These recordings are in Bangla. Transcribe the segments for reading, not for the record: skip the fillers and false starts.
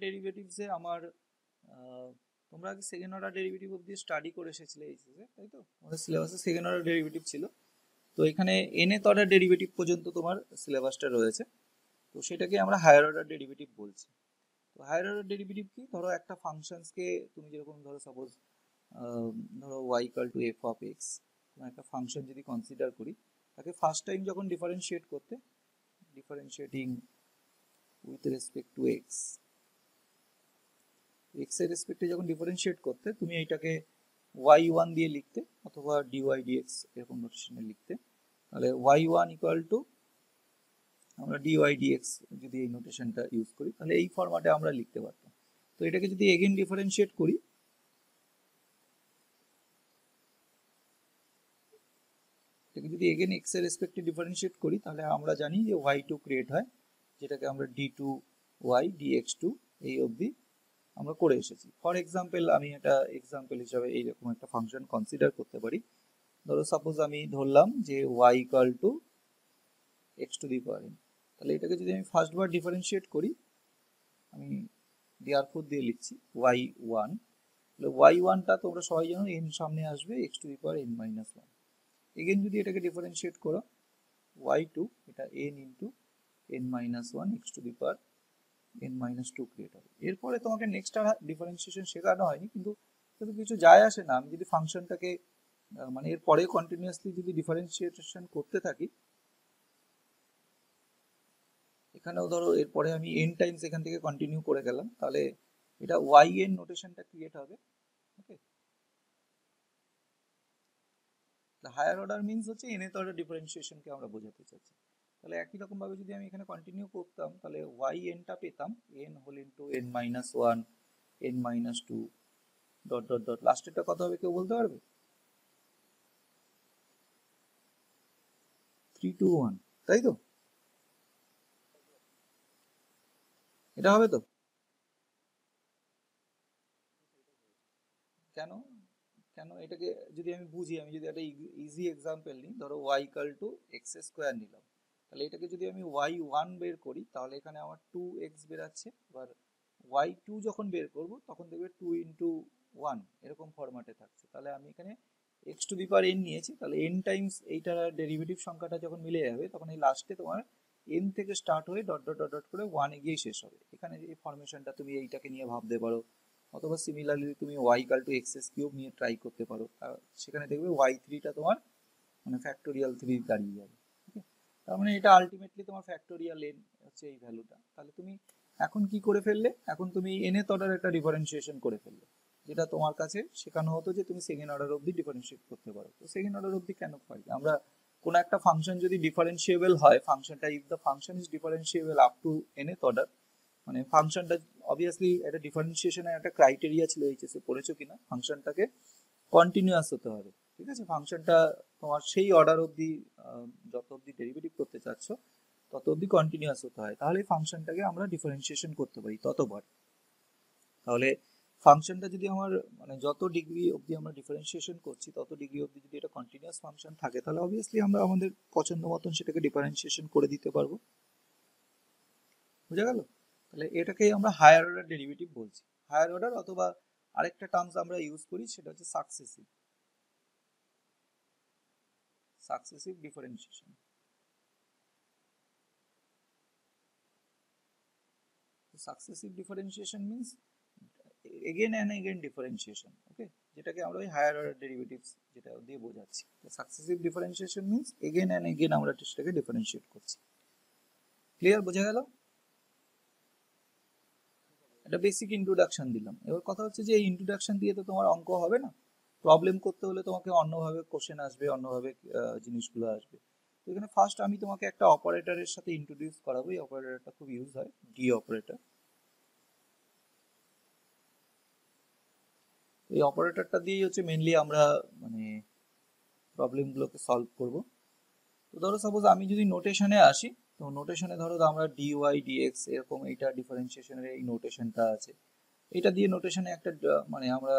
ডেরিভেটিভসে আমার তোমরা আগে সেকেন্ড অর্ডার ডেরিভেটিভ অবধি স্টাডি করে এসেছিলে এইচএসে, তাই তো? আমাদের সিলেবাসে সেকেন্ড অর্ডার ডেরিভেটিভ ছিল, তো এখানে nth অর্ডার ডেরিভেটিভ পর্যন্ত তোমার সিলেবাসটা রয়েছে, তো সেটাকে আমরা হায়ার অর্ডার ডেরিভেটিভ বলছি। তো হায়ার অর্ডার ডেরিভেটিভ কি? ধরো একটা ফাংশনসকে তুমি যেরকম ধরো সাপোজ ধরো y equal to F of x, একটা ফাংশন যদি কনসিডার করি, তাকে ফার্স্ট টাইম যখন ডিফারেন্সিয়েট করতে, differentiating with respect to x, x এর রেসপেক্টে যখন ডিফারেন্সিয়েট করতে তুমি এইটাকে y1 দিয়ে লিখতে অথবা dy dx এরকম নোটেশনে লিখতে, তাহলে y1 ইকুয়াল টু আমরা dy dx যদি এই নোটেশনটা ইউজ করি তাহলে এই ফরম্যাটে আমরা লিখতে পারতাম। তো এটাকে যদি এগেইন ডিফারেন্সিয়েট করি, এটাকে যদি এগেইন x এর রেসপেক্টে ডিফারেন্সিয়েট করি তাহলে আমরা জানি যে y2 ক্রিয়েট হয়, যেটাকে আমরা d2y dx2 এই অবধি আমরা করে এসেছি। ফর এক্সাম্পল আমি একটা এক্সাম্পল হিসাবে এইরকম একটা ফাংশন কনসিডার করতে পারি। ধরো সাপোজ আমি ধরলাম যে y equal to x two the power n, তাহলে এটাকে যদি আমি ফার্স্ট বার ডিফারেন্সিয়েট করি, আমি দেয়ারফর দিয়ে লিখছি y1, তাহলে y1 টা তোমরা সবাই জানো n সামনে আসবে x two the power n minus 1। Again যদি এটাকে ডিফারেন্সিয়েট করো y2, এটা n into n minus 1 x two the power n minus 2 create হবে। এরপরে তোমাকে নেক্সট আর ডিফারেন্সিয়েশন শেখানো হয়নি, কিন্তু কিছু যায় আসে না, আমি যদি ফাংশনটাকে মানে এরপরে কন্টিনিউয়াসলি যদি ডিফারেন্সিয়েশন করতে থাকি, এখানেও ধরো এরপরে আমি n টাইমস এখান থেকে কন্টিনিউ করে গেলাম, তাহলে এটা yn নোটেশনটা ক্রিয়েট হবে। ওকে, হায়ার অর্ডার মিন্স হচ্ছে nth অর্ডার ডিফারেন্সিয়েশনকে আমরা বোঝাতে চাচ্ছি। তাহলে একই রকম ভাবে যদি আমি এখানে কন্টিনিউ করতাম তাহলে yn টা পেতাম n whole into n minus 1 n minus 2 dot dot dot, লাস্টেরটা কত হবে কেউ বলতে পারবে? 3 2 1, তাই তো? এটা হবে তো? কেন কেন এটাকে যদি আমি বুঝি, আমি যদি একটা ইজি এক্সাম্পল নিই, ধরো y equal to x square নিলাম, তাহলে এটাকে যদি আমি y1 বের করি তাহলে এখানে আমার 2x বেরাচ্ছে। এবার y2 যখন বের করব তখন দেখবে 2 ইন্টু 1 এরকম ফরম্যাটে থাকছে, তাহলে আমি এখানে x two the power n নিয়েছি, তাহলে n টাইমস এইটার ডেরিভেটিভ সংখ্যাটা যখন মিলে যাবে তখন এই লাস্টে তোমার n থেকে স্টার্ট হয়ে ডট ডট ডট ডট করে 1 এ গিয়ে শেষ হবে। এখানে এই ফরমেশনটা তুমি এইটাকে নিয়ে ভাবতে পারো, অথবা সিমিলারলি তুমি y equal to x cube নিয়ে ট্রাই করতে পারো, সেখানে দেখবে y3 টা তোমার মানে ফ্যাক্টোরিয়াল 3 দাঁড়িয়ে যাবে। ওকে, তার মানে এটা আলটিমেটলি তোমার ফ্যাক্টোরিয়াল n হচ্ছে এই ভ্যালুটা। তাহলে তুমি এখন কি করে ফেললে, এখন তুমি nth অর্ডার একটা ডিফারেন্সিয়েশন করে ফেললে, যেটা তোমার কাছে শেখানো হতো যে তুমি সেকেন্ড অর্ডার অবধি ডিফারেন্সিয়েট করতে পারো। তো সেকেন্ড অর্ডার অবধি কেন পারি আমরা? কোন একটা ফাংশন যদি ডিফারেন্সিয়েবল হয়, ফাংশনটা if the function is differentiable up to nth order, মানে ফাংশনটা অবভিয়াসলি একটা ডিফারেন্সিয়েশনের একটা ক্রাইটেরিয়া ছিল, এইচএসে পড়েছো কিনা, ফাংশনটাকে কন্টিনিউয়াস হতে হবে। ঠিক আছে, ফাংশনটা তোমার সেই অর্ডার অবধি যত অবধি ডেরিভেটিভ করতে চাচ্ছ তত অবধি কন্টিনিউয়াস হতে হয়, তাহলে ফাংশনটাকে আমরা ডিফারেন্সিয়েশন করতে পারি ততবার। তাহলে ফাংশনটা যদি আমার মানে যত ডিগ্রি অবধি আমরা ডিফারেন্সিয়েশন করছি তত ডিগ্রি অবধি যদি এটা কন্টিনিউয়াস ফাংশন থাকে, তাহলে অবভিয়াসলি আমরা আমাদের পছন্দ মতন সেটাকে ডিফারেন্সিয়েশন করে দিতে পারবো। বুঝা গেল? তাহলে এটাকেই আমরা হায়ার অর্ডার ডেরিভেটিভ বলছি। হায়ার অর্ডার অথবা আরেকটা টার্মস আমরা ইউজ করি, সেটা হচ্ছে successive, successive differentiation. Successive differentiation means again and again differentiation. Okay, যেটাকে আমরা ওই হায়ার অর্ডার ডেরিভেটিভস যেটা দিয়ে বোঝাচ্ছি। Successive differentiation means again and again আমরা সেটাকে ডিফারেন্সিয়েট করছি। ক্লিয়ার? বোঝা গেল? এটা বেসিক ইন্ট্রোডাকশন দিলাম। এবার কথা হচ্ছে যে এই ইন্ট্রোডাকশন দিয়ে তো তোমার অঙ্ক হবে না, প্রবলেম করতে হলে তোমাকে অন্যভাবে কোশ্চেন আসবে, অন্যভাবে জিনিসগুলো আসবে। তো এখানে ফার্স্ট আমি তোমাকে একটা অপারেটরের সাথে ইন্ট্রোডিউস করাবো, এই অপারেটরটা খুব ইউজ হয়, ডি অপারেটর। এই অপারেটরটা দিয়েই হচ্ছে মেনলি আমরা মানে প্রবলেমগুলোকে সলভ করব। তো ধরো সাপোজ আমি যদি নোটেশনে আসি, তো নোটেশনে ধরো আমরা ডিওয়াই ডিএক্স এরকম এইটা ডিফারেন্সিয়েশনের এই নোটেশনটা আছে, এটা দিয়ে নোটেশনে একটা মানে আমরা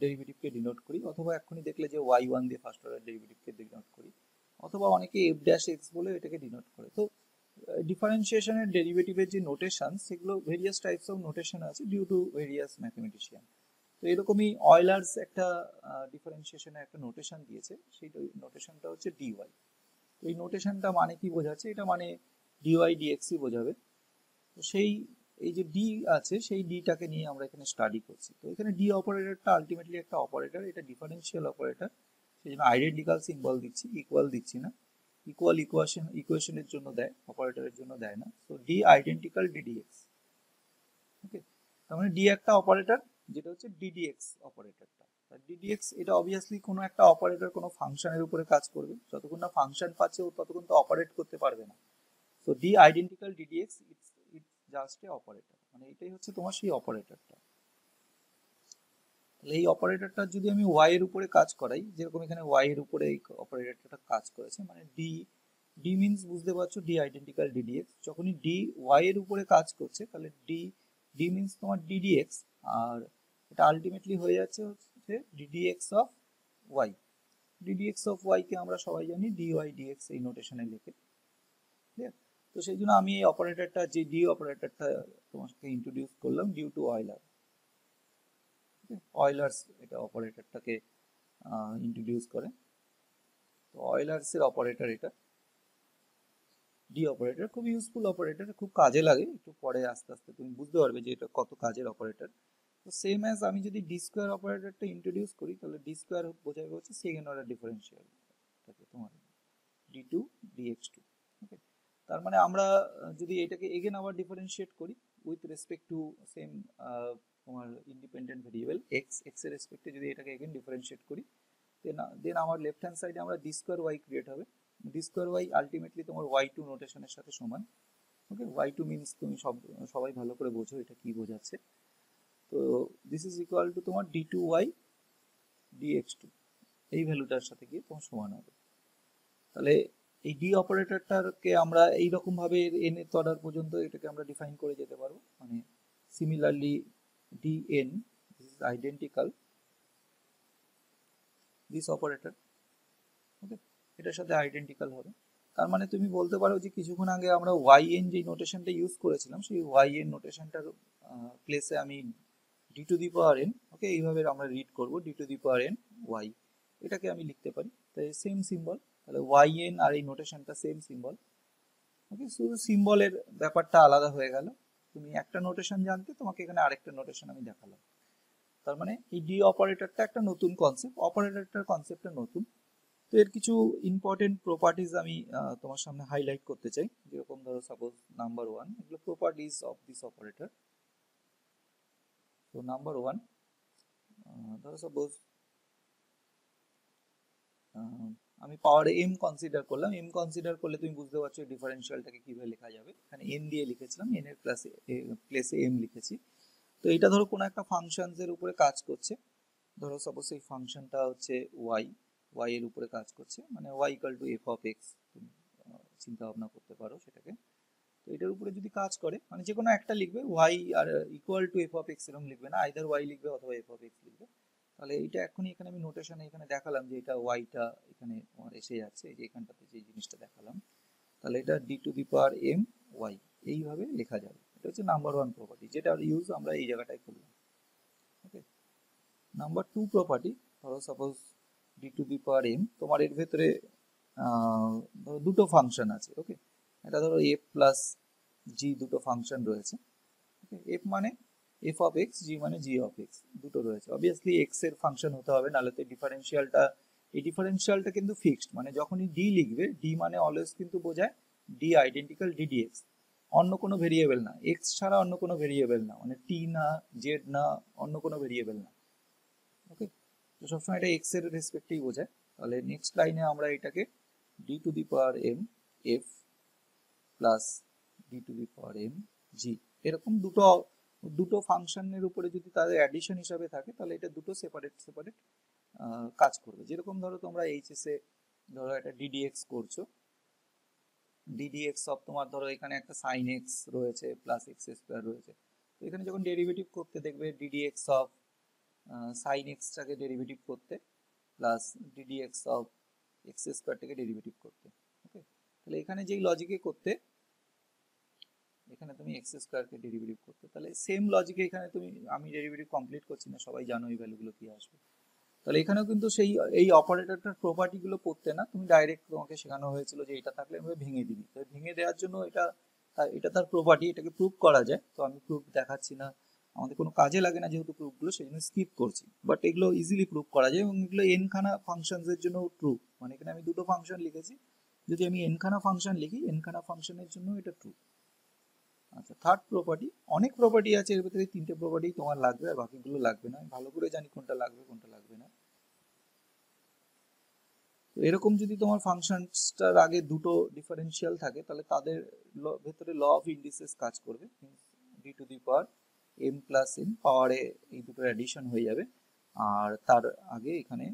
ডেরিভেটিভকে ডিনোট করি, অথবা এক্ষুনি দেখলে যে y1 দিয়ে ফার্স্ট অর্ডার ডেরিভেটিভকে ডিনোট করি, অথবা অনেকে f ড্যাশ এক্স বলে এটাকে ডিনোট করে। তো ডিফারেন্সিয়েশনের ডেরিভেটিভের যে নোটেশন সেগুলো ভেরিয়াস টাইপস অফ নোটেশন আছে ডিউ টু ভেরিয়াস ম্যাথমেটিশিয়ান। তো এরকমই অয়লার্স একটা ডিফারেন্সিয়েশনের একটা নোটেশন দিয়েছে, সেই নোটেশনটা হচ্ছে ডিওয়াই। তো এই নোটেশনটা মানে কি বোঝাচ্ছে, এটা মানে ডিওয়াই ডিএক্সই বোঝাবে। তো সেই এই যে ডি আছে সেই ডিটাকে নিয়ে আমরা এখানে স্টাডি করছি। তো এখানে ডি অপারেটরটা আলটিমেটলি একটা অপারেটর, এটা ডিফারেন্সিয়াল অপারেটর, সেই জন্য আইডেন্টিক্যাল সিম্বল দিচ্ছি, ইকুয়াল দিচ্ছি না। ইকুয়াল ইকুয়েশনের জন্য দেয়, অপারেটরের জন্য দেয় না। তো ডি আইডেন্টিক্যাল ডিডিএক্স। ওকে, তার মানে ডি একটা অপারেটর যেটা হচ্ছে ডিডিএক্স অপারেটরটা। ডিডিএক্স এটা অবভিয়াসলি কোনো একটা অপারেটর কোনো ফাংশনের উপরে কাজ করবে, যতক্ষণ না ফাংশন পাচ্ছে ও ততক্ষণ তো অপারেট করতে পারবে না। So D identical ddx it's just a operator, মানে এটাই হচ্ছে তোমার সেই অপারেটরটা। তাহলে এই অপারেটরটা যদি আমি ওয়াই এর উপরে কাজ করাই, যেরকম এখানে ওয়াই এর উপরে এই অপারেটরটা কাজ করেছে, মানে ডি ডি মিন্স বুঝতে পারছো ডি আইডেন্টিক্যাল ডিডিএক্স। যখনই ডি ওয়াই এর উপরে কাজ করছে তাহলে ডি ডি মিন্স তোমার ডিডিএক্স, আর এটা আলটিমেটলি হয়ে যাচ্ছে হচ্ছে DDX of Y. DDX of Y কে আমরা সবাই জানি ডিওয়াই ডিএক্স এই নোটেশনে লিখে। ক্লিয়ার? তো সেই জন্য আমি এই অপারেটরটা, যে ডি অপারেটরটা তোমাকে ইন্ট্রোডিউস করলাম ডিউ টু অয়লার। অয়লার্স এটা অপারেটরটাকে ইন্ট্রোডিউস করে। তো অয়লার্স এর অপারেটর এটা ডি অপারেটর, খুব ইউজফুল অপারেটর, খুব কাজে লাগে। একটু পরে আস্তে আস্তে তুমি বুঝতে পারবে যে এটা কত কাজের অপারেটর। তো সেম অ্যাজ আমি যদি ডি স্কোয়ার অপারেটরটা ইন্ট্রোডিউস করি, তাহলে ডি স্কোয়ার বোঝাবে হচ্ছে সেকেন্ড অর্ডার ডিফারেন্সিয়াল তোমার ডি টু ডিএক্স টু। ওকে, তার মানে আমরা যদি এটাকে এগেন আবার ডিফারেন্সিয়েট করি উইথ রেসপেক্ট টু সেম তোমার ইন্ডিপেন্ডেন্ট ভেরিয়েবল এক্স, এক্স এর রেসপেক্টে যদি এটাকে এগেন ডিফারেন্সিয়েট করি, দেন আমার লেফট হ্যান্ড সাইডে আমরা ডি স্কোয়ার ওয়াই ক্রিয়েট হবে। ডি স্কোয়ার ওয়াই আলটিমেটলি তোমার ওয়াই টু নোটেশনের সাথে সমান। ওকে, ওয়াই টু মিনস তুমি সবাই ভালো করে বোঝো এটা কি বোঝাচ্ছে। তো দিস ইজ ইকুয়াল টু তোমার D two Y DX two, এই ভ্যালুটার সাথে গিয়ে তোমার সমান হবে। তাহলে এই ডি অপারেটরটাকে আমরা এইরকম ভাবে nth অর্ডার পর্যন্ত এটাকে আমরা ডিফাইন করে যেতে পারবো, মানে similarly dn this is identical this operator. Okay, এটার সাথে আইডেন্টিক্যাল হবে। তার মানে তুমি বলতে পারো যে কিছুক্ষণ আগে আমরা yn যে নোটেশনটা ইউজ করেছিলাম সেই yn নোটেশনটার প্লেসে আমি D to the power n, ওকে, এইভাবে আমরা রিড করব D to the power n y, এটাকে আমি লিখতে পারি। তাই সেম সিম্বল, তাহলে yn আর এই নোটেশনটা সেম সিম্বল। ওকে, শুধু সিম্বলের ব্যাপারটা আলাদা হয়ে গেল। তুমি একটা নোটেশন জানতে, তোমাকে এখানে আরেকটা নোটেশন আমি দেখালাম। তার মানে এই ডি অপারেটরটা একটা নতুন কনসেপ্ট, অপারেটরটার কনসেপ্টটা নতুন। তো এর কিছু ইম্পর্টেন্ট প্রপার্টিজ আমি তোমার সামনে হাইলাইট করতে চাই। যেরকম ধরো সাপোজ নাম্বার ওয়ান, এগুলো প্রপার্টিজ অফ দিস অপারেটর। তো নাম্বার ওয়ান, ধরো সাপোজ আমি পাওয়ারে এম কনসিডার করলাম। এম কনসিডার করলে তুমি বুঝতে পারছো ডিফারেন্সিয়ালটাকে কিভাবে লেখা যাবে। এখানে এন দিয়ে লিখেছিলাম, এন এর প্লেসে এম লিখেছি। তো এটা ধরো কোনো একটা ফাংশনস এর উপরে কাজ করছে। ধরো সাপোজ এই ফাংশনটা হচ্ছে ওয়াই, ওয়াই এর উপরে কাজ করছে, মানে Y equal to F of X, তুমি চিন্তা ভাবনা করতে পারো সেটাকে। তো এটার উপরে যদি কাজ করে, মানে যে কোনো একটা লিখবে, ওয়াই আর equal to F of X এরকম লিখবে না, আইদার ওয়াই লিখবে অথবা এফ অফ এক্স লিখবে। তাহলে এইটা এখনই এখানে আমি নোটেশনে এখানে দেখালাম যে এটা ওয়াইটা এখানে তোমার এসে যাচ্ছে, এই যে এখানটাতে যে জিনিসটা দেখালাম। তাহলে এটা D to the power M Y এইভাবে লেখা যাবে। এটা হচ্ছে নাম্বার ওয়ান প্রপার্টি, যেটার ইউজ আমরা এই জায়গাটায় করলাম। ওকে, নাম্বার টু প্রপার্টি, ধরো suppose D to the power M, তোমার এর ভেতরে ধরো দুটো ফাংশন আছে। ওকে, এটা ধরো এফ প্লাস জি দুটো ফাংশন রয়েছে। ওকে, এফ মানে এফ অফ এক্স, জি মানে জি অফ এক্স, দুটো রয়েছে। অবভিয়াসলি এক্স এর ফাংশন হতে হবে, নাহলে তো ডিফারেন্সিয়ালটা, এই ডিফারেন্সিয়ালটা কিন্তু ফিক্সড, মানে যখনই ডি লিখবে, ডি মানে অলওয়েজ কিন্তু বোঝায় ডি আইডেন্টিক্যাল ডিডিএক্স, অন্য কোনো ভেরিয়েবল না, এক্স ছাড়া অন্য কোনো ভেরিয়েবল না, মানে টি না, জেড না, অন্য কোনো ভেরিয়েবল না। ওকে, তো সবসময় এটা এক্স এর রেসপেক্টেই বোঝায়। তাহলে নেক্সট লাইনে আমরা এটাকে D to the power M F plus D to the power M G, এরকম দুটো দুটো ফাংশনের উপরে যদি তাদের অ্যাডিশন হিসাবে থাকে, তাহলে এটা দুটো সেপারেট সেপারেট কাজ করবে। যেরকম ধরো তোমরা এইচএস এ ধরো একটা ডিডিএক্স করছো, ডিডিএক্স অফ তোমার ধরো এখানে একটা সাইন এক্স রয়েছে প্লাস এক্স স্কোয়ার রয়েছে। তো এখানে যখন ডেরিভেটিভ করতে দেখবে ডিডিএক্স অফ সাইন এক্সটাকে ডেরিভেটিভ করতে প্লাস ডিডিএক্স অফ এক্স স্কোয়ারটাকে ডেরিভেটিভ করতে। ওকে, তাহলে এখানে যেই লজিকে করতে এখানে তুমি এক্স স্কোয়ারকে ডেরিভেটিভ করতে, তাহলে সেম লজিকে এখানে তুমি, আমি ডেরিভেটিভ কমপ্লিট করছি না, সবাই জানো এই ভ্যালুগুলো কি আসবে। তাহলে এখানেও কিন্তু সেই এই অপারেটরটার প্রপার্টিগুলো পড়তে না, তুমি ডাইরেক্ট তোমাকে শেখানো হয়েছিল যে এটা থাকলে আমি ভেঙে দিবি, তো ভেঙে দেওয়ার জন্য এটা তার প্রপার্টি, এটাকে প্রুভ করা যায়। তো আমি প্রুফ দেখাচ্ছি না, আমাদের কোনো কাজে লাগে না যেহেতু প্রুফগুলো, সেই জন্য স্কিপ করছি। বাট এগুলো ইজিলি প্রুভ করা যায় এবং এগুলো এন খানা ফাংশনসের জন্য ট্রু, মানে এখানে আমি দুটো ফাংশন লিখেছি, যদি আমি এন খানা ফাংশন লিখি এন খানা ফাংশনের জন্য এটা ট্রু। আচ্ছা, থার্ড প্রপার্টি, অনেক প্রপার্টি আছে এর ভিতরে তিনটে প্রপার্টি তোমার লাগবে আর বাকিগুলো লাগবে না, আমি ভালো করে জানি কোনটা লাগবে কোনটা লাগবে না। তো এরকম যদি তোমার ফাংশনসটার আগে দুটো ডিফারেন্সিয়াল থাকে তাহলে তাদের ভেতরে ল অফ ইন্ডিসেস কাজ করবে, D to the power M plus N পাওয়ারে এই দুটোর অ্যাডিশন হয়ে যাবে, আর তার আগে এখানে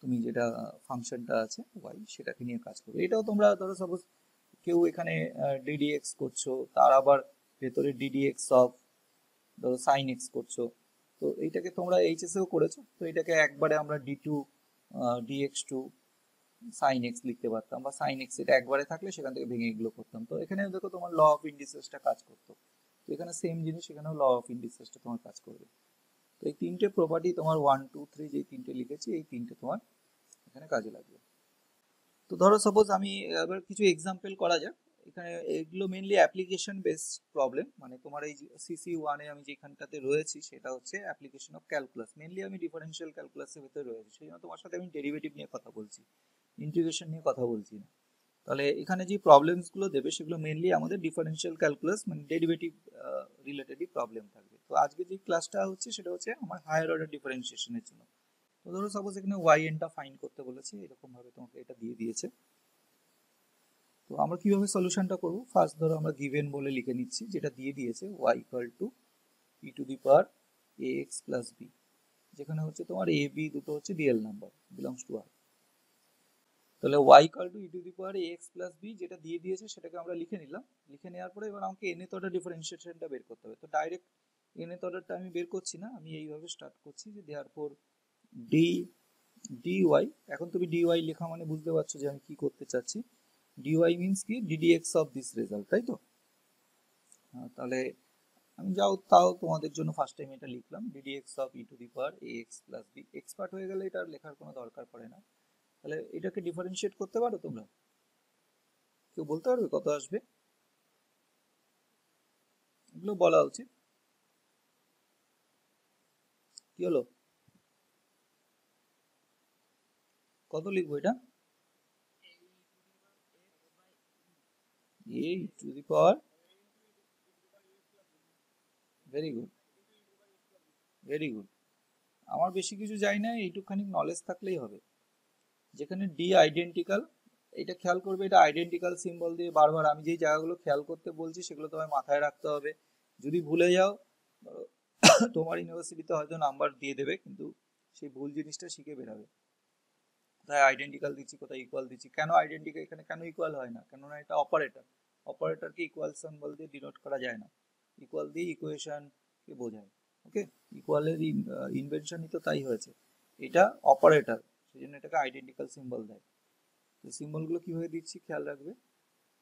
তুমি যেটা ফাংশনটা আছে ওয়াই সেটাকে নিয়ে কাজ করবে। এটাও তোমরা ধরো সাপোজ কেউ এখানে ডিডিএক্স করছো, তার আবার ভেতরে ডিডিএক্স অফ ধরো সাইন এক্স করছো, তো এইটাকে তোমরা এইচএসেও করেছো, তো এটাকে একবারে আমরা D two DX two sine X লিখতে পারতাম, বা সাইন এক্স এটা একবারে থাকলে সেখান থেকে ভেঙে এগুলো করতাম। তো এখানে দেখো তোমার ল অফ ইন্ডিসেসটা কাজ করতো, তো এখানে সেম জিনিস এখানেও ল অফ ইন্ডিসেসটা তোমার কাজ করবে। তো এই তিনটে প্রপার্টি তোমার 1 2 3 যে তিনটে লিখেছি এই তিনটে তোমার এখানে কাজে লাগবে। তো ধরো সাপোজ আমি এবার কিছু এক্সাম্পল করা যাক, এখানে এগুলো মেইনলি অ্যাপ্লিকেশন বেসড প্রবলেম, মানে তোমার এই সিসি ওয়ানে আমি যেখানটাতে রয়েছি সেটা হচ্ছে অ্যাপ্লিকেশন অফ ক্যালকুলাস, মেইনলি আমি ডিফারেনশিয়াল ক্যালকুলাসের ভিতরে রয়েছি, সেই জন্য তোমার সাথে আমি ডেরিভেটিভ নিয়ে কথা বলছি, ইন্টিগ্রেশন নিয়ে কথা বলছি না। তাহলে এখানে যে প্রবলেমসগুলো দেবে সেগুলো মেইনলি আমাদের ডিফারেনশিয়াল ক্যালকুলাস মানে ডেরিভেটিভ রিলেটেডই প্রবলেম থাকবে। তো আজকে যে ক্লাসটা হচ্ছে সেটা হচ্ছে আমার হায়ার অর্ডার ডিফারেন্সিয়েশনের জন্য। তো ধরো সাপোজ এখানে ওয়াই এনটা ফাইন্ড করতে বলেছে, এরকম ভাবে তোমাকে এটা দিয়ে দিয়েছে। তো আমরা কিভাবে সলিউশনটা করব, ফার্স্ট ধরো আমরা গিভেন বলে লিখে নিচ্ছি, যেটা দিয়ে দিয়েছে y equal two e two the power ax plus b, যেখানে হচ্ছে তোমার a b দুটো হচ্ছে real number belongs to r। তাহলে y equal two e two the power ax plus b যেটা দিয়ে দিয়েছে সেটাকে আমরা লিখে নিলাম, লিখে নেওয়ার পরে এবার আমাকে nth অর্ডার ডিফারেন্সিয়েশনটা বের করতে হবে। তো ডাইরেক্ট nth অর্ডারটা আমি বের করছি না, আমি এইভাবে স্টার্ট করছি যে দেয়ারফর d dy, এখন তুমি dy লেখা মানে বুঝতে পারছো যে আমি কি করতে চাচ্ছি, dy মিন্স কি ddx অফ দিস রেজাল্ট, তাই তো? তাহলে আমি তাও তোমাদের জন্য ফার্স্ট টাইম এটা লিখলাম, ddx of e two the power ax plus b, expert হয়ে গেলে এটা লেখার কোনো দরকার পড়ে না। তাহলে এটাকে ডিফারেন্সিয়েট করতে পারো তোমরা, কেউ বলতে পারবে কত আসবে? এগুলো বলা উচিত। কি হলো, কত লিখবো এটা? a two the power, very good very good, আমার বেশি কিছু যাই না, এইটুখানি নলেজ থাকলেই হবে। যেখানে ডি আইডেন্টিক্যাল, এটা খেয়াল করবে, এটা আইডেন্টিক্যাল সিম্বল দিয়ে বারবার আমি যেই জায়গাগুলো খেয়াল করতে বলছি সেগুলো তোমায় মাথায় রাখতে হবে। যদি ভুলে যাও তোমার ইউনিভার্সিটিতে হয়তো নাম্বার দিয়ে দেবে, কিন্তু সেই ভুল জিনিসটা শিখে বেরাবে। কোথায় আইডেন্টিক্যাল দিচ্ছি, কোথায় ইকুয়াল দিচ্ছি, কেন আইডেন্টিক্যাল এখানে কেন ইকুয়াল হয় না, কেননা এটা অপারেটর, অপারেটরকে ইকুয়াল সিম্বল দিয়ে ডিনোট করা যায় না, ইকুয়াল দিয়ে ইকুয়েশনকে বোঝায়। ওকে, ইকুয়ালের ইনভেনশনই তো তাই হয়েছে, এটা অপারেটর, সেই জন্য এটাকে আইডেন্টিক্যাল সিম্বল দেয়। তো সিম্বলগুলো কিভাবে দিচ্ছি খেয়াল রাখবে।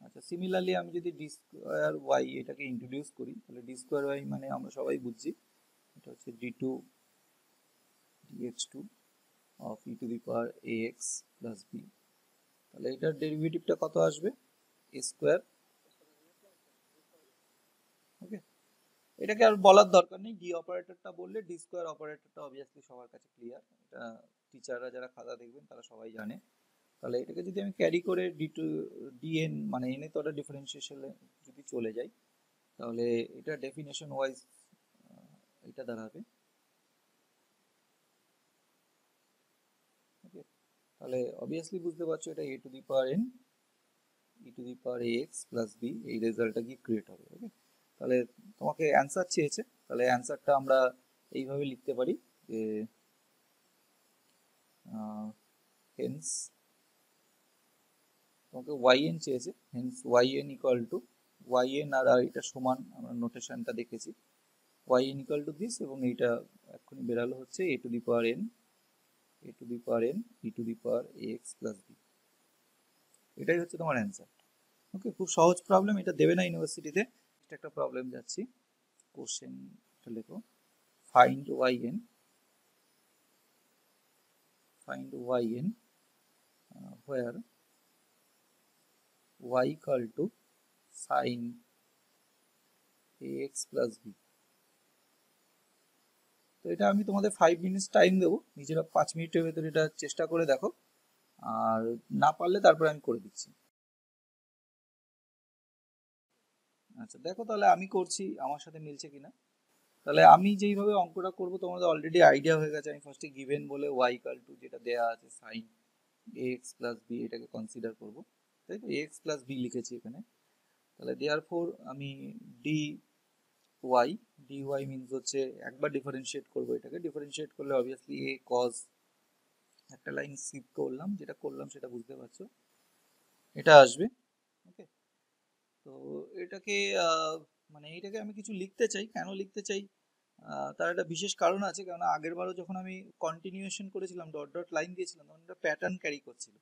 আচ্ছা, সিমিলারলি আমি যদি ডি স্কোয়ার ওয়াই এটাকে ইন্ট্রোডিউস করি, তাহলে ডি স্কোয়ার ওয়াই মানে আমরা সবাই বুঝছি এটা হচ্ছে D two DX two of E to the power A X plus B. তাহলে এটার ডেরিভেটিভটা কত আসবে, এ স্কোয়ার। ওকে, এটাকে আর বলার দরকার নেই, ডি অপারেটরটা বললে ডি স্কোয়ার অপারেটরটা অবভিয়াসলি সবার কাছে ক্লিয়ার, এটা টিচাররা যারা খাতা দেখবেন তারা সবাই জানে। তাহলে এটাকে যদি আমি ক্যারি করে ডি টু ডিএন মানে এনে তো ডিফারেন্সিয়েশনে যদি চলে যাই, তাহলে এটা ডেফিনেশন ওয়াইজ এটা দাঁড়াবে। ওকে, তাহলে অবভিয়াসলি বুঝতে পারছো এটা A to the power N E to the power X plus B, এই রেজাল্টটা কি ক্রিয়েট হবে। ওকে, তাহলে তোমাকে অ্যান্সার চেয়েছে, তাহলে অ্যান্সারটা আমরা এইভাবে লিখতে পারি যে হেন্স তোমাকে ওয়াই এন চেয়েছে, hence Y N equal to Y N আর এটা সমান, আমরা নোটেশনটা দেখেছি Y N equal to this, এবং এইটা এক্ষুনি বেরালো হচ্ছে A to the power N A to the power N E to the power X plus B, এটাই হচ্ছে তোমার অ্যান্সার। ওকে, খুব সহজ প্রবলেম, এটা দেবে না ইউনিভার্সিটিতে, একটা প্রবলেম যাচ্ছি, কোশ্চেনটা লেখো, find yn where y equal to sin ax plus b। তো এটা আমি তোমাদের 5 মিনিটস টাইম দেবো, নিজেরা 5 মিনিটের ভেতরে এটা চেষ্টা করে দেখো, আর না পারলে তারপরে আমি করে দিচ্ছি। আচ্ছা দেখো তাহলে আমি করছি, আমার সাথে মিলছে কিনা। তাহলে আমি যেইভাবে অঙ্কটা করব তোমাদের অলরেডি আইডিয়া হয়ে গেছে। আমি ফার্স্টে গিভেন বলে y ইকুয়াল টু যেটা দেয়া আছে sin ax প্লাস b এটাকে কনসিডার করব, তাই তো ax প্লাস b লিখেছি এখানে। তাহলে দেয়ারফর আমি dy dy মিন্স হচ্ছে একবার ডিফারেন্সিয়েট করব, এটাকে ডিফারেন্সিয়েট করলে অবভিয়াসলি a cos, একটা লাইন স্কিপ করলাম, যেটা করলাম সেটা বুঝতে পারছো, এটা আসবে। ওকে, তো এটাকে মানে এটাকে আমি কিছু লিখতে চাই, কেন লিখতে চাই তার একটা বিশেষ কারণ আছে। কারণ আগের বারও যখন আমি কন্টিনিউয়েশন করেছিলাম, ডট ডট লাইন দিয়েছিলাম, তখন একটা প্যাটার্ন ক্যারি করছিল।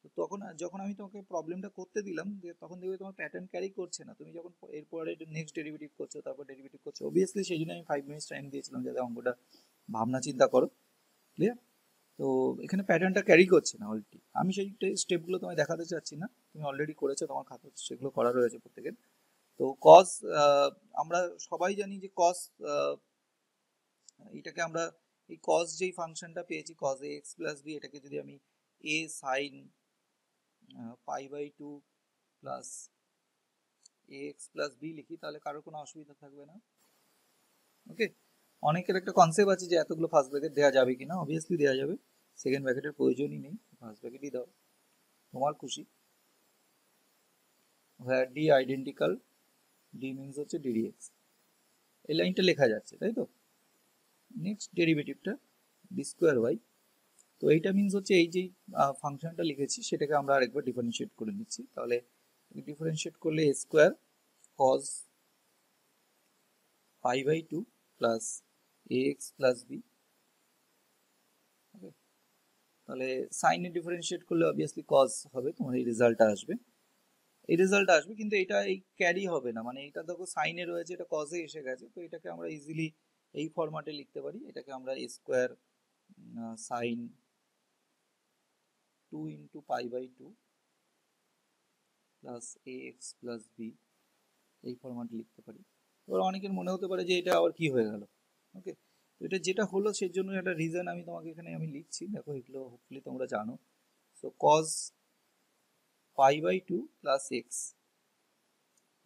তো তখন যখন আমি তোমাকে প্রবলেমটা করতে দিলাম, তখন দেখবে তোমার প্যাটার্ন ক্যারি করছে না। তুমি যখন এরপরে নেক্সট ডেরিভেটিভ করছো, তারপর ডেরিভেটিভ করছো, অবভিয়াসলি সেই জন্য আমি 5 মিনিটস টাইম দিয়েছিলাম যাতে অঙ্কটা ভাবনা চিন্তা করো। ক্লিয়ার? তো এখানে প্যাটার্নটা ক্যারি করছে না অলরেডি। আমি সেই স্টেপগুলো তোমায় দেখাতে চাচ্ছি না, তুমি অলরেডি করেছো, তোমার খাতা সেগুলো করা রয়েছে প্রত্যেকের। তো কস, আমরা সবাই জানি যে কস, এটাকে আমরা এই কস যেই ফাংশনটা পেয়েছি cos A X plus B, এটাকে যদি আমি A sine pi by two plus A X plus B লিখি, তাহলে কারোর কোনো অসুবিধা থাকবে না। ওকে, অনেকের একটা কনসেপ্ট আছে যে এতগুলো ফার্স্ট ব্র্যাকেট দেওয়া যাবে কিনা, অবভিয়াসলি দেওয়া যাবে, সেকেন্ড ব্র্যাকেটের প্রয়োজনই নেই, ফার্স্ট ব্র্যাকেটই দাও, তোমার খুশি। where d identical, d means হচ্ছে ddx, এই লাইনটা লেখা যাচ্ছে তাই তো। নেক্সট ডেরিভেটিভটা d স্কোয়ার y, তো এইটা মিন্স হচ্ছে এই যে ফাংশনটা লিখেছি সেটাকে আমরা আরেকবার ডিফারেন্সিয়েট করে নিচ্ছি। তাহলে ডিফারেন্সিয়েট করলে a square cos pi by two plus ax plus b। Okay, তাহলে সাইনে ডিফারেন্সিয়েট করলে অবভিয়াসলি cos হবে, তোমার এই রেজাল্টটা আসবে, এই রেজাল্ট আসবে, কিন্তু এটা এই ক্যারি হবে না। মানে এটা দেখো সাইনে রয়েছে, এটা কজে এসে গেছে, তো এটাকে আমরা ইজিলি এই ফরম্যাটে লিখতে পারি। এটাকে আমরা a square sine 2 into pi by two plus ax plus b, এই ফরম্যাটে লিখতে পারি। এবার অনেকের মনে হতে পারে যে এটা আবার কি হয়ে গেল। ওকে, তো এটা যেটা হলো সেই জন্য একটা রিজন আমি তোমাকে এখানে আমি লিখছি, দেখো এগুলো হোপফুলি তোমরা জানো। So cos pi by two plus X,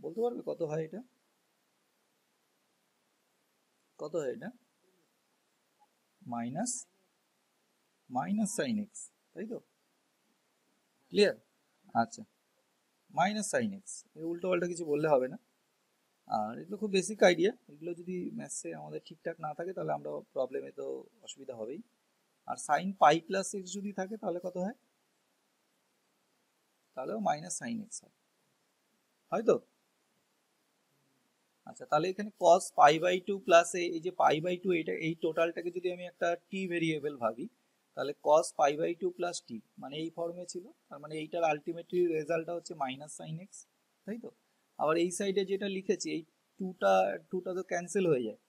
বলতে পারবে কত হয় এটা, কত হয় এটা? মাইনাস মাইনাস সাইন এক্স, তাই তো? ক্লিয়ার? আচ্ছা, মাইনাস সাইন এক্স, উল্টো পাল্টা কিছু বললে হবে না। আর এগুলো খুব বেসিক আইডিয়া, এগুলো যদি ম্যাথসে আমাদের ঠিকঠাক না থাকে তাহলে আমরা প্রবলেমে তো অসুবিধা হবেই। আর সাইন পাই প্লাস এক্স যদি থাকে তাহলে কত হয়? তাহলেও মাইনাস সাইন এক্স হয়, হয়তো? আচ্ছা, তাহলে এখানে cos pi by two plus এই যে পাই বাই টু, এটা এই টোটালটাকে যদি আমি একটা টি ভেরিয়েবল ভাবি, তাহলে cos pi by two plus T মানে এই ফর্মে ছিল, তার মানে এইটার আলটিমেটলি রেজাল্টটা হচ্ছে মাইনাস সাইন এক্স, তাই তো? আবার এই সাইডে যেটা লিখেছি এই টুটা টুটা তো ক্যান্সেল হয়ে যায়,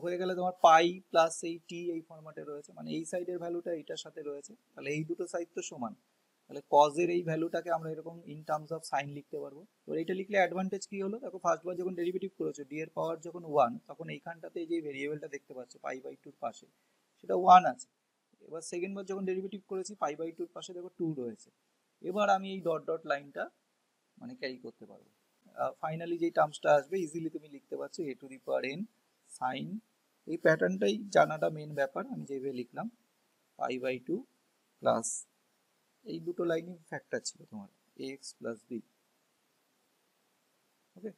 হয়ে গেলে তোমার পাই প্লাস এই টি এই ফরম্যাটে রয়েছে, মানে এই সাইডের ভ্যালুটা এইটার সাথে রয়েছে, তাহলে এই দুটো সাইড তো সমান। তাহলে কজের এই ভ্যালুটাকে আমরা এরকম ইন টার্মস অফ সাইন লিখতে পারবো। তো এইটা লিখলে অ্যাডভান্টেজ কি হলো, দেখো ফার্স্টবার যখন ডেরিভেটিভ করেছো ডি এর পাওয়ার যখন 1, তখন এইখানটাতে যে ভেরিয়েবলটা দেখতে পাচ্ছ পাই বাই টুর পাশে সেটা 1 আছে। এবার সেকেন্ডবার যখন ডেরিভেটিভ করেছি পাই বাই টুর পাশে দেখো 2 রয়েছে। এবার আমি এই ডট ডট লাইনটা মানে ক্যারি করতে পারবো। ফাইনালি যে টার্মসটা আসবে ইজিলি তুমি লিখতে পারছো A to the power N sine, এই প্যাটার্নটাই জানাটা মেন ব্যাপার। আমি যেভাবে লিখলাম পাই বাই টু প্লাস এই দুটো লাইনই ফ্যাক্টর ছিল তোমার এক্স প্লাস বি। ওকে,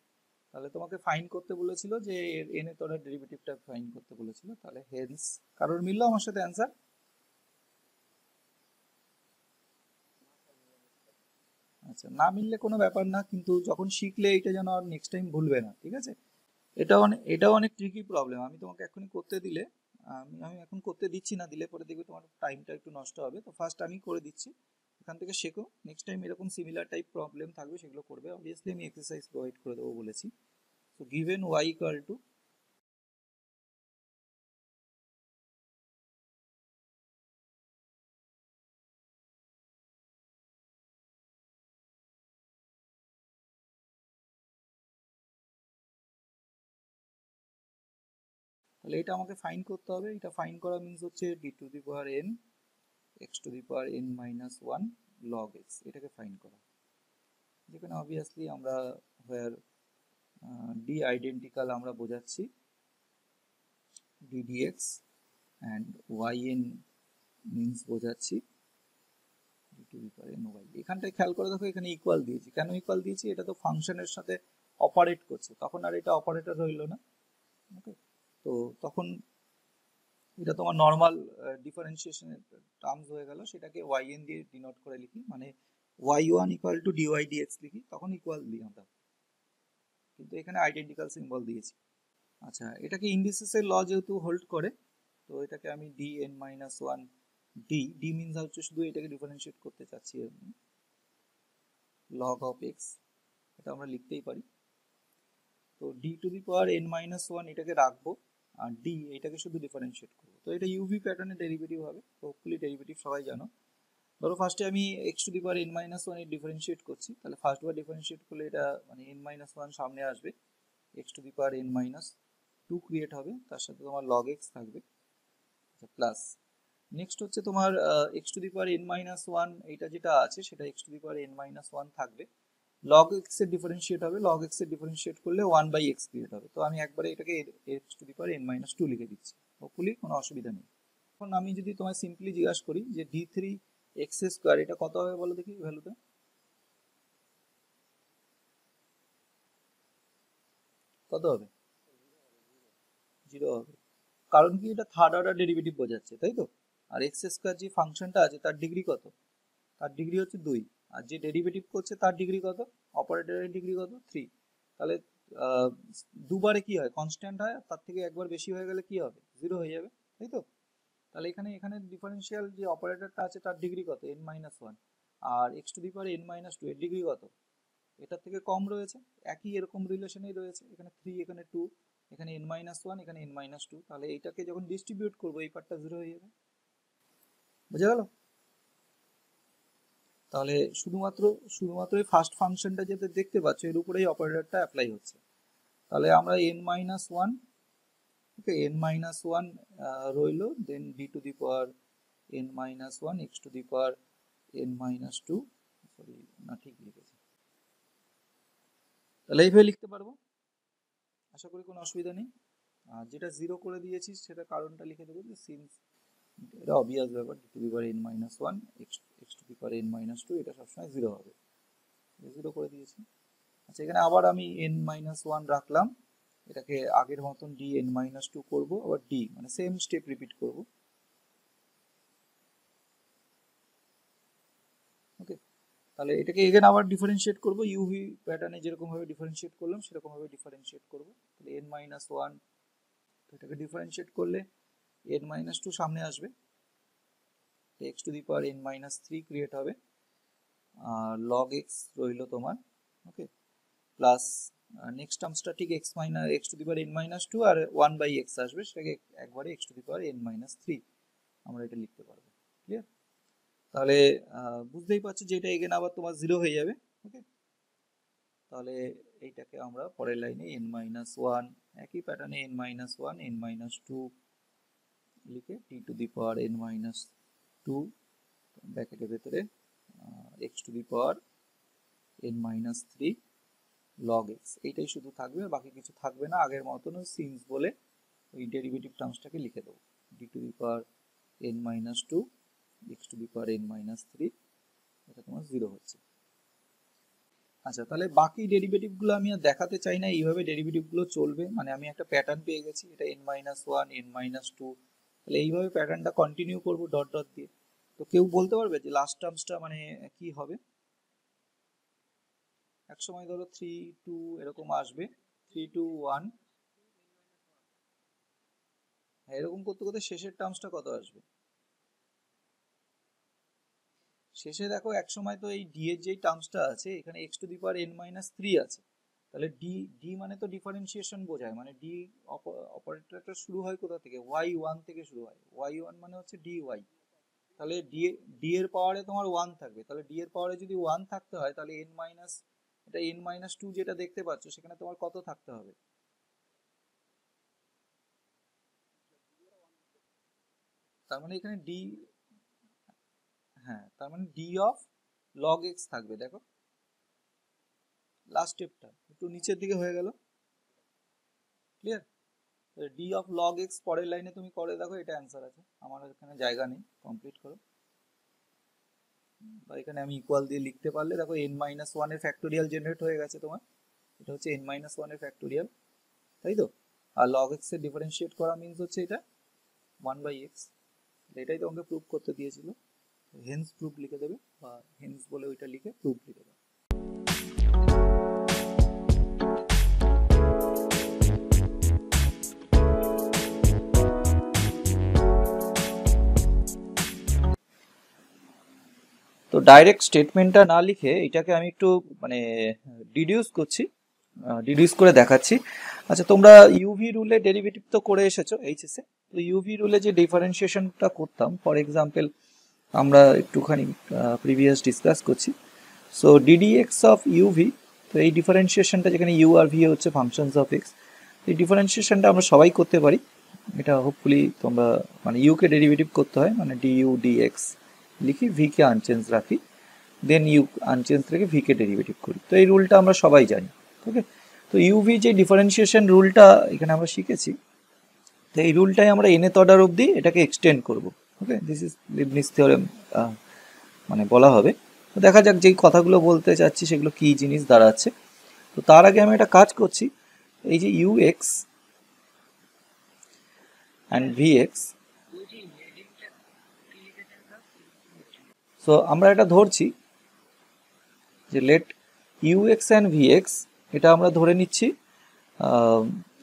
তাহলে তোমাকে ফাইন করতে বলেছিল যে এন এর তোরা ডেরিভেটিভটা ফাইন করতে বলেছিল, তাহলে হেন্স কারোর মিললো আমার সাথে অ্যান্সার? আচ্ছা, না মিললে কোনো ব্যাপার না, কিন্তু যখন শিখলে এটা যেন আর নেক্সট টাইম ভুলবে না, ঠিক আছে? এটাও অনেক ট্রিকি প্রবলেম। আমি তোমাকে এখনই করতে দিলে, আমি এখন করতে দিচ্ছি না, দিলে পরে দেখবে তোমার টাইমটা একটু নষ্ট হবে। তো ফার্স্ট আমি করে দিচ্ছি, এখান থেকে শেখো, নেক্সট টাইম এরকম সিমিলার টাইপ প্রবলেম থাকবে সেগুলো করবে। অবভিয়াসলি আমি এক্সারসাইজ প্রোভাইড করে দেবো বলেছি। So given y equal to তাহলে এটা আমাকে ফাইন্ড করতে হবে। এটা ফাইন্ড করা মিন্স হচ্ছে D to the power N X to the power N minus one log X, এটাকে ফাইন্ড করা, যেখানে অবভিয়াসলি আমরা হোয়ার ডি আইডেন্টিক্যাল আমরা বোঝাচ্ছি D DX and Y N means বোঝাচ্ছি D to the power N Y. এখানটায় খেয়াল করে দেখো এখানে ইকুয়াল দিয়েছি, কেন ইকুয়াল দিয়েছি? এটা তো ফাংশনের সাথে অপারেট করছে, তখন আর এটা অপারেটর রইল না। ওকে, তো তখন এটা তোমার নর্মাল ডিফারেন্সিয়েশনের টার্মস হয়ে গেল, সেটাকে yn দিয়ে ডিনোট করে লিখি, মানে y1 equal to dy dx লিখি, তখন ইকুয়াল দিই আমরা, কিন্তু এখানে আইডেন্টিক্যাল সিম্বল দিয়েছি। আচ্ছা, এটাকে ইন্ডিসেসের ল যেহেতু হোল্ড করে, তো এটাকে আমি dn minus one D means হচ্ছে শুধু এটাকে ডিফারেন্সিয়েট করতে চাচ্ছি লগ অফ এক্স, এটা আমরা লিখতেই পারি। তো D to the power N minus one এটাকে রাখবো, আর ডি এটাকে শুধু ডিফারেন্সিয়েট করবো। তো এটা ইউভি প্যাটার্নের ডেরিভেটিভ হবে, হোপফুলি ডেরিভেটিভ সবাই জানো। ধরো ফার্স্টে আমি x to the power N minus one এর ডিফারেন্সিয়েট করছি, তাহলে ফার্স্ট বার ডিফারেন্সিয়েট করলে এটা মানে এন মাইনাস ওয়ান সামনে আসবে, X to the power N minus two create হবে, তার সাথে তোমার লগ এক্স থাকবে প্লাস। নেক্সট হচ্ছে তোমার X to the power N minus one, এইটা যেটা আছে সেটা X to the power N minus one থাকবে, লগ এক্স এর ডিফারেন্সিয়েট হবে, লগ এক্স এর ডিফারেন্সিয়েট করলে ওয়ান বাই এক্স ক্রিয়েট হবে। তো আমি একবারে এটাকে X to the power N minus two লিখে দিচ্ছি, হোপফুলি কোনো অসুবিধা নেই। এখন আমি যদি তোমায় সিম্পলি জিজ্ঞাসা করি যে ডি থ্রি এক্স স্কোয়ার এটা কত হবে বলো দেখি ভ্যালুটা, কত হবে? জিরো হবে, কারণ কি এটা থার্ড অর্ডার ডেরিভেটিভ বোঝাচ্ছে, তাই তো? আর এক্স স্কোয়ার যে ফাংশনটা আছে তার ডিগ্রি কত? তার ডিগ্রি হচ্ছে 2, আর যে ডেরিভেটিভ করছে তার ডিগ্রি কত? অপারেটরের ডিগ্রি কত? 3। তাহলে দুবারে কি হয়? কনস্ট্যান্ট হয়, তার থেকে একবার বেশি হয়ে গেলে কি হবে? 0 হয়ে যাবে, তাই তো? তাহলে এখানে এখানে ডিফারেন্সিয়াল যে অপারেটরটা আছে তার ডিগ্রি কত? n মাইনাস ওয়ান, আর X to the power n minus two এর ডিগ্রি কত? এটার থেকে কম রয়েছে, একই এরকম রিলেশনেই রয়েছে, এখানে 3 এখানে 2, এখানে n মাইনাস ওয়ান এখানে n মাইনাস টু, তাহলে এইটাকে যখন ডিস্ট্রিবিউট করবো এই পার্টটা 0 হয়ে যাবে, বুঝা গেল? তাহলে শুধুমাত্র শুধুমাত্র এই ফার্স্ট ফাংশনটা যেটা দেখতে পাচ্ছ এর উপরেই অপারেটরটা অ্যাপ্লাই হচ্ছে। তাহলে আমরা n minus one, okay, n minus one রইল, then d to the power n minus one X to the power n minus two, sorry না ঠিক লিখেছি, তাহলে এইভাবে লিখতে পারবো, আশা করি কোনো অসুবিধা নেই। আর যেটা 0 করে দিয়েছি সেটা কারণটা লিখে দেবো, যে সিন্স এটা অবভিয়াস ব্যাপার, d to the power n minus one X to the power n minus two এটা সবসময় 0 হবে, 0 করে দিয়েছি। আচ্ছা, এখানে আবার আমি n মাইনাস ওয়ান রাখলাম, এটাকে আগের মতন d n মাইনাস টু করবো, আবার d মানে সেম স্টেপ রিপিট করবো, ওকে। তাহলে এটাকে এগেন আবার ডিফারেন্সিয়েট করবো, ইউভি প্যাটার্নে যেরকম ভাবে ডিফারেন্সিয়েট করলাম সেরকম ভাবে ডিফারেন্সিয়েট করবো। তাহলে n মাইনাস ওয়ান, এটাকে ডিফারেন্সিয়েট করলে n মাইনাস টু সামনে আসবে, X to the power n minus three create হবে, আর লগ এক্স রইল তোমার, ওকে, প্লাস নেক্সট টার্মসটা ঠিক X minus X to the power n minus two আর ওয়ান বাই এক্স আসবে, সেটাকে একবারে X to the power n minus three আমরা এটা লিখতে পারবো, ক্লিয়ার? তাহলে বুঝতেই পারছো যে এটা এগেন আবার তোমার 0 হয়ে যাবে, ওকে। তাহলে এইটাকে আমরা পরের লাইনে n মাইনাস ওয়ান, একই প্যাটার্নে n minus one n minus two লিখে t to the power n minus two ব্র্যাকেটের ভেতরে X to the power n minus three log X, এইটাই শুধু থাকবে, বাকি কিছু থাকবে না, আগের মতন সিন্স বলে ওই ডেরিভেটিভ টার্মসটাকে লিখে দেবো, d to the power n minus two x to the power n minus three, এটা তোমার 0 হচ্ছে। আচ্ছা, তাহলে বাকি ডেরিভেটিভ গুলো আমি আর দেখাতে চাই না, এইভাবে ডেরিভেটিভ গুলো চলবে, মানে আমি একটা প্যাটার্ন পেয়ে গেছি, এটা n minus one n minus two, তাহলে এইভাবে প্যাটার্নটা কন্টিনিউ করবো ডট ডট দিয়ে। তো কেউ বলতে পারবে যে লাস্ট টার্মসটা মানে কি হবে? এক সময় ধরো 3 2 এরকম আসবে, 3 2 1, এরকম করতে করতে শেষের টার্মসটা কত আসবে? শেষে দেখো এক সময় তো এই ডি এর যে টার্মসটা আছে এখানে x to the power n minus three আছে, তাহলে ডি ডি মানে তো ডিফারেন্সিয়েশন বোঝায়, মানে ডি অপারেটরটা শুরু হয় কোথা থেকে, ওয়াই ওয়ান থেকে শুরু হয়, ওয়াই ওয়ান মানে হচ্ছে ডি ওয়াই। তাহলে ডি ডি এর পাওয়ারে তোমার ওয়ান থাকবে, তাহলে ডি এর পাওয়ারে যদি ওয়ান থাকতে হয় তাহলে এন মাইনাস, এটা এন মাইনাস টু যেটা দেখতে পাচ্ছ সেখানে তোমার কত থাকতে হবে? তার মানে এখানে ডি, হ্যাঁ তার মানে ডি অফ লগ এক্স থাকবে, দেখো লাস্ট স্টেপটা একটু নিচের দিকে হয়ে গেল, clear? D of log x পরের লাইনে তুমি করে দেখো, এটা অ্যান্সার আছে, আমার এখানে জায়গা নেই, কমপ্লিট করো। বা এখানে আমি ইকুয়াল দিয়ে লিখতে পারলে দেখো এন মাইনাস ওয়ানের ফ্যাক্টোরিয়াল জেনারেট হয়ে গেছে তোমার, এটা হচ্ছে এন মাইনাস ওয়ানের ফ্যাক্টোরিয়াল, তাই তো? আর লগ এক্স এর ডিফারেন্সিয়েট করা মিন্স হচ্ছে এটা ওয়ান বাই এক্স, এটাই তোমাকে প্রুভ করতে দিয়েছিল, হেন্স প্রুফ লিখে দেবে, বা হেন্স বলে ওইটা লিখে প্রুফ লিখে দেবে। তো ডাইরেক্ট স্টেটমেন্টটা না লিখে এটাকে আমি একটু মানে ডিডিউস করছি, ডিডিউস করে দেখাচ্ছি। আচ্ছা তোমরা ইউভি রুলে ডেরিভেটিভ তো করে এসেছো এইচএসে, তো ইউভি রুলে যে ডিফারেন্সিয়েশনটা করতাম, ফর এক্সাম্পল আমরা একটুখানি প্রিভিয়াস ডিসকাস করছি, সো ডিডিএক্স অফ ইউভি, তো এই ডিফারেন্সিয়েশনটা যেখানে ইউ আর ভি হচ্ছে ফাংশনস অফ এক্স, এই ডিফারেন্সিয়েশনটা আমরা সবাই করতে পারি, এটা হোপফুলি তোমরা মানে ইউকে ডেরিভেটিভ করতে হয় মানে ডিইউ ডিএক্স লিখি, ভি কে আনচেঞ্জ রাখি, দেন ইউ আনচেঞ্জ রেখে ভি কে ডেরিভেটিভ করি, তো এই রুলটা আমরা সবাই জানি, ওকে? তো ইউভি যে ডিফারেন্সিয়েশন রুলটা এখানে আমরা শিখেছি, তো এই রুলটাই আমরা nth অর্ডার অবধি এটাকে এক্সটেন্ড করব, ওকে? দিস ইজ লিবনিজ থিওরেম মানে বলা হবে। তো দেখা যাক যেই কথাগুলো বলতে চাচ্ছি সেগুলো কী জিনিস দাঁড়াচ্ছে। তো তার আগে আমি একটা কাজ করছি, এই যে U X and V X, so আমরা এটা ধরছি যে let U X and V X, এটা আমরা ধরে নিচ্ছি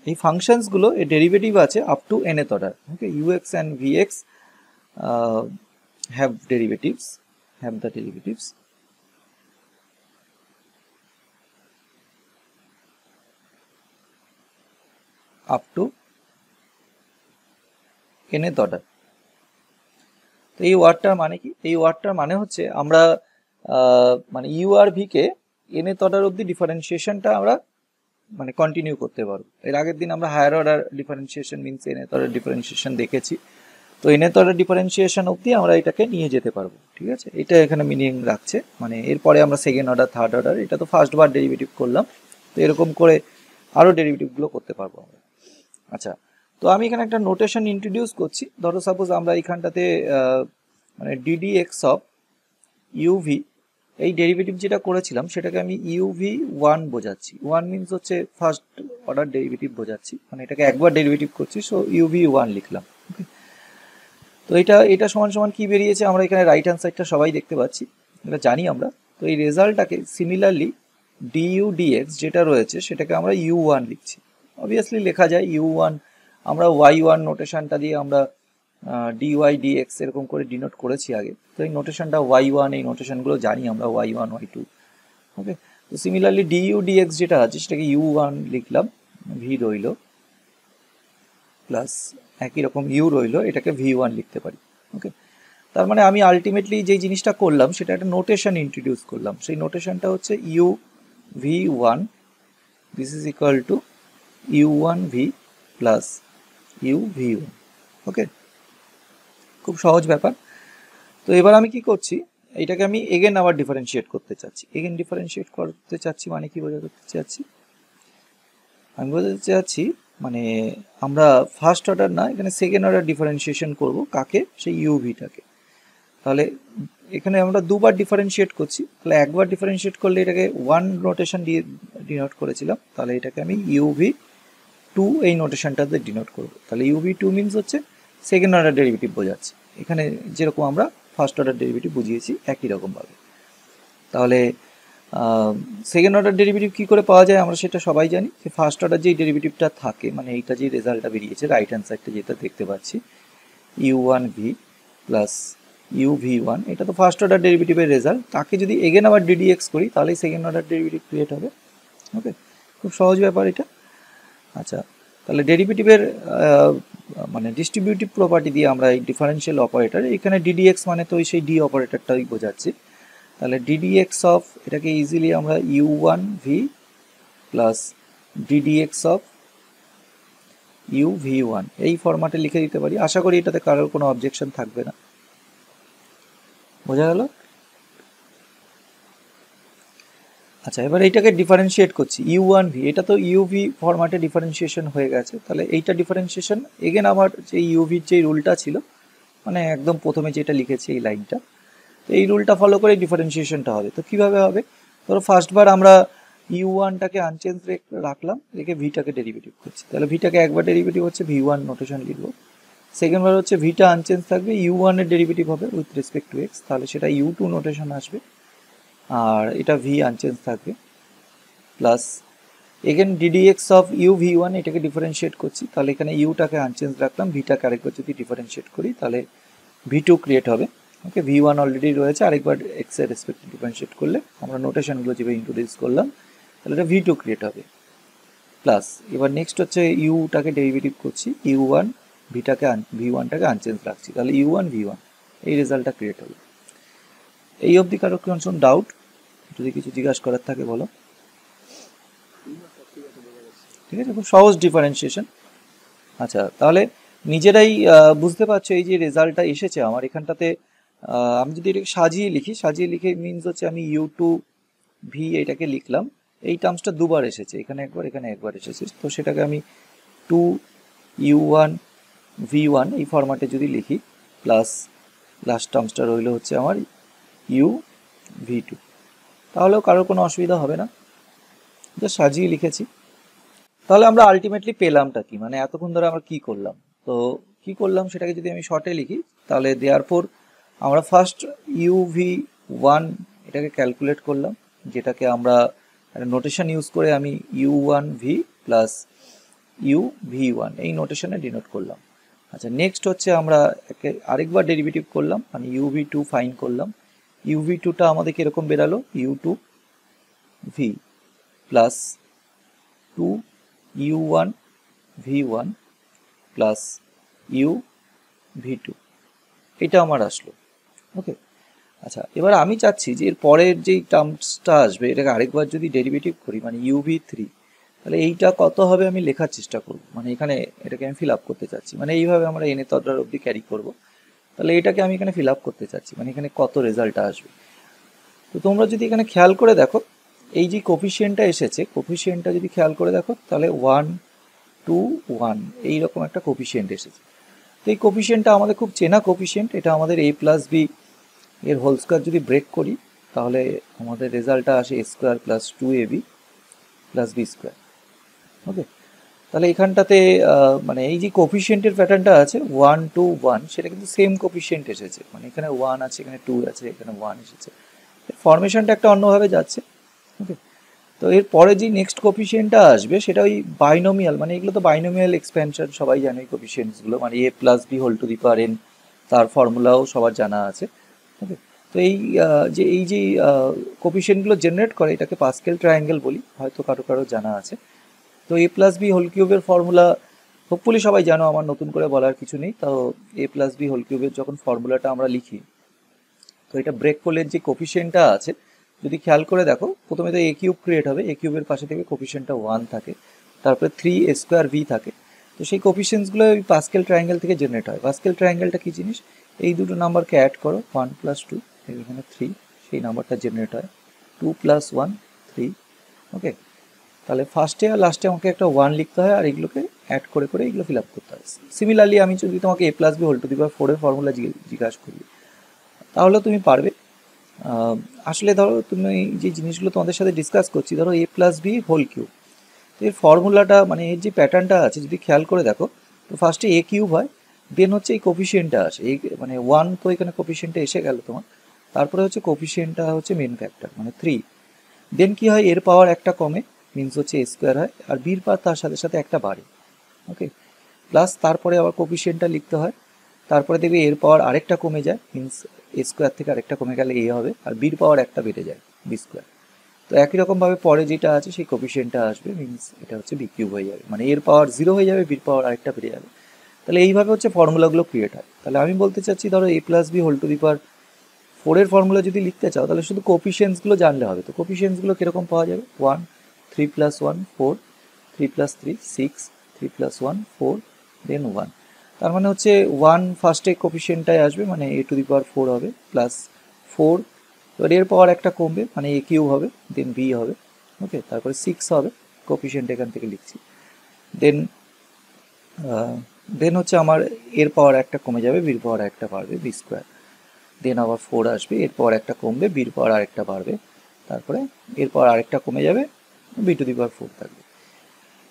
এই ফাংশনসগুলো এর ডেরিভেটিভ আছে up to nth order, okay? U X and V X have derivatives, have the derivatives up to nth order। তো এই ওয়ার্ডটার মানে কি? এই ওয়ার্ডটার মানে হচ্ছে আমরা মানে ইউ আর ভি কে nth অর্ডার অবধি ডিফারেন্সিয়েশনটা আমরা মানে কন্টিনিউ করতে পারবো। এর আগের দিন আমরা higher order differentiation means nth order differentiation দেখেছি, তো nth অর্ডার ডিফারেন্সিয়েশন অবধি আমরা এটাকে নিয়ে যেতে পারবো, ঠিক আছে? এটা এখানে মিনিং রাখছে, মানে এরপরে আমরা সেকেন্ড অর্ডার থার্ড অর্ডার, এটা তো ফার্স্ট বার ডেরিভেটিভ করলাম, তো এরকম করে আরও ডেরিভেটিভগুলো করতে পারবো আমরা। আচ্ছা, তো আমি এখানে একটা নোটেশন ইন্ট্রোডিউস করছি, ধরো সাপোজ আমরা এইখানটাতে মানে ডিডি এক্স অফ ইউভি, এই ডেরিভেটিভ যেটা করেছিলাম সেটাকে আমি ইউভি ওয়ান বোঝাচ্ছি, ওয়ান মিনস হচ্ছে ফার্স্ট অর্ডার ডেরিভেটিভ বোঝাচ্ছি, মানে এটাকে একবার ডেরিভেটিভ করছি, সো ইউভি ওয়ান লিখলাম, ওকে? তো এটা সমান সমান কি বেরিয়েছে, আমরা এখানে রাইট হ্যান্ড সাইডটা সবাই দেখতে পাচ্ছি, এটা জানি আমরা। তো এই রেজাল্টটাকে সিমিলারলি ডিইউ ডিএক্স যেটা রয়েছে সেটাকে আমরা ইউ ওয়ান লিখছি, অবভিয়াসলি লেখা যায় ইউ ওয়ান, আমরা ওয়াই ওয়ান নোটেশনটা দিয়ে আমরা ডিওয়াই ডিএক্স এরকম করে ডিনোট করেছি আগে, তো এই নোটেশনটা ওয়াই ওয়ান, এই নোটেশনগুলো জানি আমরা, ওয়াই ওয়ান ওয়াই টু, ওকে? তো সিমিলারলি ডিইউ ডিএক্স যেটা আছে সেটাকে ইউ ওয়ান লিখলাম, ভি রইল প্লাস একই রকম ইউ রইল, এটাকে ভি ওয়ান লিখতে পারি, ওকে? তার মানে আমি আলটিমেটলি যেই জিনিসটা করলাম সেটা একটা নোটেশন ইন্ট্রোডিউস করলাম, সেই নোটেশনটা হচ্ছে U V one, this is equal to U one V plus U V one, okay? খুব সহজ ব্যাপার। তো এবার আমি কি করছি, এইটাকে আমি এগেন আবার ডিফারেন্সিয়েট করতে চাচ্ছি, এগেন ডিফারেন্সিয়েট করতে চাচ্ছি মানে কি বোঝাতে চাচ্ছি, আমি বোঝাতে চাচ্ছি মানে আমরা ফার্স্ট অর্ডার না, এখানে সেকেন্ড অর্ডার ডিফারেন্সিয়েশন করব, কাকে? সেই ইউভিটাকে। তাহলে এখানে আমরা দুবার ডিফারেন্সিয়েট করছি, তাহলে একবার ডিফারেন্সিয়েট করলে এটাকে ওয়ান নোটেশন দিয়ে ডিনোট করেছিলাম, তাহলে এটাকে আমি ইউভি টু এই নোটেশনটাতে ডিনোট করব, তাহলে ইউভি টু মিনস হচ্ছে সেকেন্ড অর্ডার ডেরিভেটিভ বোঝাচ্ছে, এখানে যেরকম আমরা ফার্স্ট অর্ডার ডেরিভেটিভ বুঝিয়েছি একই রকমভাবে। তাহলে সেকেন্ড অর্ডার ডেরিভেটিভ কী করে পাওয়া যায় আমরা সেটা সবাই জানি, যে ফার্স্ট অর্ডার যেই ডেরিভেটিভটা থাকে, মানে এইটা যে রেজাল্টটা বেরিয়েছে রাইট হ্যান্ড সাইডটা যেটা দেখতে পাচ্ছি U one V plus U V one, এটা তো ফার্স্ট অর্ডার ডেরিভেটিভের রেজাল্ট, তাকে যদি এগেন আবার ডিডিএক্স করি তাহলেই সেকেন্ড অর্ডার ডেরিভেটিভ ক্রিয়েট হবে, ওকে? খুব সহজ ব্যাপার এটা। আচ্ছা, তাহলে ডেরিভেটিভের মানে ডিস্ট্রিবিউটিভ প্রপার্টি দিয়ে আমরা এই ডিফারেনশিয়াল অপারেটর, এখানে ডিডিএক্স মানে তো সেই ডি অপারেটরটাই বোঝাচ্ছি। তাহলে ডিডিএক্স অফ এটাকে ইজিলি আমরা u1 v plus DDX of u v1 এই ফরম্যাটে লিখে দিতে পারি। আশা করি এটাতে কারোর কোনো অবজেকশন থাকবে না। বোঝা গেল? আচ্ছা, এবার এইটাকে ডিফারেন্সিয়েট করছি u1 v, এটা তো uv ফরম্যাটে ডিফারেন্সিয়েশন হয়ে গেছে। তাহলে এইটা ডিফারেন্সিয়েশন এগেন আমার যে uv যে রুলটা ছিল, মানে একদম প্রথমে যেটা লিখেছি এই লাইনটা, তো এই রুলটা ফলো করে ডিফারেন্সিয়েশনটা হবে। তো কিভাবে হবে? ধরো ফার্স্টবার আমরা u1টাকে আনচেঞ্জ রাখলাম, রেখে ভিটাকে ডেরিভেটিভ করছি। তাহলে ভিটাকে একবার ডেরিভেটিভ হচ্ছে v1 নোটেশন লিখবো। সেকেন্ড বার হচ্ছে ভিটা আনচেঞ্জ থাকবে, u1 এর ডেরিভেটিভ হবে উইথ রেসপেক্ট টু এক্স, তাহলে সেটা u2 নোটেশন আসবে। আর এটা v আনচেঞ্জ থাকবে, plus again DDX of U v1 এটাকে ডিফারেন্সিয়েট করছি। তাহলে এখানে ইউটাকে আনচেঞ্জ রাখলাম, ভিটাকে আরেকবার যদি ডিফারেন্সিয়েট করি তাহলে v2 ক্রিয়েট হবে। ওকে, v1 অলরেডি রয়েছে, আরেকবার এক্স এর রেসপেক্টে ডিফারেন্সিয়েট করলে আমরা নোটেশনগুলো যেভাবে ইন্ট্রোডিউস করলাম, তাহলে এটা v2 ক্রিয়েট হবে। প্লাস এবার নেক্সট হচ্ছে ইউটাকে ডেরিভেটিভ করছি, u1 ভিটাকে v1টাকে আনচেঞ্জ রাখছি, তাহলে u1 v1 এই রেজাল্টটা ক্রিয়েট হবে। এই অবধি কারো কোনো ডাউট? যদি কিছু জিজ্ঞাসা করার থাকে বলো। ঠিক আছে, খুব সহজ ডিফারেন্সিয়েশন। আচ্ছা, তাহলে নিজেরাই বুঝতে পারছো এই যে রেজাল্টটা এসেছে আমার এখানটাতে, আমি যদি এটাকে সাজিয়ে লিখি, সাজিয়ে লিখে মিনস হচ্ছে আমি u2 v এটাকে লিখলাম, এই টার্মসটা দুবার এসেছে, এখানে একবার এখানে একবার এসেছে, তো সেটাকে আমি 2 u1 v1 এই ফরম্যাটে যদি লিখি, প্লাস লাস্ট টার্মসটা রইল হচ্ছে আমার u v2, তাহলেও কারোর কোনো অসুবিধা হবে না, জাস্ট সাজিয়ে লিখেছি। তাহলে আমরা আলটিমেটলি পেলামটা কি, মানে এতক্ষণ ধরে আমরা কি করলাম? তো কি করলাম সেটাকে যদি আমি শর্টে লিখি, তাহলে দেয়ারফর আমরা ফার্স্ট uv1 এটাকে ক্যালকুলেট করলাম, যেটাকে আমরা নোটেশন ইউজ করে আমি u1v প্লাস uv1 এই নোটেশনে ডিনোট করলাম। আচ্ছা, নেক্সট হচ্ছে আমরা আরেকবার ডেরিভেটিভ করলাম, মানে uv2 ফাইন করলাম। uv2টা আমাদের কিরকম বেরালো, u2v plus 2 u1 v1 plus u v2 এটা আমার আসলো। ওকে, আচ্ছা, এবার আমি চাচ্ছি যে এর পরের যেই টার্মসটা আসবে এটাকে আরেকবার যদি ডেরিভেটিভ করি, মানে uv3, তাহলে এইটা কত হবে আমি লেখার চেষ্টা করব, মানে এখানে এটাকে আমি ফিল আপ করতে চাচ্ছি, মানে এইভাবে আমরা এনে তদ্রার অবধি ক্যারি করব। তাহলে এটাকে আমি এখানে ফিল আপ করতে চাচ্ছি, মানে এখানে কত রেজাল্টটা আসবে। তো তোমরা যদি এখানে খেয়াল করে দেখো, এই যে কোফিশিয়েন্টটা এসেছে, কোফিশিয়েন্টটা যদি খেয়াল করে দেখো, তাহলে 1 2 1 এইরকম একটা কোফিশিয়েন্ট এসেছে। তো এই কোফিশিয়েন্টটা আমাদের খুব চেনা কোফিশিয়েন্ট, এটা আমাদের a প্লাস বি এর হোল স্কোয়ার যদি ব্রেক করি তাহলে আমাদের রেজাল্টটা আসে a square plus 2ab plus B square. Okay, তাহলে এখানটাতে মানে এই যে কোফিশিয়েন্টের প্যাটার্নটা আছে 1 2 1, সেটা কিন্তু সেম কোফিশিয়েন্ট এসেছে, মানে এখানে 1 আছে, এখানে 2 আছে, এখানে 1 এসেছে, ফরমেশনটা একটা অন্যভাবে যাচ্ছে। ওকে, তো এর পরে যে নেক্সট কোফিশিয়েন্টটা আসবে সেটা ওই বাইনোমিয়াল, মানে এগুলো তো বাইনোমিয়াল এক্সপেনশন, সবাই জানে এই কোফিশিয়েন্টসগুলো, মানে a plus B whole to the power n, তার ফর্মুলাও সবার জানা আছে। ওকে, তো এই যে কোফিশিয়েন্টগুলো জেনারেট করে এটাকে পাস্কেল ট্রায়াঙ্গেল বলি, হয়তো কারো কারো জানা আছে। তো a প্লাস বি হোল কিউবের ফর্মুলা হোপফুলি সবাই জানো, আমার নতুন করে বলার কিছু নেই। তো a প্লাস বি হোল কিউবের যখন ফর্মুলাটা আমরা লিখি, তো এটা ব্রেক করলে যে কোফিশিয়েন্টটা আছে যদি খেয়াল করে দেখো, প্রথমে তো a কিউব ক্রিয়েট হবে, a কিউবের পাশে থেকে কোফিশিয়েন্টটা 1 থাকে, তারপরে 3a স্কোয়ার v থাকে। তো সেই কোফিশিয়েন্টসগুলো ওই পাস্কেল ট্রায়াঙ্গেল থেকে জেনারেট হয়। পাস্কেল ট্রায়াঙ্গেলটা কি জিনিস, এই দুটো নাম্বারকে অ্যাড করো, 1 প্লাস 2, এখানে 3, সেই নাম্বারটা জেনারেট হয় 2 প্লাস 1 3। ওকে, তাহলে ফার্স্টে আর লাস্টে আমাকে একটা 1 লিখতে হয়, আর এগুলোকে অ্যাড করে করে এগুলো ফিল আপ করতে হয়। সিমিলারলি আমি যদি তোমাকে a plus B whole to the power 4 এর ফর্মুলা জিজ্ঞাসা করি, তাহলে তুমি পারবে। আসলে ধরো তুমি যে জিনিসগুলো তোমাদের সাথে ডিসকাস করছি, ধরো a plus B whole cube, তো এর ফর্মুলাটা মানে এর যে প্যাটার্নটা আছে যদি খেয়াল করে দেখো, তো ফার্স্টে a কিউব হয়, দেন হচ্ছে এই কোফিশিয়েন্টটা আসে, এই মানে 1, তো এখানে কোফিশিয়েন্টটা এসে গেল তোমার, তারপরে হচ্ছে কোফিশিয়েন্টটা হচ্ছে মেন ফ্যাক্টর মানে 3, দেন কি হয় এর পাওয়ার একটা কমে, মিনস হচ্ছে a স্কোয়ার হয়, আর বির পাওয়ার তার সাথে সাথে একটা বাড়ে। ওকে, প্লাস তারপরে আবার কোফিশিয়েন্টটা লিখতে হয়, তারপরে দেখবে এর পাওয়ার আরেকটা কমে যায়, মিনস a স্কোয়ার থেকে আরেকটা কমে গেলে a হবে, আর বির পাওয়ার একটা বেড়ে যায় বি স্কোয়ার। তো একই রকমভাবে পরে যেটা আছে সেই কোফিশিয়েন্টটা আসবে, মিনস এটা হচ্ছে বি কিউব হয়ে যাবে, মানে এর পাওয়ার 0 হয়ে যাবে, বির পাওয়ার আরেকটা বেড়ে যাবে। তাহলে এইভাবে হচ্ছে ফর্মুলাগুলো ক্রিয়েট হয়। তাহলে আমি বলতে চাচ্ছি ধরো A plus B whole to the power 4 এর ফর্মুলা যদি লিখতে চাও তাহলে শুধু কোফিশিয়েন্টসগুলো জানলে হবে। তো কোফিশিয়েন্টসগুলো কীরকম পাওয়া যাবে? 1, 3 + 1 4, 3 + 3 6, 3 + 1 4, দেন 1। তার মানে হচ্ছে 1 ফার্স্টে কোফিশিয়েন্টটায় আসবে, মানে এ টু দি পাওয়ার 4 হবে, প্লাস 4, এবার এর পাওয়ার একটা কমবে, মানে এ কিউব হবে, দেন বি হবে, ওকে, তারপরে 6 হবে, কোফিশিয়েন্ট এখান থেকে লিখছি, দেন দেন হচ্ছে আমার এর পাওয়ার একটা কমে যাবে, বির পাওয়ার একটা বাড়বে, বি স্কোয়ার, দেন আবার 4 আসবে, এর পাওয়ার একটা কমবে, বির পাওয়ার আরেকটা বাড়বে, তারপরে এর পাওয়ার আরেকটা কমে যাবে, বি টু দি পাওয়ার 4 থাকবে।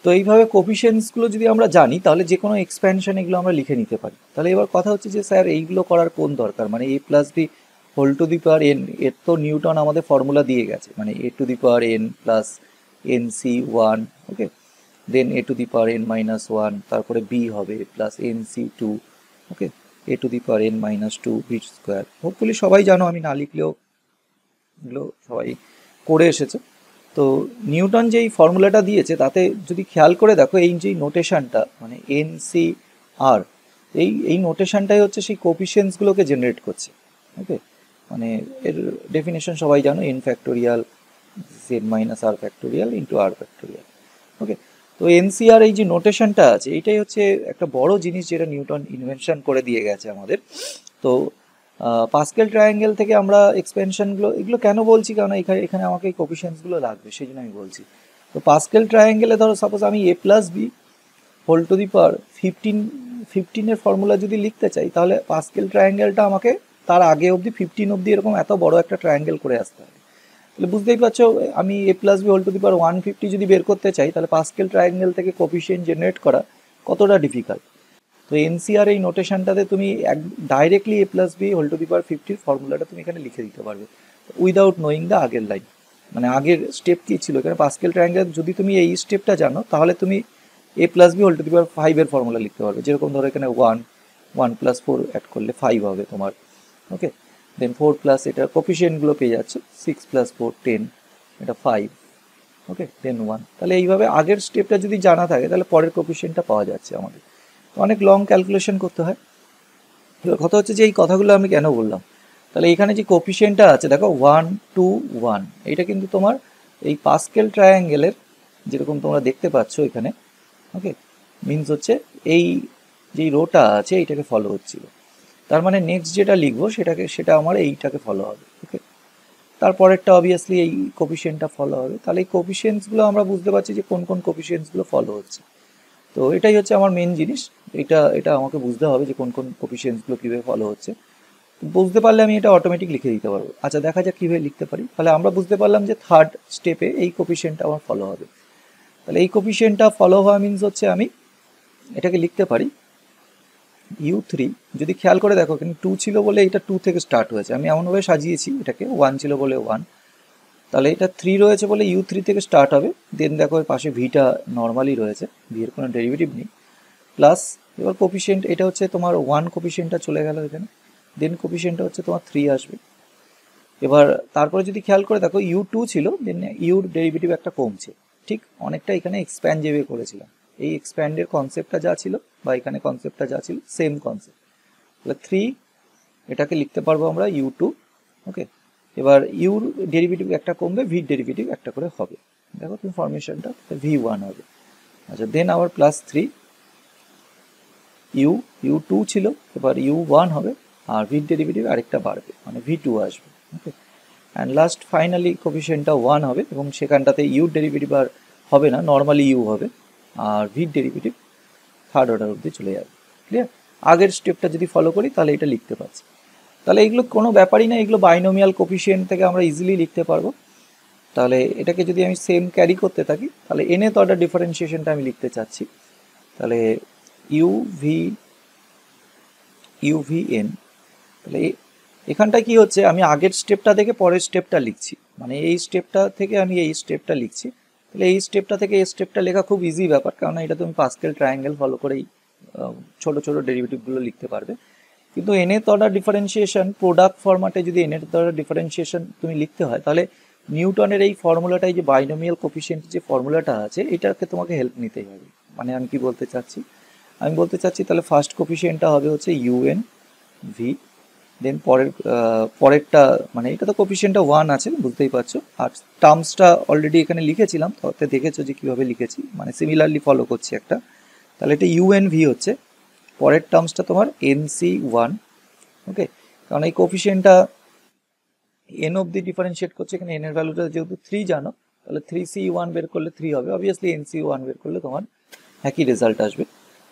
তো এইভাবে কোফিশিয়েন্টসগুলো যদি আমরা জানি তাহলে যে কোনো এক্সপ্যানশন এগুলো আমরা লিখে নিতে পারি। তাহলে এবার কথা হচ্ছে যে স্যার এইগুলো করার কোন দরকার, মানে a plus B whole to the power n, এর তো নিউটন আমাদের ফর্মুলা দিয়ে গেছে, মানে a to the power n plus n c 1, okay, then a to the power N minus 1, তারপরে বি হবে plus n c 2, okay, a to the power N minus 2 b square. Hopefully সবাই জানো, আমি না লিখলেও এগুলো সবাই করে এসেছে। তো নিউটন যেই ফর্মুলাটা দিয়েছে তাতে যদি খেয়াল করে দেখো, এই যে নোটেশনটা মানে এন সি আর, এই নোটেশনটাই হচ্ছে সেই কোফিশিয়েন্টসগুলোকে জেনারেট করছে, ওকে, মানে এর ডেফিনেশন সবাই জানো, N factorial Z minus r factorial into r factorial, ওকে। তো এনসিআর এই যে নোটেশনটা আছে এইটাই হচ্ছে একটা বড় জিনিস যেটা নিউটন ইনভেনশন করে দিয়ে গেছে আমাদের। তো পাস্কেল ট্রায়াঙ্গেল থেকে আমরা এক্সপেনশনগুলো এগুলো কেন বলছি, কারণ এখানে আমাকে এই কোফিশিয়েন্টসগুলো লাগবে, সেই জন্য আমি বলছি। তো পাস্কেল ট্রায়াঙ্গেলে ধরো সাপোজ আমি a plus B whole to the power 15 formula যদি লিখতে চাই, তাহলে পাস্কেল ট্রায়াঙ্গেলটা আমাকে তার আগে অবধি 15 অবধি এরকম এত বড় একটা ট্রায়াঙ্গেল করে আসতে হবে। তাহলে বুঝতেই পারছো, আমি a plus B whole to the power 150 যদি বের করতে চাই, তাহলে পাস্কেল ট্রায়াঙ্গেল থেকে কোফিশিয়েন্ট জেনারেট করা কতটা ডিফিকাল্ট। তো এনসিআর এই নোটেশনটাতে তুমি directly a plus B whole to the power 50 ফর্মুলাটা তুমি এখানে লিখে দিতে পারবে উইদাউট নোয়িং দ্য আগের লাইন, মানে আগের স্টেপ কী ছিল এখানে পাস্কেল ট্রায়াঙ্গেল। যদি তুমি এই স্টেপটা জানো তাহলে তুমি a plus B whole to the power 5 এর ফর্মুলা লিখতে পারবে, যেরকম ধরো এখানে 1 + 4 অ্যাড করলে 5 হবে তোমার, ওকে, দেন 4 প্লাস এটার কোফিশিয়েন্টগুলো পেয়ে যাচ্ছে, 6 + 4 10, এটা 5, ওকে, দেন 1। তাহলে এইভাবে আগের স্টেপটা যদি জানা থাকে তাহলে পরের কোফিশিয়েন্টটা পাওয়া যাচ্ছে আমাদের। অনেক লং ক্যালকুলেশন করতে হয়। এবার কথা হচ্ছে যে এই কথাগুলো আমি কেন বললাম, তাহলে এখানে যে কোফিশিয়েন্টটা আছে দেখো 1 2 1, এটা কিন্তু তোমার এই পাস্কেল ট্রায়াঙ্গেলের যেরকম তোমরা দেখতে পাচ্ছ এখানে, ওকে, মিনস হচ্ছে এই যেই রোটা আছে এইটাকে ফলো হচ্ছিল। তার মানে নেক্সট যেটা লিখবো সেটা আমার এইটাকে ফলো হবে, ওকে, তারপরেরটা অবভিয়াসলি এই কোফিশিয়েন্টটা ফলো হবে। তাহলে এই কোফিশিয়েন্টসগুলো আমরা বুঝতে পারছি যে কোন কোন কোফিশিয়েন্টসগুলো ফলো হচ্ছে। তো এটাই হচ্ছে আমার মেন জিনিস, এটা আমাকে বুঝতে হবে যে কোন কোন কোফিশিয়েন্টসগুলো কীভাবে ফলো হচ্ছে। বুঝতে পারলে আমি এটা অটোমেটিক লিখে দিতে পারবো। আচ্ছা, দেখা যাক কীভাবে লিখতে পারি। তাহলে আমরা বুঝতে পারলাম যে থার্ড স্টেপে এই কোফিশিয়েন্টটা আমার ফলো হবে। তাহলে এই কোফিশিয়েন্টটা ফলো হওয়া মিনস হচ্ছে আমি এটাকে লিখতে পারি u3। যদি খেয়াল করে দেখো এখানে 2 ছিল বলে এটা 2 থেকে স্টার্ট হয়েছে, আমি এমনভাবে সাজিয়েছি এটাকে, 1 ছিল বলে 1, তাহলে এটা 3 রয়েছে বলে u3 থেকে স্টার্ট হবে। দেন দেখো এর পাশে ভিটা নর্মালি রয়েছে, ভি এর কোনো ডেরিভেটিভ নেই, প্লাস এবার কোফিশিয়েন্ট এটা হচ্ছে তোমার 1 কোফিশিয়েন্টটা চলে গেল এখানে, দেন কোফিশিয়েন্টটা হচ্ছে তোমার 3 আসবে। এবার তারপরে যদি খেয়াল করে দেখো u2 ছিল, দেন ইউর ডেরিভেটিভ একটা কমছে, ঠিক অনেকটা এখানে এক্সপ্যান্ড যেভাবে করেছিলাম, এই এক্সপ্যান্ডের কনসেপ্টটা যা ছিল বা এখানে কনসেপ্টটা যা ছিল সেম কনসেপ্ট। তাহলে 3 এটাকে লিখতে পারবো আমরা u2, ওকে। এবার ইউর ডেরিভেটিভ একটা কমবে, ভির ডেরিভেটিভ একটা করে হবে, দেখো তুমি ফরমেশনটা v1 হবে। আচ্ছা, দেন আবার প্লাস 3 u2 ছিল, এবার u1 হবে, আর ভির ডেরিভেটিভ আরেকটা বাড়বে, মানে v2 আসবে, ওকে। অ্যান্ড লাস্ট ফাইনালি কোফিশিয়েন্টটা 1 হবে, এবং সেখানটাতে ইউর ডেরিভেটিভ আর হবে না, নর্মালি ইউ হবে, আর ভির ডেরিভেটিভ থার্ড অর্ডার অবধি চলে যাবে। ক্লিয়ার? আগের স্টেপটা যদি ফলো করি তাহলে এটা লিখতে পারছি। তাহলে এগুলো কোনো ব্যাপারই না, এগুলো বাইনোমিয়াল কোফিশিয়েন্ট থেকে আমরা ইজিলি লিখতে পারবো। তাহলে এটাকে যদি আমি সেম ক্যারি করতে থাকি তাহলে nth অর্ডার ডিফারেন্সিয়েশনটা আমি লিখতে চাচ্ছি। তাহলে UVN, তাহলে এখানটায় কি হচ্ছে, আমি আগের স্টেপটা থেকে পরের স্টেপটা লিখছি, মানে এই স্টেপটা থেকে আমি এই স্টেপটা লিখছি। তাহলে এই স্টেপটা থেকে এই স্টেপটা লেখা খুব ইজি ব্যাপার, কারণ এটা তুমি পাস্কেল ট্রায়াঙ্গেল ফলো করেই ছোট ছোট ডেরিভেটিভগুলো লিখতে পারবে। কিন্তু nth অর্ডার ডিফারেন্সিয়েশন প্রোডাক্ট ফরম্যাটে যদি nth অর্ডার ডিফারেন্সিয়েশন তুমি লিখতে হয় তাহলে নিউটনের এই ফর্মুলাটাই যে বাইনোমিয়াল কোফিশিয়েন্ট যে ফর্মুলাটা আছে এটাকে তোমাকে হেল্প নিতেই হবে। মানে আমি কি বলতে চাচ্ছি, আমি বলতে চাচ্ছি তাহলে ফার্স্ট কোফিশিয়েন্টটা হবে হচ্ছে ইউএন ভি, দেন পরেরটা মানে এটা তো কোফিশিয়েন্টটা 1 আছে বুঝতেই পারছো, আর টার্মসটা অলরেডি এখানে লিখেছিলাম, তাতে দেখেছো যে কীভাবে লিখেছি, মানে সিমিলারলি ফলো করছি একটা। তাহলে এটা ইউএন ভি হচ্ছে, পরের টার্মসটা তোমার NC1, ওকে, কারণ এই কোফিশিয়েন্টটা এন অবধি ডিফারেন্সিয়েট করছে, এখানে এন এর ভ্যালুটা যেহেতু 3 জানো, তাহলে 3C1 বের করলে 3 হবে, অবভিয়াসলি NC1 বের করলে তোমার একই রেজাল্ট আসবে।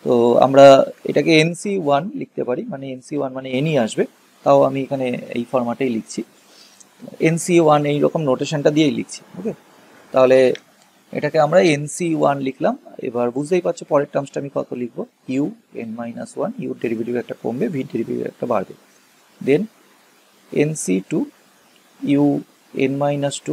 তো আমরা এটাকে NC1 লিখতে পারি, মানে NC1 মানে এনই আসবে, তাও আমি এখানে এই ফরম্যাটেই লিখছি, NC1 এইরকম নোটেশনটা দিয়েই লিখছি, ওকে। তাহলে এটাকে আমরা NC1 লিখলাম। এবার বুঝতেই পারছো পরের টার্মসটা আমি কত লিখবো, UN-1, ইউর ডেরিভেটিভ একটা কমবে, ভি ডেরিভেটিভ একটা বাড়বে, দেন NC2, UN-2,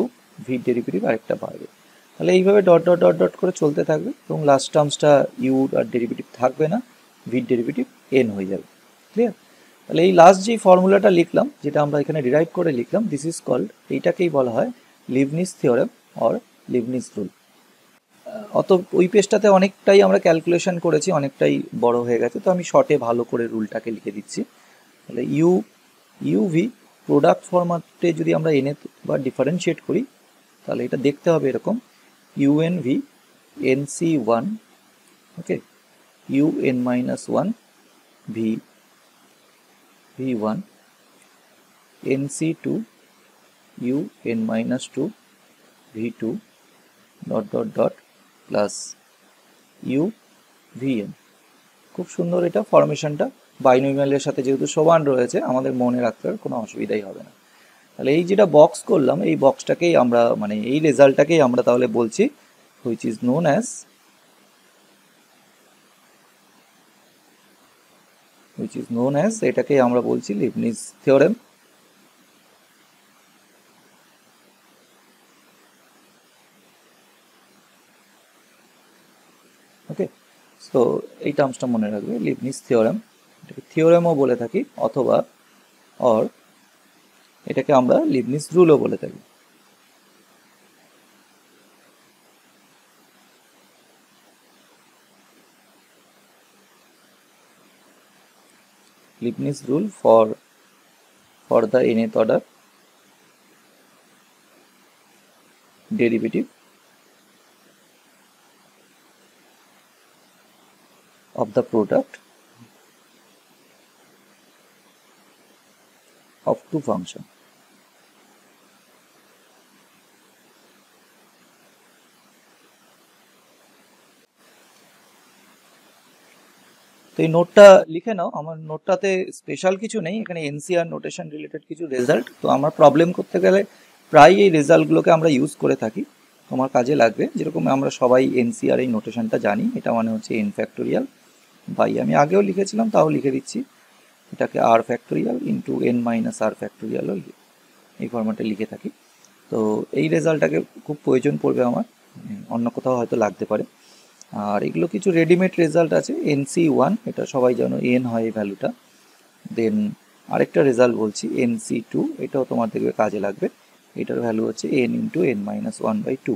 ভি ডেরিভেটিভ আরেকটা বাড়বে। তাহলে এইভাবে ডট ডট ডট ডট করে চলতে থাকবে এবং লাস্ট টার্মসটা ইউ আর ডেরিভেটিভ থাকবে না, ভি ডেরিভেটিভ এন হয়ে যাবে, ক্লিয়ার। তাহলে এই লাস্ট যে ফর্মুলাটা লিখলাম, যেটা আমরা এখানে ডিরাইভ করে লিখলাম, দিস ইজ কল্ড, এইটাকেই বলা হয় Leibniz theorem or Leibniz rule. অত ওই পেজটাতে অনেকটাই আমরা ক্যালকুলেশন করেছি, অনেকটাই বড় হয়ে গেছে, তো আমি শর্টে ভালো করে রুলটাকে লিখে দিচ্ছি। তাহলে ইউভি প্রোডাক্ট ফরম্যাটে যদি আমরা এনে বা ডিফারেন্সিয়েট করি, তাহলে এটা দেখতে হবে এরকম, ইউএনভি NC1, ওকে, UN-1 V1, NC2 UN-2 V2 dot dot dot plus UVN। খুব সুন্দর এটা ফরমেশনটা, বাইনোমিয়ালের সাথে যেহেতু সমান রয়েছে আমাদের মনে রাখতে কোনো অসুবিধাই হবে না। তাহলে এই যেটা বক্স করলাম, এই বক্সটাকেই আমরা মানে এই রেজাল্টটাকেই আমরা তাহলে বলছি which is known as এটাকেই আমরা বলছি লিবনিজ থিওরেম। ওকে, সো এই টার্মসটা মনে রাখবে, লিবনিজ থিওরেম, এটাকে থিওরেমও বলে থাকি অথবা অর এটাকে আমরা লিবনিজ রুলও বলে থাকি। Leibniz rule for the nth order derivative of the product of two functions. তো এই নোটটা লিখে নাও, আমার নোটটাতে স্পেশাল কিছু নেই, এখানে এনসিআর নোটেশন রিলেটেড কিছু রেজাল্ট, তো আমরা প্রবলেম করতে গেলে প্রায় এই রেজাল্টগুলোকে আমরা ইউজ করে থাকি, তোমার কাজে লাগবে। যেরকম আমরা সবাই এনসিআর এই নোটেশনটা জানি, এটা মানে হচ্ছে এন ফ্যাক্টোরিয়াল বাই, আমি আগেও লিখেছিলাম তাও লিখে দিচ্ছি, এটাকে r factorial into n minus আর ফ্যাক্টোরিয়ালও এই ফরম্যাটে লিখে থাকি। তো এই রেজাল্টটাকে খুব প্রয়োজন পড়বে আমার, অন্য কোথাও হয়তো লাগতে পারে। আর এগুলো কিছু রেডিমেড রেজাল্ট আছে, NC1 এটা সবাই জানো এন হয় এই ভ্যালুটা, দেন আরেকটা রেজাল্ট বলছি NC2, এটাও তোমার দেখবে কাজে লাগবে, এটার ভ্যালু হচ্ছে n ইন্টু n-1/2।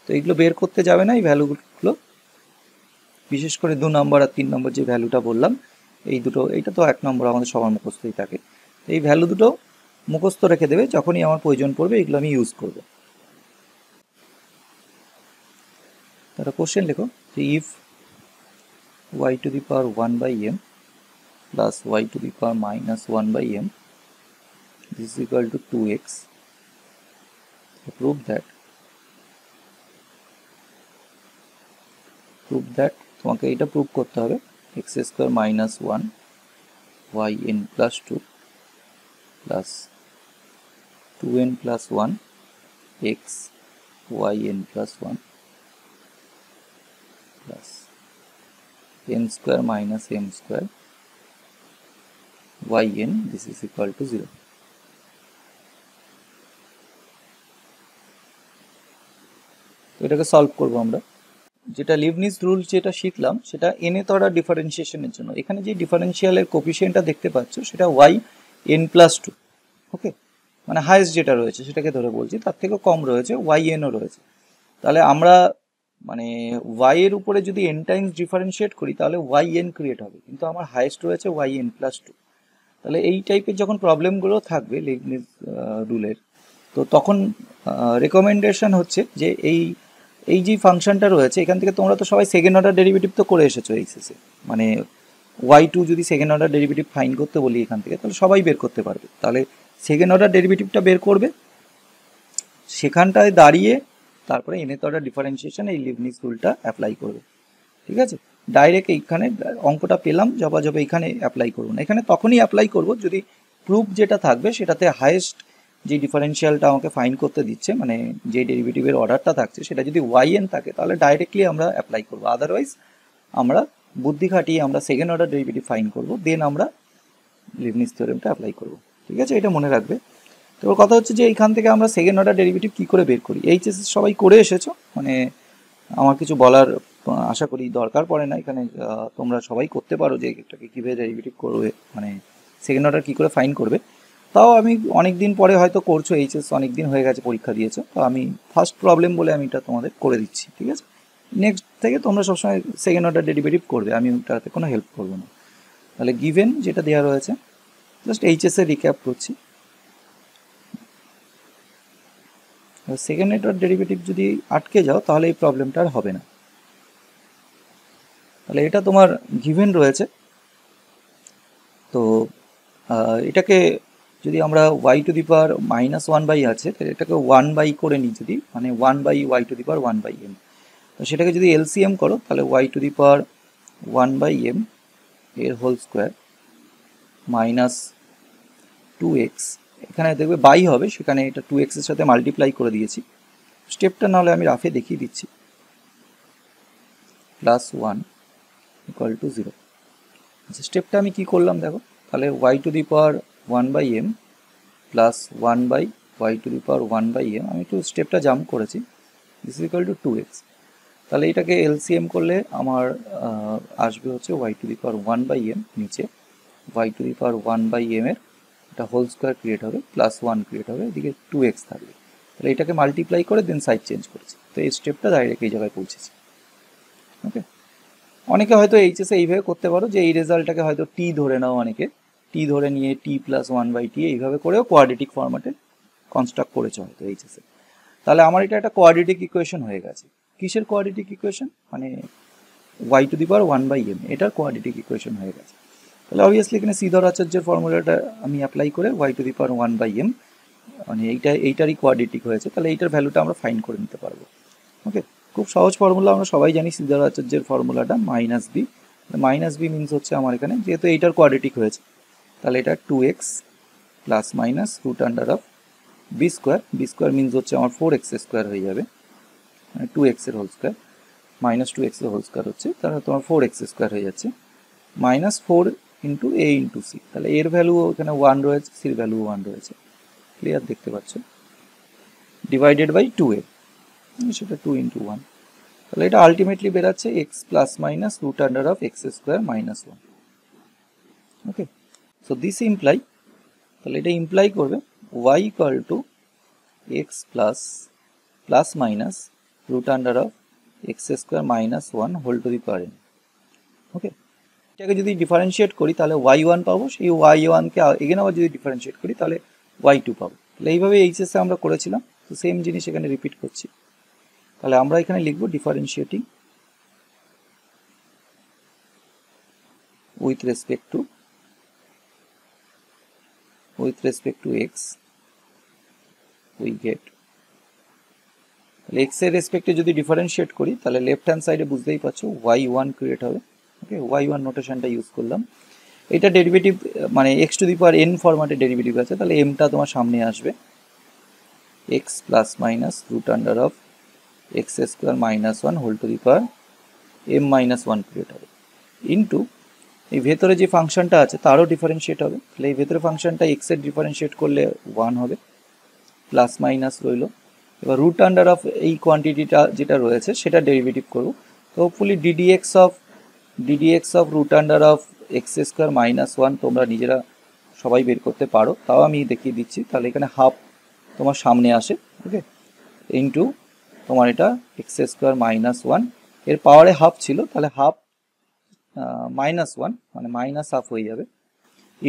তো এইগুলো বের করতে যাবে না, এই ভ্যালুগুলো বিশেষ করে 2 নম্বর আর 3 নম্বর যে ভ্যালুটা বললাম, এই দুটো, এইটা তো 1 নম্বর আমাদের সবার মুখস্থই থাকে, এই ভ্যালু দুটো মুখস্থ রেখে দেবে, যখনই আমার প্রয়োজন পড়বে এগুলো আমি ইউজ করব। তাহলে কোশ্চেন লেখো যে if y⁴ 1/m plus y⁻−1/m this is equal to 2x, prove that তোমাকে এটা প্রুভ করতে হবে x² - 1 yn+2 plus 2n+1 x yn+1 plus n² - m² yn, this is equal to 0. তো এটাকে সলভ করবো আমরা। যেটা লিবনিজ রুল যেটা শিখলাম সেটা nth অর্ডার ডিফারেন্সিয়েশনের জন্য, এখানে যে ডিফারেন্সিয়ালের কোফিশিয়েন্টটা দেখতে পাচ্ছ সেটা yn+2, ওকে, মানে হাইয়েস্ট যেটা রয়েছে সেটাকে ধরে বলছি, তার থেকেও কম রয়েছে, ওয়াই এনও রয়েছে। তাহলে আমরা মানে ওয়াই এর উপরে যদি এন টাইমস ডিফারেন্সিয়েট করি তাহলে ওয়াই এন ক্রিয়েট হবে, কিন্তু আমার হাইয়েস্ট রয়েছে ওয়াই এন প্লাস টু। তাহলে এই টাইপের যখন প্রবলেমগুলো থাকবে লিবনিজ রুলের, তো তখন রেকমেন্ডেশন হচ্ছে যে এই যে ফাংশনটা রয়েছে এখান থেকে তোমরা তো সবাই সেকেন্ড অর্ডার ডেরিভেটিভ তো করে এসেছো এইচএসে, মানে ওয়াই টু যদি সেকেন্ড অর্ডার ডেরিভেটিভ ফাইন করতে বলি এখান থেকে, তাহলে সবাই বের করতে পারবে। তাহলে সেকেন্ড অর্ডার ডেরিভেটিভটা বের করবে, সেখানটায় দাঁড়িয়ে তারপরে nth অর্ডার ডিফারেন্সিয়েশন এই লিবনিজ রুলটা অ্যাপ্লাই করবে। ঠিক আছে, ডাইরেক্ট এইখানে অঙ্কটা পেলাম জবাজবে এখানে অ্যাপ্লাই করবো না, এখানে তখনই অ্যাপ্লাই করবো যদি প্রুফ যেটা থাকবে সেটাতে হাইয়েস্ট যে ডিফারেন্সিয়ালটা আমাকে ফাইন করতে দিচ্ছে, মানে যে ডেরিভেটিভের অর্ডারটা থাকছে সেটা যদি ওয়াই এন থাকে তাহলে ডাইরেক্টলি আমরা অ্যাপ্লাই করবো, আদারওয়াইজ আমরা বুদ্ধি খাটিয়ে আমরা সেকেন্ড অর্ডার ডেরিভেটিভ ফাইন করবো, দেন আমরা লিবনিজ থিওরেমটা অ্যাপ্লাই করবো। ঠিক আছে, এটা মনে রাখবে। তো কথা হচ্ছে যে এইখান থেকে আমরা সেকেন্ড অর্ডার ডেরিভেটিভ কী করে বের করি, এইচএস সবাই করে এসেছো, মানে আমার কিছু বলার আশা করি দরকার পড়ে না এখানে, তোমরা সবাই করতে পারো যে এটাকে কীভাবে ডেরিভেটিভ করবে, মানে সেকেন্ড অর্ডার কী করে ফাইন করবে। তাও আমি অনেক দিন পরে হয়তো করছো, এইচএস অনেক দিন হয়ে গেছে পরীক্ষা দিয়েছো, তো আমি ফার্স্ট প্রবলেম বলে আমি এটা তোমাদের করে দিচ্ছি। ঠিক আছে, নেক্সট থেকে তোমরা সবসময় সেকেন্ড অর্ডার ডেরিভেটিভ করবে, আমি ওটাতে কোনো হেল্প করবো না। তাহলে গিভেন যেটা দেওয়া রয়েছে, জাস্ট এইচএসের রিক্যাপ করছি। সেকেন্ড অর্ডার ডেরিভেটিভ যদি আটকে যাও তাহলে এই প্রবলেমটা আর হবে না। তাহলে এটা তোমার গিভেন রয়েছে, তো এটাকে যদি আমরা y to the power minus one by আছে, তাহলে এটাকে ওয়ান বাই করে নিই যদি, মানে one by y to the power one by m, তো সেটাকে যদি এলসিএম করো তাহলে y to the power one by m এর whole square minus two x, এখানে দেখবে বাই হবে, সেখানে এটা টু এক্সের সাথে মাল্টিপ্লাই করে দিয়েছি, স্টেপটা নাহলে আমি রাফে দেখিয়ে দিচ্ছি, plus one equal to zero. আচ্ছা, স্টেপটা আমি কী করলাম দেখো, তাহলে y to the power one by m plus one by y to the power one by m, আমি একটু স্টেপটা জাম্প করেছি, this is equal to two x. তাহলে এটাকে এলসিএম করলে আমার আসবে হচ্ছে y to the power one by m, নিচে y to the power one by m এর এটা হোল স্কোয়ার ক্রিয়েট হবে, প্লাস ওয়ান ক্রিয়েট হবে, এদিকে টু এক্স থাকবে। তাহলে এটাকে মাল্টিপ্লাই করে দেন সাইড চেঞ্জ করেছি, তো এই স্টেপটা ডাইরেক্ট এই জায়গায় পৌঁছেছি। ওকে, অনেকে হয়তো এইচএসে এইভাবে করতে পারো যে এই রেজাল্টটাকে হয়তো টি ধরে নাও, অনেকে টি ধরে নিয়ে টি প্লাস ওয়ান বাই টি এইভাবে করেও কোয়াড্রেটিক ফর্ম্যাটে কনস্ট্রাক্ট করেছো হয়তো এইচএসে। তাহলে আমার এটা একটা কোয়াড্রেটিক ইকুয়েশন হয়ে গেছে। কিসের কোয়াড্রেটিক ইকুয়েশন, মানে Y to the power one by M, এটার কোয়াড্রেটিক ইকুয়েশন হয়ে গেছে। তাহলে অবভিয়াসলি এখানে শ্রীধর আচার্যের ফর্মুলাটা আমি অ্যাপ্লাই করে Y to the power one by M, মানে এইটারই কোয়াড্রেটিক হয়েছে, তাহলে এইটার ভ্যালুটা আমরা ফাইন করে নিতে পারবো। ওকে, খুব সহজ ফর্মুলা, আমরা সবাই জানি শ্রীধর আচার্যের ফর্মুলাটা minus B, minus B means হচ্ছে আমার এখানে যেহেতু এইটার কোয়াড্রেটিক হয়েছে, তাহলে এটা two x plus minus root under of B square, B square means হচ্ছে আমার ফোর এক্স স্কোয়ার হয়ে যাবে, মানে টু এক্সের হোল স্কোয়ার মাইনাস টু এক্সের হোল স্কোয়ার হচ্ছে, তাহলে তোমার ফোর এক্স স্কোয়ার হয়ে যাচ্ছে, মাইনাস ফোর ইন্টু এ ইন্টু সি, তাহলে এর ভ্যালু এখানে ওয়ান রয়েছে, সির ভ্যালু ওয়ান রয়েছে, ক্লিয়ার দেখতে পাচ্ছ, ডিভাইডেড বাই টু এ, সেটা টু ইন্টু ওয়ান, তাহলে এটা আলটিমেটলি বেরাচ্ছে x plus minus root under of x square minus one. Okay, so this imply, তাহলে এটা ইমপ্লাই করবে y equal to x plus plus minus root under of x square minus one whole to the power n. Okay, এটাকে যদি ডিফারেন্সিয়েট করি তাহলে ওয়াই ওয়ান পাবো, সেই ওয়াই ওয়ানকে এগেন আবার যদি ডিফারেন্সিয়েট করি তাহলে ওয়াই টু পাবো। তাহলে এইভাবে এইচএসে আমরা করেছিলাম, তো সেম জিনিস এখানে রিপিট করছি। তাহলে আমরা এখানে লিখবো differentiating with respect to x we get, তাহলে এক্স এর রেসপেক্টে যদি ডিফারেন্সিয়েট করি তাহলে লেফট হ্যান্ড সাইডে বুঝতেই পারছো ওয়াই ওয়ান ক্রিয়েট হবে। ওকে, ওয়াই ওয়ান নোটেশনটা ইউজ করলাম, এটা ডেরিভেটিভ মানে X to the power N ফরম্যাটে ডেরিভেটিভ আছে, তাহলে এমটা তোমার সামনে আসবে, X plus minus root under of x square minus one whole to the power M minus one create হবে, ইন্টু এই ভেতরে যে ফাংশনটা আছে তারও ডিফারেন্সিয়েট হবে, তাহলে এই ভেতরে ফাংশনটা এক্স এর ডিফারেন্সিয়েট করলে ওয়ান হবে, প্লাস মাইনাস রইল, এবার রুট আন্ডার অফ এই কোয়ান্টিটিটা যেটা রয়েছে সেটা ডেরিভেটিভ করবো, তো hopefully DDX of root under of x square minus one তোমরা নিজেরা সবাই বের করতে পারো, তাও আমি দেখিয়ে দিচ্ছি। তাহলে এখানে হাফ তোমার সামনে আসে, ওকে, ইন্টু তোমার এটা এক্স স্কোয়ার মাইনাস ওয়ান, এর পাওয়ারে হাফ ছিল, তাহলে হাফ মাইনাস ওয়ান মানে মাইনাস হাফ হয়ে যাবে,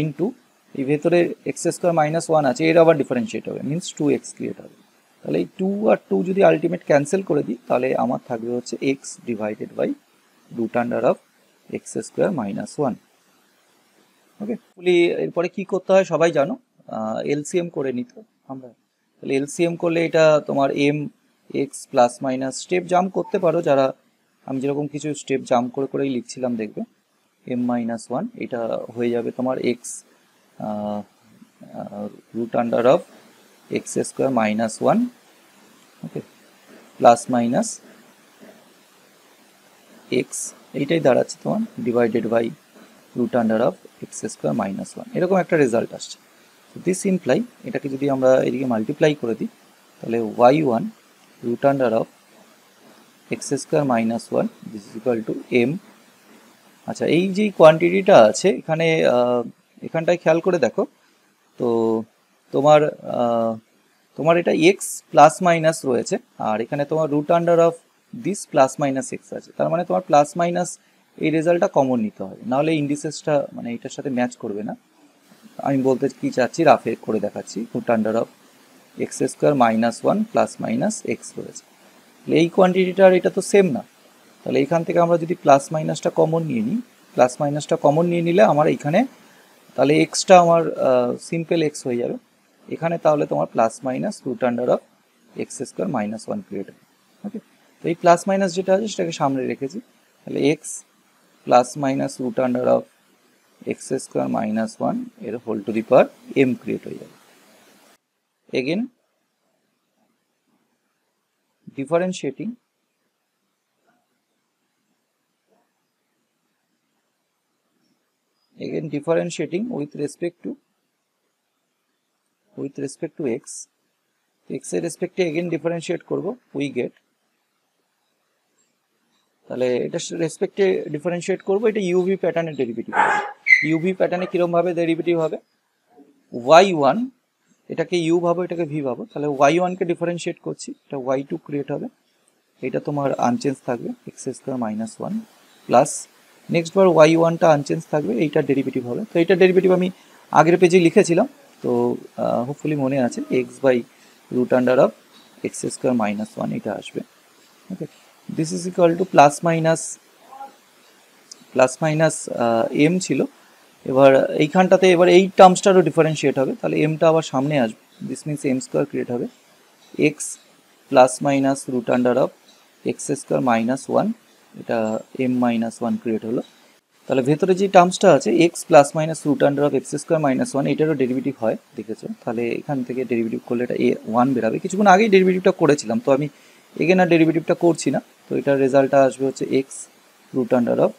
ইন্টু এই ভেতরে এক্স স্কোয়ার মাইনাস ওয়ান আছে, এর আবার ডিফারেন্সিয়েট হবে, মিনস 2x ক্রিয়েট হবে। তাহলে এই 2 আর 2 যদি আলটিমেট ক্যান্সেল করে দিই, তাহলে আমার থাকবে হচ্ছে x divided by root under of x square minus one. Okay, এরপরে কি করতে হয় সবাই জানো, এলসিএম করে নিতে আমরা। তাহলে এলসিএম করলে এটা তোমার M X plus minus step jump করতে পারো যারা, আমি যেরকম কিছু স্টেপ জাম্প করে করেই লিখছিলাম দেখবে, এম মাইনাস ওয়ান এটা হয়ে যাবে তোমার X root under of x square minus one, okay, plus minus X, এইটাই দাঁড়াচ্ছে তোমার divided by root under of x square minus one, এরকম একটা রেজাল্ট আসছে। দিস ইমপ্লাই, এটাকে যদি আমরা এদিকে মাল্টিপ্লাই করে দিই, তাহলে y one root under of x square minus one this is equal to m. আচ্ছা, এই যে কোয়ান্টিটিটা আছে এখানে, এখানটায় খেয়াল করে দেখো, তো তোমার তোমার এটা এক্স প্লাস মাইনাস রয়েছে, আর এখানে তোমার root under of this plus minus x আছে, তার মানে তোমার প্লাস মাইনাস এই রেজাল্টটা কমন নিতে হবে, নাহলে ইন্ডিসেসটা মানে এটার সাথে ম্যাচ করবে না। আমি বলতে কি চাচ্ছি, রাফে করে দেখাচ্ছি, root under of x square minus one plus minus x রয়েছে, এই কোয়ান্টিটিটার এটা তো সেম না, তাহলে এখান থেকে আমরা যদি প্লাস মাইনাসটা কমন নিয়ে নিই, প্লাস মাইনাসটা কমন নিয়ে নিলে আমার এখানে তাহলে এক্সটা আমার সিম্পল এক্স হয়ে যাবে এখানে, তাহলে তোমার plus minus root under of x square minus one create হবে। ওকে, তো এই প্লাস মাইনাস যেটা আছে সেটাকে সামনে রেখেছি, তাহলে x plus minus root under of x square minus one এর whole to the power m create হয়ে যাবে। Again differentiating with respect to x, x এর রেসপেক্টে এগেন ডিফারেন্সিয়েট করব, উই গেট, তাহলে এটা রেসপেক্টে ডিফারেন্সিয়েট করব, এটা ইউভি প্যাটার্নের ডেরিভেটিভ হবে। ইউভি প্যাটার্নে কিরকম ভাবে ডেরিভেটিভ হবে, y1 এটাকে ইউ ভাবো, এটাকে ভি ভাবো, তাহলে y1 কে ডিফারেন্সিয়েট করছি, এটা y2 ক্রিয়েট হবে, এটা তোমার আনচেঞ্জ থাকবে x square minus one plus next বার y1টা আনচেঞ্জ থাকবে, এইটার ডেরিভেটিভ হবে। তো এইটার ডেরিভেটিভ আমি আগের পেজে লিখেছিলাম, তো হোপফুলি মনে আছে, x by root under of x square minus one এটা আসবে। Okay, this is equal to plus minus m ছিল, এবার এইখানটাতে এবার এই টার্মসটারও ডিফারেন্সিয়েট হবে, তাহলে এমটা আবার সামনে আসবে, this means m square create হবে, x plus minus root under of x square minus one, এটা এম মাইনাস ওয়ান ক্রিয়েট হলো। তাহলে ভেতরে যে টার্মসটা আছে x plus minus root under of x square minus one, এটারও ডেরিভেটিভ হয় দেখেছো, তাহলে এখান থেকে ডেরিভেটিভ করলে এটা এ ওয়ান বেরাবে, কিছুক্ষণ আগেই ডেরিভেটিভটা করেছিলাম, তো আমি এগেন আর ডেরিভেটিভটা করছি না, তো এটার রেজাল্টটা আসবে হচ্ছে x root under of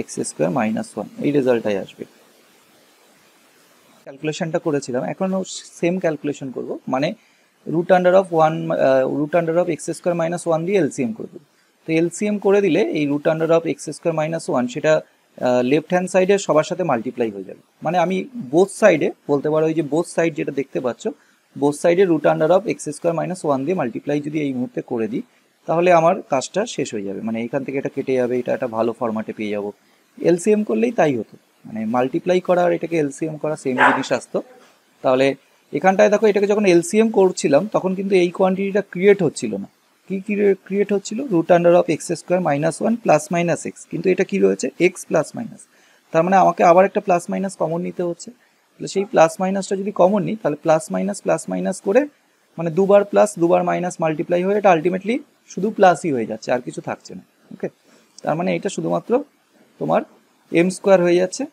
x square minus one, এই রেজাল্টটাই আসবে। ক্যালকুলেশনটা করেছিলাম, এখনও সেম ক্যালকুলেশন করব, মানে root under of x square minus one দিয়ে এলসিএম করবো। তো এলসিএম করে দিলে এই root under of x square minus one সেটা লেফট হ্যান্ড সাইডে সবার সাথে মাল্টিপ্লাই হয়ে যাবে, মানে আমি বোথ সাইডে বলতে পারো, ওই যে বোথ সাইড যেটা দেখতে পাচ্ছ, বোথ সাইডে root under of x square minus one দিয়ে মাল্টিপ্লাই যদি এই মুহূর্তে করে দিই, তাহলে আমার কাজটা শেষ হয়ে যাবে, মানে এখান থেকে এটা কেটে যাবে, এটা একটা ভালো ফরম্যাটে পেয়ে যাবো। এলসিএম করলেই তাই হতো, মানে মাল্টিপ্লাই করা আর এটাকে এলসিএম করা সেম জিনিস আসতো। তাহলে এখানটায় দেখো, এটাকে যখন এলসিএম করছিলাম তখন কিন্তু এই কোয়ান্টিটিটা ক্রিয়েট হচ্ছিল না, কি ক্রিয়েট হচ্ছিল, root under of x square minus one plus minus x, কিন্তু এটা কি রয়েছে এক্স প্লাস মাইনাস, তার মানে আমাকে আবার একটা প্লাস মাইনাস কমন নিতে হচ্ছে, তাহলে সেই প্লাস মাইনাসটা যদি কমন নিই, তাহলে প্লাস মাইনাস করে মানে দুবার প্লাস দুবার মাইনাস মাল্টিপ্লাই হয়ে এটা আলটিমেটলি শুধু প্লাসই হয়ে যাচ্ছে, আর কিছু থাকছে না। ওকে, তার মানে এটা শুধুমাত্র তোমার এম স্কোয়ার হয়ে যাচ্ছে,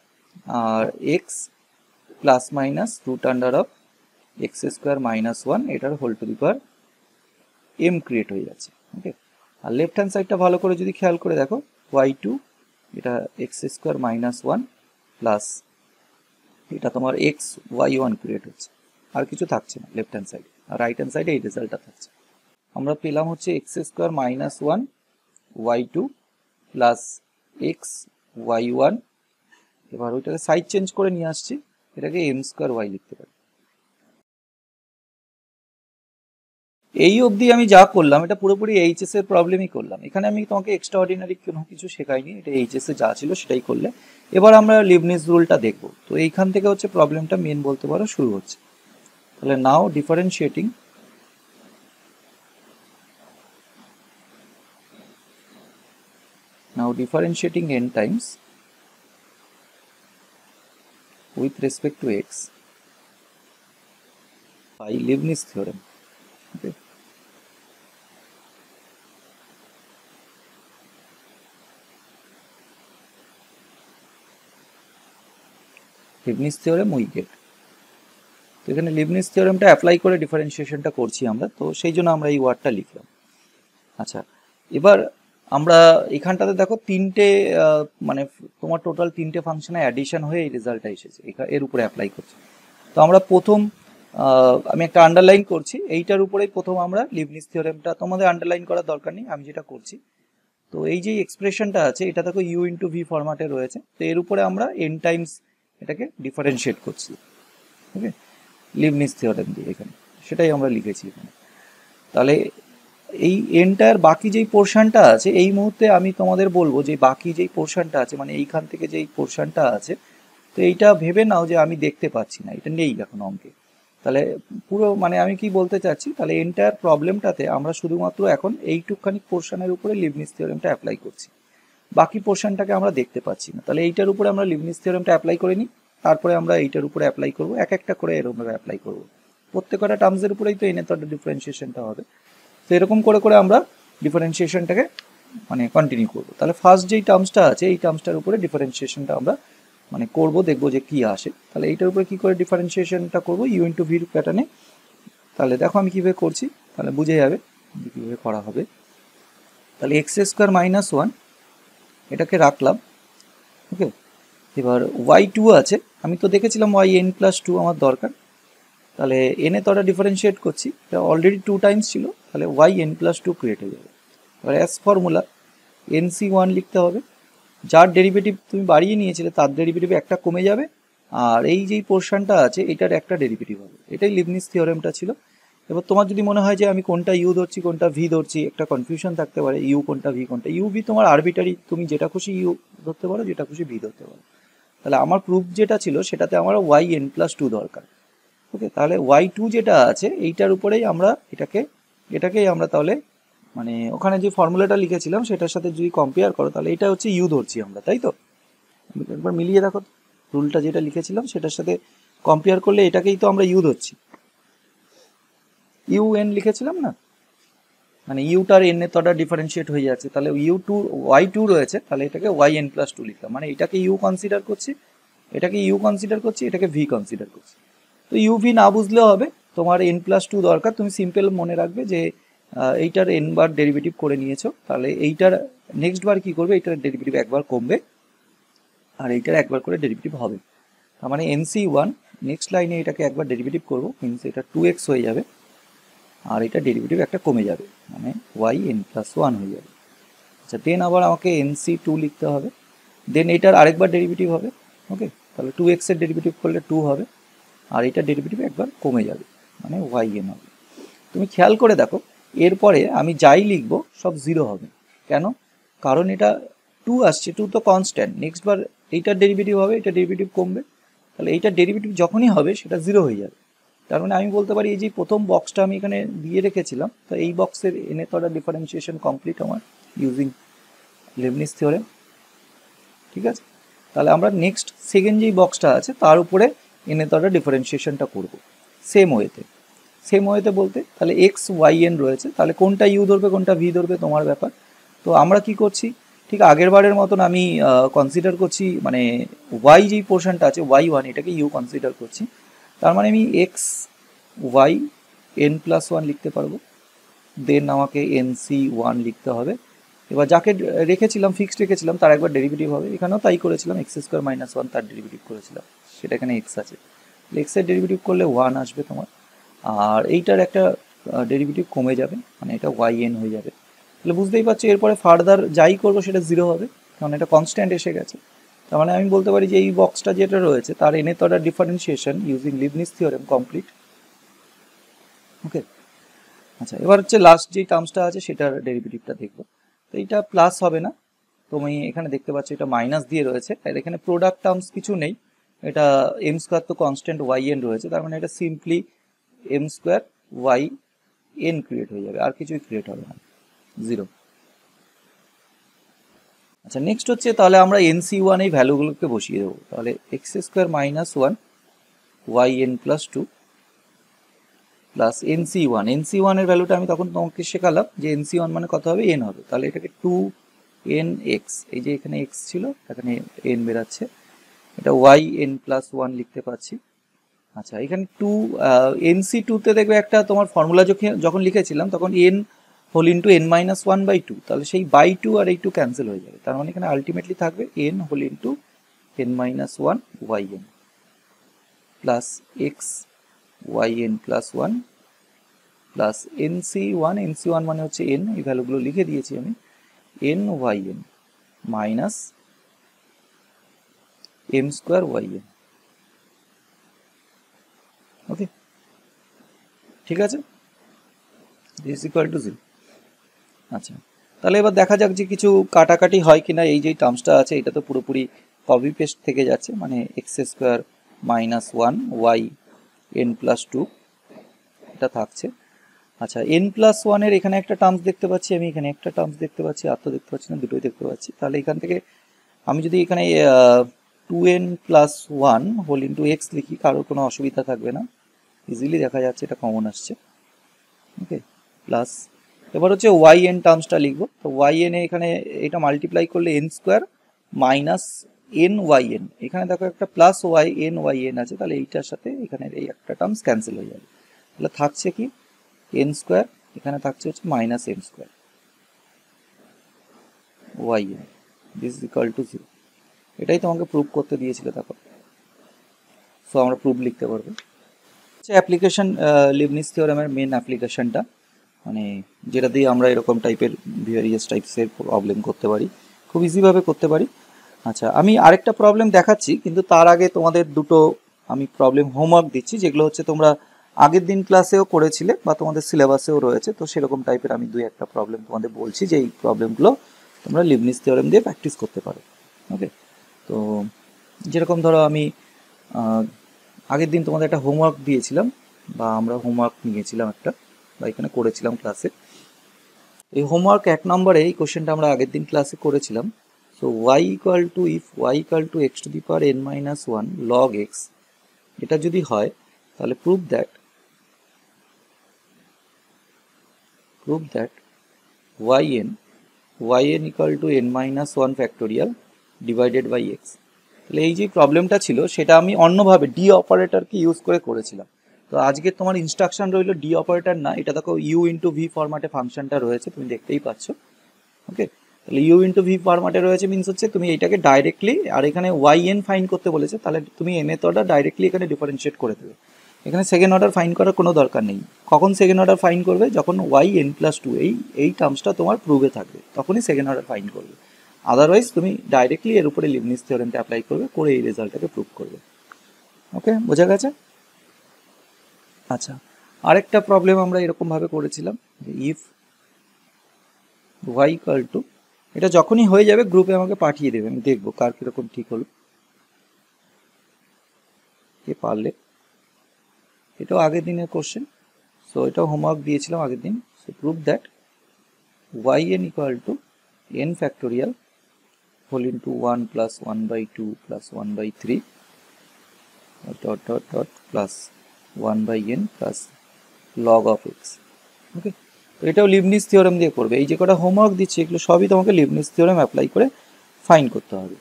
আর x plus minus root under of x square minus one এটার whole to the power m create হয়ে যাচ্ছে। ওকে, আর লেফট হ্যান্ড সাইডটা ভালো করে যদি খেয়াল করে দেখো, y2 এটা x square minus one plus এটা তোমার এক্স y1 ক্রিয়েট হচ্ছে, আর কিছু থাকছে না লেফট হ্যান্ড সাইডে, আর রাইট হ্যান্ড সাইডে এই রেজাল্টটা থাকছে। আমরা পেলাম হচ্ছে x square minus one y2 plus x y1, এবার ওইটাকে সাইড চেঞ্জ করে নিয়ে আসছি, এটাকে এম স্কোয়ার ওয়াই লিখতে পারি। এই অবধি আমি যা করলাম এটা পুরোপুরি এইচএস এর প্রবলেমই করলাম, এখানে আমি তোমাকে এক্সট্রা অর্ডিনারি কোনো কিছু শেখাইনি, এটা এইচএস এ যা ছিল সেটাই করলে। এবার আমরা লিবনিজ রুলটা দেখবো, তো এইখান থেকে হচ্ছে প্রবলেমটা মেন বলতে পারো শুরু হচ্ছে। তাহলে নাও differentiating n times with respect to x by Leibniz theorem. Okay. Leibniz theorem we gate. তো এখানে লিবনিজ থিওরেমটা অ্যাপ্লাই করে ডিফারেন্সিয়েশনটা করছি আমরা, তো সেই জন্য আমরা এই ওয়ার্ডটা লিখলাম। আচ্ছা, এবার আমরা এখানটাতে দেখো তিনটে মানে তোমার টোটাল তিনটে ফাংশনে অ্যাডিশন হয়ে এই রেজাল্টটা এসেছে, এর উপরে অ্যাপ্লাই করছি। তো আমরা প্রথম আমি একটা আন্ডারলাইন করছি, এইটার উপরেই প্রথম আমরা লিবনিজ থিওরেমটা, তোমাদের আন্ডারলাইন করার দরকার নেই, আমি যেটা করছি। তো এই যে এক্সপ্রেশনটা আছে এটা দেখো ইউ ইন্টু ভি ফরম্যাটে রয়েছে, তো এর উপরে আমরা এন টাইমস এটাকে ডিফারেন্সিয়েট করছি। ওকে, লিবনিজ থিওরেম দিয়ে এখানে সেটাই আমরা লিখেছি এখানে। তাহলে এই এন্টায়ার বাকি যেই পোর্শনটা আছে এই মুহূর্তে আমি তোমাদের বলবো যে বাকি যেই পোর্শনটা আছে মানে এইখান থেকে যেই পোর্শনটা আছে, তো এইটা ভেবে নাও যে আমি দেখতে পাচ্ছি না, এটা নেই এখন অঙ্কে। তাহলে পুরো মানে আমি কি বলতে চাচ্ছি, তাহলে এন্টায়ার প্রবলেমটাতে আমরা শুধুমাত্র এখন এইটুকখানি পোর্শনের উপরে লিবনিজ থিওরেমটা অ্যাপ্লাই করছি, বাকি পোর্শনটাকে আমরা দেখতে পাচ্ছি না। তাহলে এইটার উপরে আমরা লিবনিজ থিওরেমটা অ্যাপ্লাই করে নিই, তারপরে আমরা এইটার উপরে অ্যাপ্লাই করবো, এক একটা করে এরকম অ্যাপ্লাই করবো, প্রত্যেকটা টার্মসের উপরেই তো এনে তো ডিফারেন্সিয়েশনটা হবে। তো এরকম করে করে আমরা ডিফারেন্সিয়েশনটাকে মানে কন্টিনিউ করবো। তাহলে ফার্স্ট যেই টার্মসটা আছে এই টার্মসটার উপরে ডিফারেন্সিয়েশনটা আমরা মানে করবো, দেখবো যে কি আসে। তাহলে এইটার উপরে কি করে ডিফারেন্সিয়েশনটা করবো, ইউ ইন্টু ভির প্যাটার্নে। তাহলে দেখো আমি কিভাবে করছি, তাহলে বুঝে যাবে কিভাবে করা হবে। তাহলে এক্স স্কোয়ার মাইনাস ওয়ান এটাকে রাখলাম। ওকে, এবার ওয়াই টু আছে, আমি তো দেখেছিলাম ওয়াই এন প্লাস টু আমার দরকার, তাহলে এনে তো ওটা ডিফারেন্সিয়েট করছি, এটা অলরেডি টু টাইমস ছিল, তাহলে y n plus two create হয়ে যাবে। এবার as formula n c one লিখতে হবে, যার ডেরিভেটিভ তুমি বাড়িয়ে নিয়েছিলে তার ডেরিভেটিভ একটা কমে যাবে, আর এই যেই পোর্শনটা আছে এটার একটা ডেরিভেটিভ হবে। এটাই লিবনিজ থিওরেমটা ছিল। এবার তোমার যদি মনে হয় যে আমি কোনটা ইউ ধরছি কোনটা ভি ধরছি, একটা কনফিউশন থাকতে পারে, ইউ কোনটা ভি কোনটা, ইউ ভি তোমার আরবিটারি, তুমি যেটা খুশি ইউ ধরতে পারো, যেটা খুশি ভি ধরতে পারো। তাহলে আমার প্রুফ যেটা ছিল সেটাতে আমার ওয়াই এন প্লাস টু দরকার। ওকে, তাহলে ওয়াই টু যেটা আছে এইটার উপরেই আমরা এটাকেই আমরা তাহলে মানে ওখানে যে ফর্মুলাটা লিখেছিলাম সেটার সাথে যদি কম্পেয়ার করো, তাহলে এটা হচ্ছে ইউ ধরছি আমরা, তাই তো? একবার মিলিয়ে দেখো, রুলটা যেটা লিখেছিলাম সেটার সাথে কম্পেয়ার করলে এটাকেই তো আমরা ইউ ধরছি, ইউ এন লিখেছিলাম না, মানে ইউটার এন এর তটা ডিফারেন্সিয়েট হয়ে যাচ্ছে, তাহলে ইউ টু ওয়াই টু রয়েছে, তাহলে এটাকে ওয়াই এন প্লাস টু লিখলাম, মানে এটাকে ইউ কনসিডার করছি, এটাকে ইউ কনসিডার করছি, এটাকে ভি কনসিডার করছি। তো ইউভি না বুঝলেও হবে, তোমার এন প্লাস টু দরকার, তুমি সিম্পল মনে রাখবে যে এইটার এন বার ডেরিভেটিভ করে নিয়েছো, তাহলে এইটার নেক্সট বার কি করবে, এইটার ডেরিভেটিভ একবার কমবে আর এইটার একবার করে ডেরিভেটিভ হবে। তার মানে এন সি ওয়ান নেক্সট লাইনে এটাকে একবার ডেরিভেটিভ করবো, মিনস এটা টু এক্স হয়ে যাবে আর এটা ডেরিভেটিভ একটা কমে যাবে, মানে ওয়াই এন প্লাস ওয়ান হয়ে যাবে। আচ্ছা, দেন আবার আমাকে এন সি টু লিখতে হবে, দেন এটার আরেকবার ডেরিভেটিভ হবে। ওকে, তাহলে টু এক্সের ডেরিভেটিভ করলে টু হবে আর এটা ডেরিভেটিভ একবার কমে যাবে, মানে ওয়াই এন হবে। তুমি খেয়াল করে দেখো এরপরে আমি যাই লিখবো সব জিরো হবে, কেন? কারণ এটা টু আসছে, টু তো কনস্ট্যান্ট, নেক্সট বার এইটার ডেরিভেটিভ হবে, এটা ডেরিভেটিভ কমবে, তাহলে এইটার ডেরিভেটিভ যখনই হবে সেটা জিরো হয়ে যাবে। তার মানে আমি বলতে পারি এই যে প্রথম বক্সটা আমি এখানে দিয়ে রেখেছিলাম, তো এই বক্সের এনে তো ডিফারেন্সিয়েশন কমপ্লিট আমার ইউজিং লিবনিজ থিওরেম। ঠিক আছে, তাহলে আমরা নেক্সট সেকেন্ড যেই বক্সটা আছে তার উপরে এনে তো ডিফারেন্সিয়েশনটা করবো সেম ওয়েতে বলতে, তাহলে এক্স ওয়াই এন রয়েছে, তাহলে কোনটা ইউ ধরবে কোনটা ভি ধরবে তোমার ব্যাপার। তো আমরা কি করছি, ঠিক আগের বারের মতন আমি কনসিডার করছি, মানে ওয়াই যেই পোর্শনটা আছে ওয়াই ওয়ান এটাকে ইউ কনসিডার করছি, তার মানে আমি x y n plus one লিখতে পারবো, দেন আমাকে এন সি ওয়ান লিখতে হবে। এবার যাকে রেখেছিলাম ফিক্সড রেখেছিলাম তার একবার ডেরিভেটিভ হবে, এখানেও তাই করেছিলাম, এক্স স্কোয়ার মাইনাস ওয়ান তার ডেরিভেটিভ করেছিলাম, সেটা এখানে এক্স আছে, এক্সের ডেরিভেটিভ করলে ওয়ান আসবে তোমার, আর এইটার একটা ডেরিভেটিভ কমে যাবে, মানে এটা ওয়াই এন হয়ে যাবে। তাহলে বুঝতেই পারছো এরপরে ফার্দার যাই করবো সেটা জিরো হবে, কারণ এটা কনস্ট্যান্ট এসে গেছে। তো তার মানে আমি বলতে পারি যে এই বক্সটা যেটা রয়েছে তার nth order differentiation using Leibniz theorem complete. Okay, আচ্ছা এবার হচ্ছে লাস্ট যে টার্মসটা আছে সেটার ডেরিভেটিভটা দেখবো। তো এইটা প্লাস হবে না, তুমি এখানে দেখতে পাচ্ছ এটা মাইনাস দিয়ে রয়েছে, আর এখানে প্রোডাক্ট টার্মস কিছু নেই, এটা এম স্কোয়ার তো কনস্ট্যান্ট ওয়াই এন রয়েছে, তার মানে এটা simply m square y n create হয়ে যাবে, আর কিছুই ক্রিয়েট হবে না, জিরো। আচ্ছা নেক্সট হচ্ছে তাহলে আমরা এনসি ওয়ান এই ভ্যালুগুলোকে বসিয়ে দেবো, তাহলে x square minus one y n plus two plus NC one, n c ওয়ানের ভ্যালুটা আমি তখন তোমাকে শেখালাম যে এনসি ওয়ান মানে কত হবে, এন হবে, তাহলে এটাকে টু এন এক্স, এই যে এখানে এক্স ছিল এখানে এন বেরাচ্ছে, এটা ওয়াই এন প্লাস ওয়ান লিখতে পাচ্ছি। আচ্ছা এখানে টু এনসি টুতে দেখবে একটা তোমার ফর্মুলা যখন লিখেছিলাম তখন n whole into n minus one by two, তাহলে সেই বাই টু আর এই টু ক্যান্সেল হয়ে যাবে, তার মানে এখানে আলটিমেটলি থাকবে n whole into n minus one y n plus x y n plus one plus NC one, nC one মানে হচ্ছে এন, এই ভ্যালুগুলো লিখে দিয়েছি আমি, n y n minus m square y n. Okay ঠিক আছে, দিস ইকুয়াল টু জিরো। আচ্ছা তাহলে এবার দেখা যাক যে কিছু কাটাকাটি হয় কিনা, এই যে টার্মসটা আছে এটা তো পুরোপুরি কপি পেস্ট থেকে যাচ্ছে, মানে x square minus one y n plus two এটা থাকছে। আচ্ছা এন প্লাস ওয়ানের এখানে একটা টার্মস দেখতে পাচ্ছি আমি, এখানে একটা টার্মস দেখতে পাচ্ছি, আর তো দেখতে পাচ্ছি না, দুটোই দেখতে পাচ্ছি, তাহলে এখান থেকে আমি যদি এখানে two n plus one whole into x লিখি কারোর কোনো অসুবিধা থাকবে না, ইজিলি দেখা যাচ্ছে এটা কমন আসছে। ওকে প্লাস এবার হচ্ছে ওয়াই এন টার্মসটা লিখবো, তো ওয়াই এন এখানে এটা মাল্টিপ্লাই করলে n square minus n y n, এখানে দেখো একটা প্লাস ওয়াই এন আছে, তাহলে এইটার সাথে এখানে এই একটা টার্মস ক্যান্সেল হয়ে যাবে, তাহলে থাকছে কি এন স্কোয়ার, এখানে থাকছে হচ্ছে minus n square y n, this is equal to zero. এটাই তোমাকে প্রুভ করতে দিয়েছিল দেখো, সো আমরা প্রুভ লিখতে পারবো। অ্যাপ্লিকেশন লিবনিজ থিওরেমের মেন অ্যাপ্লিকেশনটা, মানে যেটা দিয়ে আমরা এরকম টাইপের ভেরিয়াস টাইপসের প্রবলেম করতে পারি, খুব ইজিভাবে করতে পারি। আচ্ছা আমি আরেকটা প্রবলেম দেখাচ্ছি, কিন্তু তার আগে তোমাদের দুটো আমি প্রবলেম হোমওয়ার্ক দিচ্ছি, যেগুলো হচ্ছে তোমরা আগের দিন ক্লাসেও করেছিলে বা তোমাদের সিলেবাসেও রয়েছে, তো সেরকম টাইপের আমি দুই একটা প্রবলেম তোমাদের বলছি যে এই প্রবলেমগুলো তোমরা লিবনিজ থিওরেম দিয়ে প্র্যাকটিস করতে পারো। ওকে, তো যেরকম ধরো আমি আগের দিন তোমাদের একটা হোমওয়ার্ক দিয়েছিলাম, বা আমরা হোমওয়ার্ক নিয়েছিলাম একটা, বা এখানে করেছিলাম ক্লাসে। এই হোমওয়ার্ক 1 নম্বরে এই কোশ্চেনটা আমরা আগের দিন ক্লাসে করেছিলাম। So y equal to, if y equal to x to the power N minus one log x, এটা যদি হয় তাহলে prove that yn equal to n minus one factorial divided by x. তাহলে এই যে প্রবলেমটা ছিল সেটা আমি অন্যভাবে ডি অপারেটরকে ইউজ করে করেছিলাম, তো আজকে তোমার ইনস্ট্রাকশন রইলো ডি অপারেটর না, এটা দেখো ইউ ইন্টু ভি ফরম্যাটে ফাংশনটা রয়েছে, তুমি দেখতেই পাচ্ছ। ওকে, তাহলে ইউ ইন্টু ভি ফরম্যাটে রয়েছে মিনস হচ্ছে তুমি এইটাকে ডাইরেক্টলি, আর এখানে ওয়াই এন ফাইন করতে বলেছে, তাহলে তুমি nth অর্ডার ডাইরেক্টলি এখানে ডিফারেন্সিয়েট করে দেবে, এখানে সেকেন্ড অর্ডার ফাইন করার কোনো দরকার নেই। কখন সেকেন্ড অর্ডার ফাইন করবে, যখন ওয়াই এন প্লাস টু এই টার্মসটা তোমার প্রুভে থাকবে, তখনই সেকেন্ড অর্ডার ফাইন করবে, আদারওয়াইজ তুমি ডাইরেক্টলি এর উপরে লিবনিজ থিওরেমটা অ্যাপ্লাই করবে, করে এই রেজাল্টটাকে প্রুভ করবে। ওকে, বোঝা গেছে? আচ্ছা আরেকটা প্রবলেম আমরা এরকমভাবে করেছিলাম যে ইফ ওয়াই ইকুয়াল টু, এটা যখনই হয়ে যাবে গ্রুপে আমাকে পাঠিয়ে দেবে, আমি দেখবো কার কীরকম ঠিক হলো, কে পারলে। এটাও আগের দিনের কোশ্চেন, সো এটাও হোমওয়ার্ক দিয়েছিলাম আগের দিন। So prove that y N equal to n factorial whole into one plus one by two plus one by three dot dot dot plus one by n plus log of x. Okay, তো এটাও লিবনিজ থিওরেম দিয়ে করবে। এই যে কটা হোমওয়ার্ক দিচ্ছি এগুলো সবই তোমাকে লিবনিজ থিওরেম অ্যাপ্লাই করে ফাইন করতে হবে।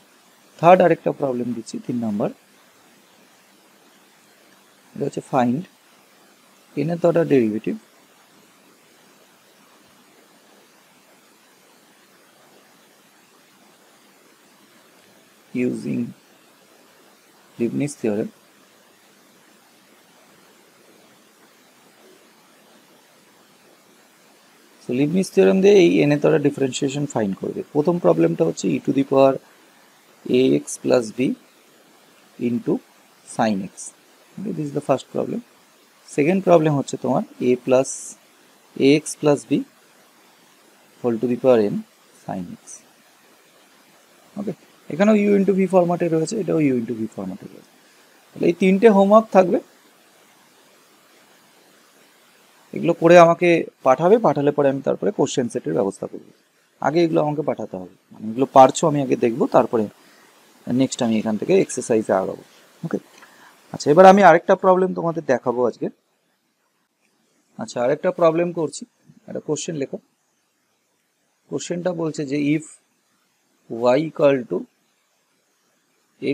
থার্ড আরেকটা প্রবলেম দিচ্ছি 3 নম্বর, এটা হচ্ছে find nth order derivative using Leibniz theorem so Leibniz theorem দিয়ে এই nth order differentiation ফাইন্ড করবে। প্রথম প্রবলেমটা হচ্ছে e two the power ax plus b into sin x. Okay, this is the first problem. Second problem হচ্ছে তোমার ax plus b whole to the power n sin x. ওকে, এখানেও u into v ফরম্যাটে রয়েছে, এটাও u into v ফরম্যাটে রয়েছে। তাহলে এই তিনটে হোমওয়ার্ক থাকবে, এগুলো করে আমাকে পাঠাবে, পাঠালে পরে আমি তারপরে কোশ্চেন সেটের ব্যবস্থা করব। আগে এগুলো আমাকে পাঠাতে হবে, মানে এগুলো পারছো আমি আগে দেখবো, তারপরে নেক্সট আমি এখান থেকে এক্সারসাইজে আগাবো। ওকে, আচ্ছা এবার আমি আরেকটা প্রবলেম তোমাদের দেখাবো আজকে। আচ্ছা আরেকটা প্রবলেম করছি, একটা কোশ্চেন লেখো। কোশ্চেনটা বলছে যে if y equal to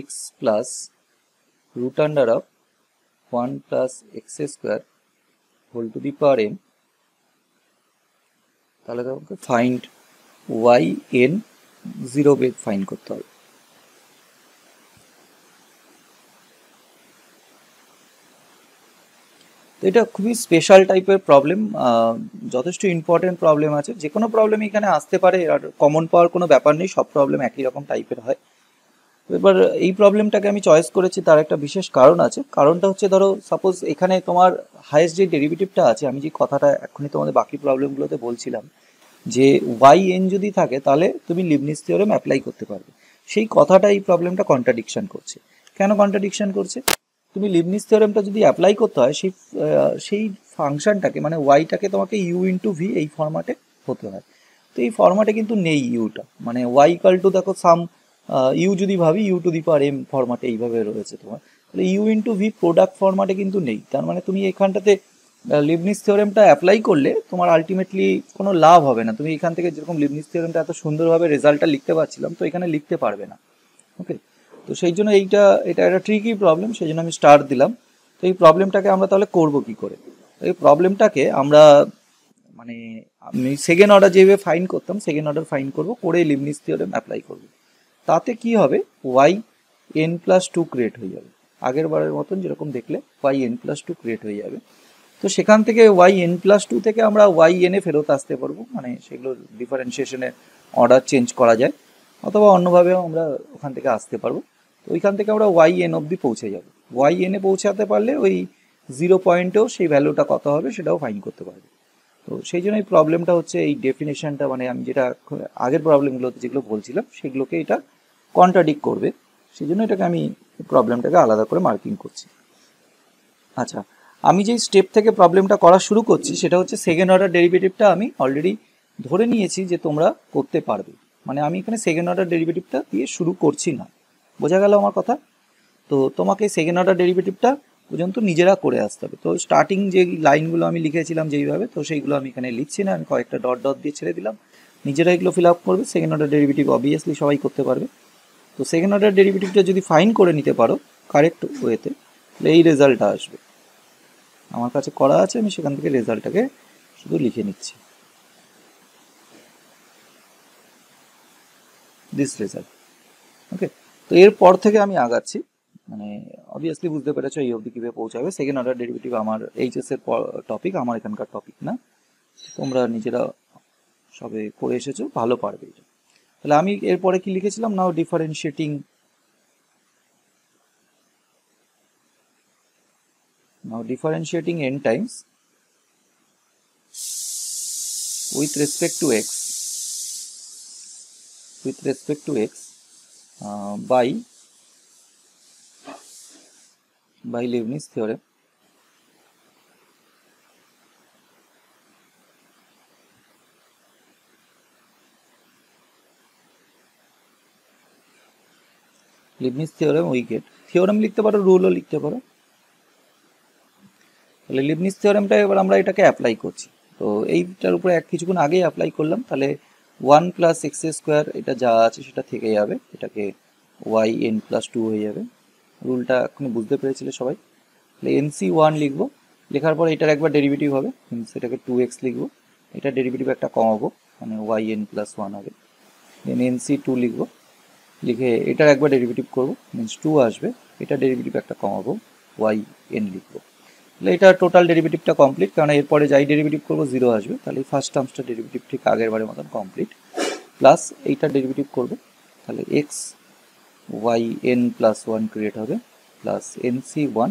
x plus root under of 1 plus x square whole to the power n, তাহলে তোমাকে ফাইন্ড y n, জিরো বেগ ফাইন্ড করতে হবে। তো এটা খুবই স্পেশাল টাইপের প্রবলেম, যথেষ্ট ইম্পর্টেন্ট প্রবলেম আছে। যে কোনো প্রবলেম এখানে আসতে পারে, আর কমন পাওয়ার কোনো ব্যাপার নেই, সব প্রবলেম একই রকম টাইপের হয়। এবার এই প্রবলেমটাকে আমি চয়েস করেছি, তার একটা বিশেষ কারণ আছে। কারণটা হচ্ছে, ধরো সাপোজ এখানে তোমার হাইয়েস্ট যে ডেরিভেটিভটা আছে, আমি যে কথাটা এখনই তোমাদের বাকি প্রবলেমগুলোতে বলছিলাম যে ওয়াই এন যদি থাকে তাহলে তুমি লিবনিজ থিওরেম অ্যাপ্লাই করতে পারবে, সেই কথাটা এই প্রবলেমটা কন্ট্রাডিকশন করছে। কেন কন্ট্রাডিকশন করছে? তুমি লিবনিজ থিওরেমটা যদি অ্যাপ্লাই করতে হয়, সেই ফাংশনটাকে মানে ওয়াইটাকে তোমাকে ইউ ইন্টু ভি এই ফরম্যাটে হতে হয়। তো এই ফরম্যাটে কিন্তু নেই ইউটা, মানে ওয়াই ইকাল টু দেখো সাম ইউ যদি ভাবি u to the power m ফরম্যাটে এইভাবে রয়েছে তোমার, তাহলে ইউ ইন্টু ভি প্রোডাক্ট ফরম্যাটে কিন্তু নেই। তার মানে তুমি এখানটাতে লিবনিজ থিওরেমটা অ্যাপ্লাই করলে তোমার আলটিমেটলি কোনো লাভ হবে না। তুমি এখান থেকে যেরকম লিবনিজ থিওরেমটা এত সুন্দরভাবে রেজাল্টটা লিখতে পারছিলাম, তো এখানে লিখতে পারবে না। ওকে, তো সেই জন্য এটা একটা ট্রিকি প্রবলেম, সেই জন্য আমি স্টার দিলাম। তো এই প্রবলেমটাকে আমরা তাহলে করবো কি করে? এই প্রবলেমটাকে আমরা মানে আমি সেকেন্ড অর্ডার যেভাবে ফাইন করতাম, সেকেন্ড অর্ডার ফাইন করবো, করে লিবনিজ থিওরেম অ্যাপ্লাই করবো। তাতে কি হবে, y n plus two create হয়ে যাবে, আগের বারের মতন যেরকম দেখলে y n plus two create হয়ে যাবে। তো সেখান থেকে ওয়াই এন প্লাস টু থেকে আমরা ওয়াই এনে ফেরত আসতে পারবো, মানে সেগুলো ডিফারেন্সিয়েশনের অর্ডার চেঞ্জ করা যায়, অথবা অন্যভাবেও আমরা ওখান থেকে আসতে পারবো। তো ওইখান থেকে আমরা ওয়াই এন অবধি পৌঁছে যাব। ওয়াই এনে পৌঁছাতে পারলে ওই জিরো পয়েন্টেও সেই ভ্যালুটা কত হবে সেটাও ফাইন করতে পারবে। তো সেই জন্য এই প্রবলেমটা হচ্ছে, এই ডেফিনেশনটা মানে আমি যেটা আগের প্রবলেমগুলোতে যেগুলো বলছিলাম সেগুলোকে এটা কন্ট্রাডিক্ট করবে, সেই জন্য এটাকে আমি প্রবলেমটাকে আলাদা করে মার্কিং করছি। আচ্ছা, আমি যেই স্টেপ থেকে প্রবলেমটা করা শুরু করছি সেটা হচ্ছে সেকেন্ড অর্ডার ডেরিভেটিভটা আমি অলরেডি ধরে নিয়েছি যে তোমরা করতে পারবে, মানে আমি এখানে সেকেন্ড অর্ডার ডেরিভেটিভটা দিয়ে শুরু করছি না। বোঝা গেল আমার কথা? তো তোমাকে সেকেন্ড অর্ডার ডেরিভেটিভটা পর্যন্ত নিজেরা করে আসতে হবে। তো স্টার্টিং যে লাইনগুলো আমি লিখেছিলাম যেইভাবে, তো সেইগুলো আমি এখানে লিখছি না, আমি কয়েকটা ডট ডট দিয়ে ছেড়ে দিলাম, নিজেরা এগুলো ফিল আপ করবে। সেকেন্ড অর্ডার ডেরিভেটিভ অবভিয়াসলি সবাই করতে পারবে। তো সেকেন্ড অর্ডার ডেরিভেটিভটা যদি ফাইন করে নিতে পারো কারেক্ট ওয়েতে, তাহলে এই রেজাল্টটা আসবে। আমার কাছে করা আছে, আমি সেখান থেকে রেজাল্টটাকে শুধু লিখে নিচ্ছি, দিস রেজাল্ট। ওকে, তো এরপর থেকে আমি আগাচ্ছি, মানে অবভিয়াসলি বুঝতে পেরেছো এই অবধি কীভাবে পৌঁছাবে। সেকেন্ড অর্ডার ডেরিভেটিভ আমার এইচএস এর টপিক, আমার এখানকার টপিক না, তোমরা নিজেরা সবে করে এসেছো, ভালো পারবে এটা। তাহলে আমি এরপরে কি লিখেছিলাম, now differentiating n times with respect to x by Leibniz theorem Leibniz theorem we get, theorem লিখতে পারো, রুলও লিখতে পারো। তাহলে লিবনিজ থিওরেমটা এবার আমরা এটাকে অ্যাপ্লাই করছি। তো এইটার উপরে কিছুক্ষণ আগেই অ্যাপ্লাই করলাম, তাহলে 1 প্লাস এক্স স্কোয়ার এটা যা আছে সেটা থেকে যাবে, এটাকে ওয়াই এন প্লাস টু হয়ে যাবে। রুলটা এখনই বুঝতে পেরেছিলে সবাই। তাহলে এনসি ওয়ান লিখবো, লেখার পর এটার একবার ডেরিভেটিভ হবে, সেটাকে 2x লিখবো, এটা ডেরিভেটিভ একটা কমাবো, মানে ওয়াই এন প্লাস ওয়ান হবে। দেন এনসি টু লিখবো, লিখে এটার একবার ডেরিভেটিভ করবো, মিনস 2 আসবে, এটা ডেরিভেটিভ একটা কমাবো, ওয়াই এন লিখবো। তাহলে এটা টোটাল ডেরিভেটিভটা কমপ্লিট, কারণ এরপরে যাই ডেরিভেটিভ করবো 0 আসবে, তাহলে ফার্স্ট টার্মসটা ডেরিভেটিভ ঠিক আগের বারের মতন কমপ্লিট। প্লাস এইটার ডেরিভেটিভ করবো, তাহলে এক্স yn প্লাস 1 ক্রিয়েট হবে প্লাস nc1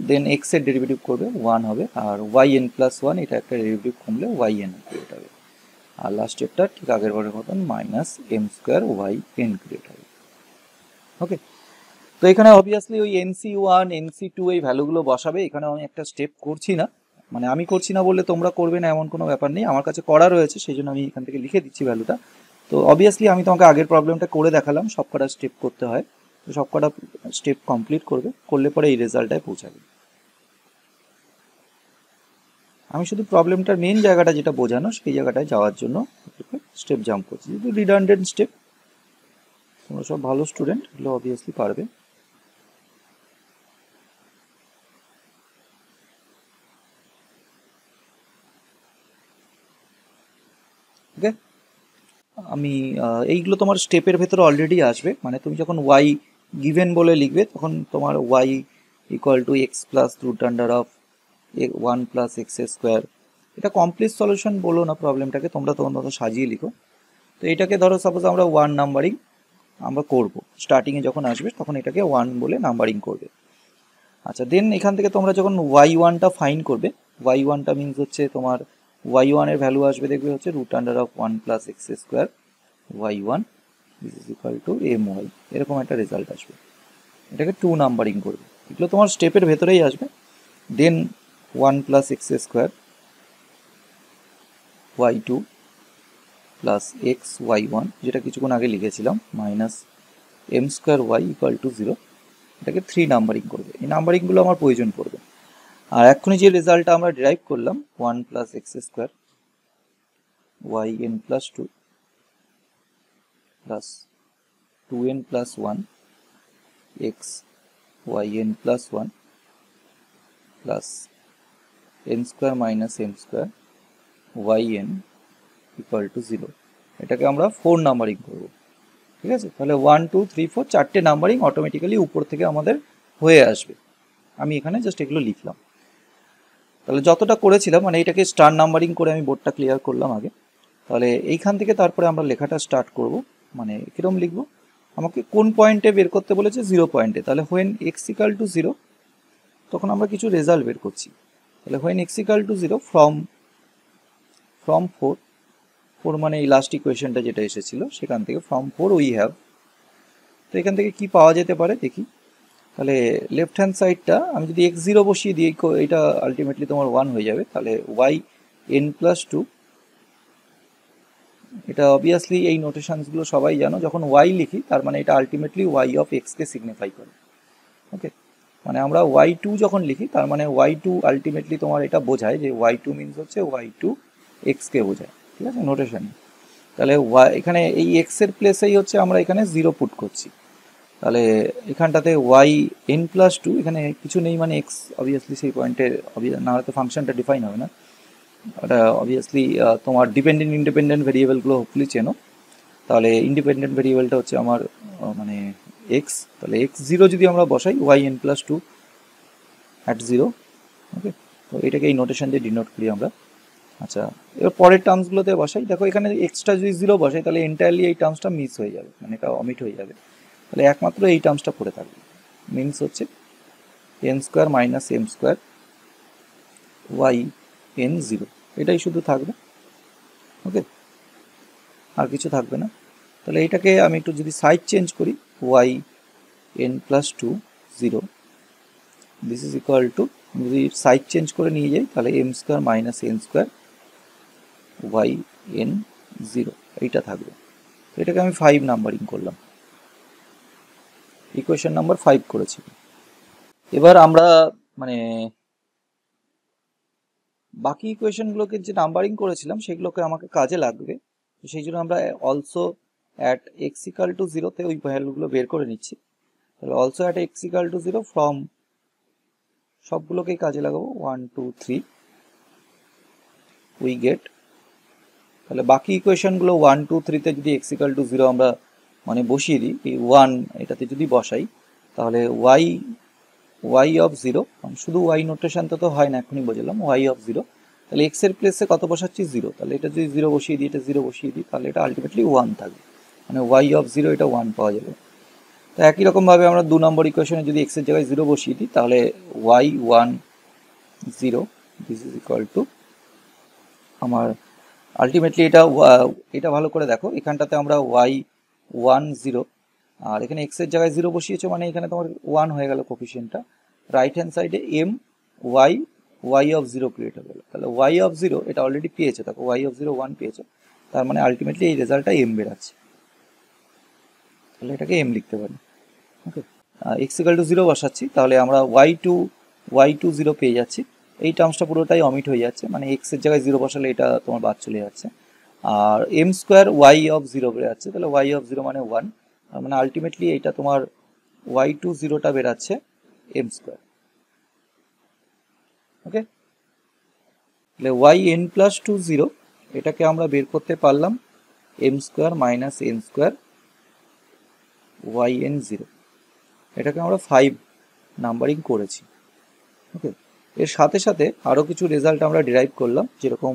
দেন x এর ডেরিভেটিভ করবে 1 হবে আর yn প্লাস 1 এটা একটা ডেরিভেটিভ কমলে yn ক্রিয়েট হবে আর লাস্টেরটা ঠিক আগের বারের মতন minus m square yn create হবে। ওকে, তো এখানে অবভিয়াসলি ওই nc1 nc2 এই ভ্যালুগুলো বসাবে। এখানে আমি একটা স্টেপ করছি না, মানে আমি করছি না বললে তোমরা করবে না এমন কোনো ব্যাপার নেই, আমার কাছে করা রয়েছে সেই জন্য আমি এখান থেকে লিখে দিচ্ছি ভ্যালুটা। তো অবভিয়াসলি আমি তোমাকে আগের প্রবলেমটা করে দেখালাম, সব কটা স্টেপ করতে হয়, তো সব কটা স্টেপ কমপ্লিট করলে পরে এই রেজাল্টটায় পৌঁছাবে। আমি শুধু প্রবলেমটার মেন জায়গাটা যেটা বোঝানো সেই জায়গাটায় যাওয়ার জন্য স্টেপ জাম্প করছি, যেহেতু রিডান্ডেন্ট স্টেপ। তোমরা সব ভালো স্টুডেন্ট, এগুলো অবভিয়াসলি পারবে। ওকে, আমি এইগুলো তোমার স্টেপের ভেতরে অলরেডি আসবে, মানে তুমি যখন ওয়াই গিভেন বলে লিখবে তখন তোমার y equal to x plus root under of 1 plus x square, এটা কমপ্লিট সলিউশন বলো না প্রবলেমটাকে, তোমরা তোমার মতো সাজিয়ে লিখো। তো এটাকে ধরো সাপোজ আমরা 1 নাম্বারিং আমরা করব, স্টার্টিংয়ে যখন আসবে তখন এটাকে 1 বলে নাম্বারিং করবে। আচ্ছা, দেন এখান থেকে তোমরা যখন y1টা ফাইন করবে, y1টা মিনস হচ্ছে তোমার y1 এর ভ্যালু আসবে দেখবে হচ্ছে root under of 1 plus x square y1 this is equal to my, এরকম একটা রেজাল্ট আসবে। এটাকে 2 নাম্বারিং করবে, এগুলো তোমার স্টেপের ভেতরেই আসবে। দেন 1 plus x square y2 plus x y1, যেটা কিছুক্ষণ আগে লিখেছিলাম, minus m square y equal two 0, এটাকে 3 নাম্বারিং করবে। এই নাম্বারিংগুলো আমার প্রয়োজন পড়বে। আর এখনই যে রেজাল্টটা আমরা ডিরাইভ করলাম 1 plus x square yn plus 2 plus 2n plus 1 x yn plus 1 plus n square minus m square yn equal two 0, এটাকে আমরা 4 নাম্বারিং করব। ঠিক আছে, তাহলে 1 2 3 4 চারটে নাম্বারিং অটোমেটিক্যালি উপর থেকে আমাদের হয়ে আসবে। আমি এখানে জাস্ট এগুলো লিখলাম। তাহলে যতটা করেছিলাম, মানে এটাকে স্টার নাম্বারিং করে আমি বোর্ডটা ক্লিয়ার করলাম আগে। তাহলে এইখান থেকে তারপরে আমরা লেখাটা স্টার্ট করব। মানে কিরম লিখবো, আমাকে কোন পয়েন্টে বের করতে বলেছে, 0 পয়েন্টে। তাহলে হোয়েন এক্স ইকাল টু 0 তখন আমরা কিছু রেজাল্ট বের করছি। তাহলে when x equal to 0 from 4 মানে এই লাস্ট ইকুয়েশনটা যেটা এসেছিল সেখান থেকে ফ্রম 4 উই হ্যাভ, তো এখান থেকে কি পাওয়া যেতে পারে দেখি। তাহলে লেফট হ্যান্ড সাইডটা আমি যদি x0 বসিয়ে দিই, এটা আলটিমেটলি তোমার 1 হয়ে যাবে। তাহলে yn প্লাস 2, এটা অবভিয়াসলি এই নোটেশনসগুলো সবাই জানো, যখন y লিখি তার মানে এটা ultimately y of x K signify করে। ওকে, মানে আমরা y2 যখন লিখি তার মানে y2 আলটিমেটলি তোমার এটা বোঝায় যে y2 মিনস হচ্ছে y2 x কে বোঝায়। ঠিক আছে, নোটেশন। তাহলে এখানে এই x এর প্লেসেই হচ্ছে আমরা এখানে 0 পুট করছি। তাহলে এখানটাতে yn প্লাস 2, এখানে কিছু নেই মানে x অবভিয়াসলি সেই পয়েন্টে, না হলে তো ফাংশনটা ডিফাইন হবে না। এটা অবভিয়াসলি তোমার ডিপেন্ডেন্ট ইন্ডিপেন্ডেন্ট ভেরিয়েবলগুলো হোপফুলি চেনো। তাহলে ইন্ডিপেন্ডেন্ট ভেরিয়েবলটা হচ্ছে আমার মানে x, তাহলে x0 যদি আমরা বসাই yn প্লাস 2 অ্যাট 0। ওকে, তো এটাকে এই নোটেশন দিয়ে ডিনোট করি আমরা। আচ্ছা, এবার পরের টার্মসগুলোতে বসাই। দেখো এখানে এক্সট্রা যদি 0 বসাই তাহলে এন্টায়ারলি এই টার্মসটা মিস হয়ে যাবে, মানে এটা অমিট হয়ে যাবে। তাহলে একমাত্র এই টার্মসটা পড়ে থাকবে, মিনস হচ্ছে n square minus m square yn0, এটাই শুধু থাকবে। ওকে, আর কিছু থাকবে না। তাহলে এটাকে আমি একটু যদি সাইড চেঞ্জ করি, yn plus 2 0 this is equal two, যদি সাইড চেঞ্জ করে নিয়ে যাই তাহলে m square minus n square yn0, এইটা থাকবে। এটাকে আমি 5 নাম্বারিং করলাম, ইকুয়েশন নাম্বার 5 করেছি। এবার আমরা মানে বাকি ইকুয়েশনগুলোকে যে নাম্বারিং করেছিলাম সেগুলোকে আমাকে কাজে লাগবে, সেই জন্য আমরা also at x equal to 0-তে ওই ভ্যালুগুলো বের করে নিচ্ছি। তাহলে also at x equal to 0 from সবগুলোকেই কাজে লাগাবো 1 2 3 উই গেট। তাহলে বাকি ইকুয়েশনগুলো 1 2 3-তে যদি এক্স ইকাল টু 0 আমরা মানে বসিয়ে দিই, এই 1 এটাতে যদি বসাই তাহলে y অফ 0, শুধু y নোটেশন তো হয় না, এখনই বোঝালাম y অফ 0। তাহলে x এর প্লেসে কত বসাচ্ছি 0, তাহলে এটা যদি 0 বসিয়ে দিই, এটা 0 বসিয়ে দিই, তাহলে এটা আলটিমেটলি 1 থাকবে। মানে ওয়াই অফ জিরো এটা 1 পাওয়া যাবে। তো একই রকমভাবে আমরা 2 নম্বর ইকুয়েশনে যদি এক্সের জায়গায় 0 বসিয়ে দিই তাহলে y1 0 this is equal two আমার আলটিমেটলি এটা ভালো করে দেখো, এখানটাতে আমরা y1 0 আর এখানে এক্সের জায়গায় 0 বসিয়েছো মানে এখানে তোমার 1 হয়ে গেল কোফিশিয়েন্টটা। রাইট হ্যান্ড সাইডে এম y অফ 0 ক্রিয়েট হয়ে গেল। তাহলে y অফ 0 এটা অলরেডি পেয়েছো, দেখো y অফ 0 1 পেয়েছো, তার মানে আলটিমেটলি এই রেজাল্টটা এম বেরাচ্ছে। তাহলে এটাকে এম লিখতে পারি। ওকে, এক্স ইকুয়াল টু 0 বসাচ্ছি, তাহলে আমরা y2 0 পেয়ে যাচ্ছি। এই টার্মসটা পুরোটাই অমিট হয়ে যাচ্ছে, মানে এক্সের জায়গায় 0 বসালে এটা তোমার বাদ চলে যাচ্ছে। আর এম স্কোয়ার y অফ 0 বেড়ে যাচ্ছে, তাহলে y অফ 0 মানে 1, মানে আলটিমেটলি এটা তোমার y2 0টা বেরাচ্ছে এম স্কোয়ার। ওকে, তাহলে yn প্লাস 2 0 এটাকে আমরা বের করতে পারলাম m square minus n square yn 0, এটাকে আমরা 5 নাম্বারিং করেছি। ওকে, এর সাথে সাথে আরও কিছু রেজাল্ট আমরা ডিরাইভ করলাম, যেরকম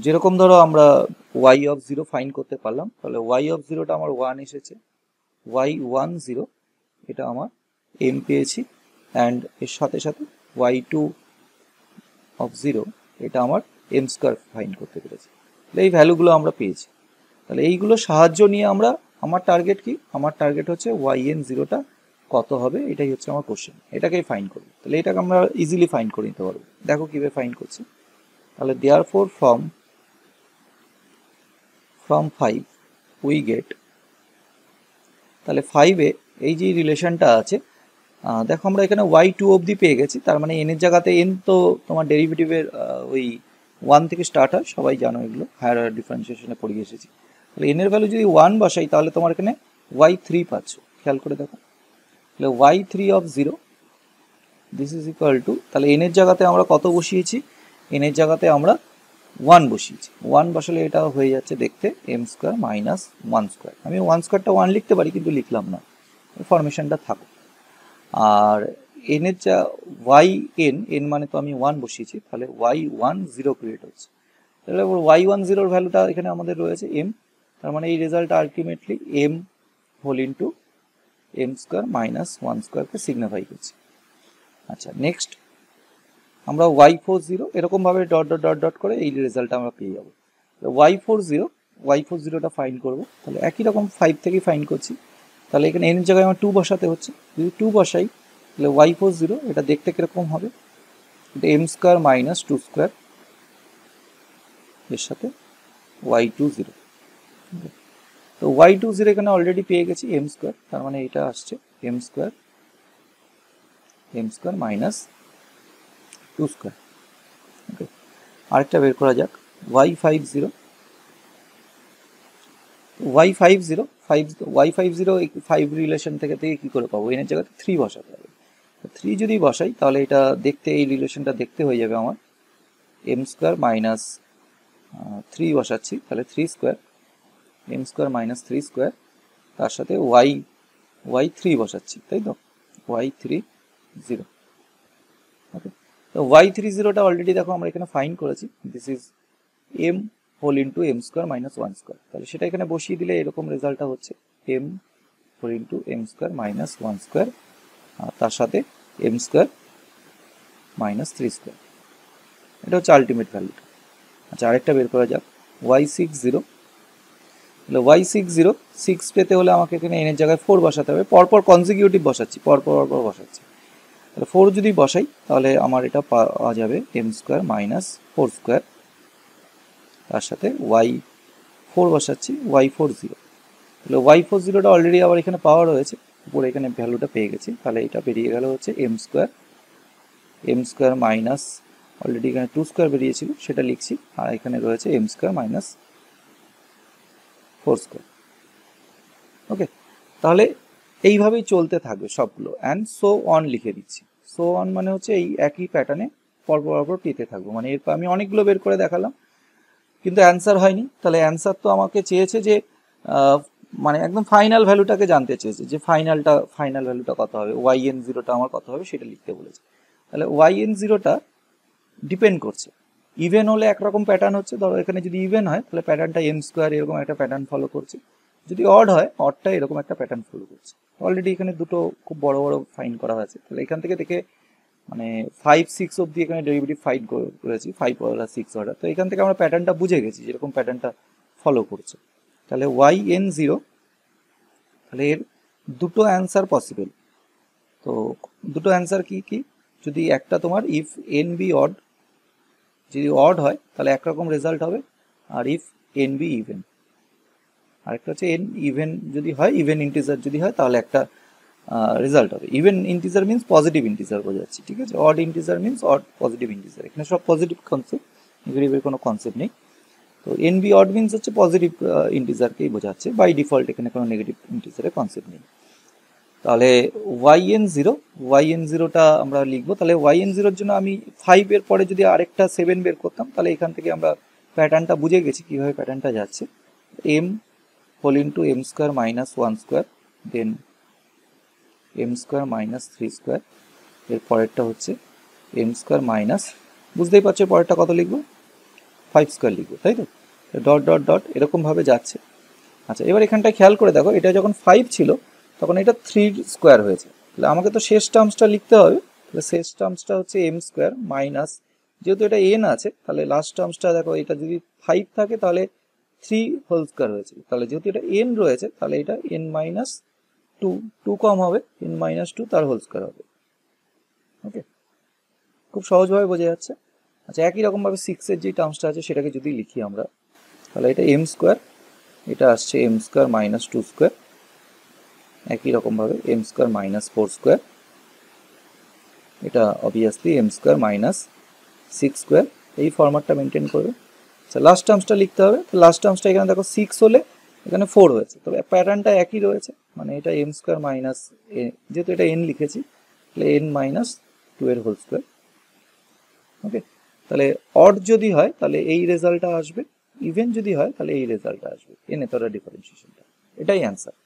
যেরকম ধরো আমরা y অফ 0 ফাইন্ড করতে পারলাম, তাহলে y অফ 0টা আমার 1 এসেছে, y1 0 এটা আমার m পেয়েছি, অ্যান্ড এর সাথে সাথে y2 অফ 0 এটা আমার m স্কোয়ার ফাইন্ড করতে পেরেছি। তাহলে এই ভ্যালুগুলো আমরা পেয়েছি। তাহলে এইগুলো সাহায্য নিয়ে আমরা, আমার টার্গেট কি, আমার টার্গেট হচ্ছে yn 0টা কত হবে, এটাই হচ্ছে আমার কোশ্চেন, এটাকেই ফাইন্ড করবো। তাহলে এটাকে আমরা ইজিলি ফাইন্ড করে নিতে পারবো। দেখো কীভাবে ফাইন্ড করছি। তাহলে দেয়ারফর ফ্রম 5 উই গেট, তাহলে 5-এ এই যে রিলেশনটা আছে, দেখো আমরা এখানে y2 অবধি পেয়ে গেছি, তার মানে n এর জায়গাতে n তো তোমার ডেরিভেটিভের ওই 1 থেকে স্টার্ট হয়, সবাই জানো এগুলো, হায়ার ডিফারেন্সিয়েশনে পড়িয়ে এসেছি। তাহলে n এর ভ্যালু যদি 1 বসাই তাহলে তোমার এখানে y3 পাচ্ছ, খেয়াল করে দেখো। তাহলে y3 of 0 this is equal two, তাহলে n এর জায়গাতে আমরা কত বসিয়েছি, n এর জায়গাতে আমরা 1 বসিয়েছি, 1 বসালে এটা হয়ে যাচ্ছে দেখতে m স্কোয়ার মাইনাস 1 স্কোয়ার। আমি 1 স্কোয়ারটা 1 লিখতে পারি, কিন্তু লিখলাম না, ফরমেশনটা থাকো। আর n এর যা n মানে তো আমি 1 বসিয়েছি, তাহলে y1 0 ক্রিয়েট হচ্ছে। তাহলে y1 0 ভ্যালুটা এখানে আমাদের রয়েছে m, তার মানে এই রেজাল্টটা ultimately m whole into m square minus 1 স্কোয়ারকে সিগনিফাই করছে। আচ্ছা, নেক্সট আমরা y4 0 এরকমভাবে ডট ডট ডট ডট করে এই রেজাল্টটা আমরা পেয়ে যাবো। y4 0টা ফাইন্ড করবো, তাহলে একই রকম 5 থেকেই ফাইন্ড করছি। তাহলে এখানে n এর জায়গায় আমার 2 বসাতে হচ্ছে, যদি 2 বসাই তাহলে y4 0 এটা দেখতে কিরকম হবে, এটা m স্কোয়ার মাইনাস 2 স্কোয়ার এর সাথে y2 0। তো y2 0 এখানে অলরেডি পেয়ে গেছি m স্কোয়ার, তার মানে এটা আসছে m স্কোয়ার মাইনাস 2 স্কোয়ার। ওকে, আরেকটা বের করা যাক, y50 5 রিলেশন থেকে কী করে পাবো, এর জায়গাতে 3 বসাতে হবে। 3 যদি বসাই তাহলে এটা দেখতে, এই রিলেশনটা দেখতে হয়ে যাবে আমার m স্কোয়ার মাইনাস 3 বসাচ্ছি, তাহলে 3 square m square minus 3 square, তার সাথে y3 বসাচ্ছি, তাই তো y3 0। ওকে, তো y3 0টা অলরেডি দেখো আমরা এখানে ফাইন্ড করেছি, this is m whole into m square minus 1 square. তাহলে সেটা এখানে বসিয়ে দিলে এরকম রেজাল্টটা হচ্ছে m whole into m square minus 1 square, আর তার সাথে m স্কোয়ার মাইনাস 3 স্কোয়ার, এটা হচ্ছে আলটিমেট ভ্যালুটা। আচ্ছা, আরেকটা বের করা যাক, y6 0, তাহলে y6 0 6 পেতে হলে আমাকে এখানে n এর জায়গায় 4 বসাতে হবে, পরপর কনজিকিউটিভ বসাচ্ছি, পরপর বসাচ্ছি। তাহলে 4 যদি বসাই তাহলে আমার এটা পাওয়া যাবে m স্কোয়ার মাইনাস 4 স্কোয়ার, তার সাথে y4 বসাচ্ছি y4 0, তাহলে y4 0টা অলরেডি আবার এখানে পাওয়া রয়েছে, উপরে এখানে ভ্যালুটা পেয়ে গেছি, তাহলে এটা বেরিয়ে গেল হচ্ছে m স্কোয়ার মাইনাস, অলরেডি এখানে 2 স্কোয়ার বেরিয়েছিল সেটা লিখছি, আর এখানে রয়েছে m square minus 4 square. Okay, তাহলে এইভাবেই চলতে থাকবে সবগুলো, অ্যান্ড সো অন লিখে দিচ্ছি। সো অন মানে হচ্ছে এই একই প্যাটার্নে পরপর পেতে থাকবো, মানে এরপর আমি অনেকগুলো বের করে দেখালাম কিন্তু অ্যান্সার হয়নি। তাহলে অ্যান্সার তো আমাকে চেয়েছে যে মানে একদম ফাইনাল ভ্যালুটাকে জানতে চেয়েছে, যে ফাইনাল ভ্যালুটা কত হবে, yn 0টা আমার কত হবে সেটা লিখতে বলেছে। তাহলে yn 0টা ডিপেন্ড করছে ইভেন হলে একরকম প্যাটার্ন হচ্ছে, ধরো এখানে যদি ইভেন হয় তাহলে প্যাটার্নটা এম স্কোয়ার এরকম একটা প্যাটার্ন ফলো করছে, যদি অড হয় অডটা এরকম একটা প্যাটার্ন ফলো করছে। অলরেডি এখানে দুটো খুব বড় বড় ফাইন করা হয়েছে, তাহলে এখান থেকে দেখে মানে 5-6 অব্দি এখানে ডেরিভেটিভ ফাইন করেছি, 5 অর্ডার 6 অর্ডার, তো এখান থেকে আমরা প্যাটার্নটা বুঝে গেছি যেরকম প্যাটার্নটা ফলো করছে। তাহলে yn0, তাহলে এর দুটো অ্যান্সার পসিবল। তো দুটো অ্যান্সার কি কি, যদি একটা তোমার ইফ এন বি অড, যদি অড হয় তাহলে একরকম রেজাল্ট হবে, আর ইফ এন বি ইভেন, আরেকটা হচ্ছে এন ইভেন যদি হয়, ইভেন ইন্টিজার যদি হয় তাহলে একটা রেজাল্ট হবে। Even integer means positive integer বোঝাচ্ছি, ঠিক আছে, odd integer means odd positive integer, এখানে সব পজিটিভ কনসেপ্ট, নেগেটিভের কোনো কনসেপ্ট নেই। তো এন বি অড মিন্স হচ্ছে পজিটিভ ইন্টিজারকেই বোঝাচ্ছে, বাই ডিফল্ট এখানে কোনো নেগেটিভ ইন্টিজারের কনসেপ্ট নেই। তাহলে yn0টা আমরা লিখবো, তাহলে yn0-র জন্য আমি 5 এর পরে যদি আরেকটা 7 বের করতাম, তাহলে এখান থেকে আমরা প্যাটার্নটা বুঝে গেছি কীভাবে প্যাটার্নটা যাচ্ছে, m whole into m square minus 1 square, then m square minus 3 square, এর পরেরটা হচ্ছে এম স্কোয়ার মাইনাস, বুঝতেই পারছো পরেরটা কত লিখবো, 5 স্কোয়ার লিখবো, তাই তো, ডট ডট ডট এরকমভাবে যাচ্ছে। আচ্ছা, এবার এখানটায় খেয়াল করে দেখো, এটা যখন 5 ছিল তখন এটা 3 স্কোয়ার হয়েছে, তাহলে আমাকে তো শেষ টার্মসটা লিখতে হবে, তাহলে শেষ টার্মসটা হচ্ছে এম স্কোয়ার মাইনাস, যেহেতু এটা এন আছে তাহলে লাস্ট টার্মসটা দেখো, এটা যদি 5 থাকে তাহলে 3 হোল স্কোয়ার হয়েছে, তাহলে যেহেতু এটা এন রয়েছে তাহলে এটা এন মাইনাস 2, 2 কম হবে, এন মাইনাস 2 তার হোল স্কোয়ার হবে। ওকে, খুব সহজভাবে বোঝা যাচ্ছে। আচ্ছা, একই রকমভাবে 6-এর যে টার্মসটা আছে সেটাকে যদি লিখি আমরা, তাহলে এটা এম স্কোয়ার, এটা আসছে এম স্কোয়ার মাইনাস 2 স্কোয়ার, একই রকমভাবে এম স্কোয়ার মাইনাস 4 স্কোয়ার, এটা obviously m square minus 6 square, এই ফরম্যাটটা মেনটেন করবে। আচ্ছা, লাস্ট টার্মসটা লিখতে হবে, তো লাস্ট টার্মসটা এখানে দেখো 6 হলে এখানে 4 হয়েছে, তবে প্যাটার্নটা একই রয়েছে, মানে এটা এম স্কোয়ার মাইনাস, যেহেতু এটা এন লিখেছি তাহলে এন মাইনাস 2 এর হোল স্কোয়ার। ওকে, তাহলে অড যদি হয় তাহলে এই রেজাল্টটা আসবে, ইভেন যদি হয় তাহলে এই রেজাল্টটা আসবে, এনে তোরা ডিফারেন্সিয়েশনটা, এটাই অ্যান্সার।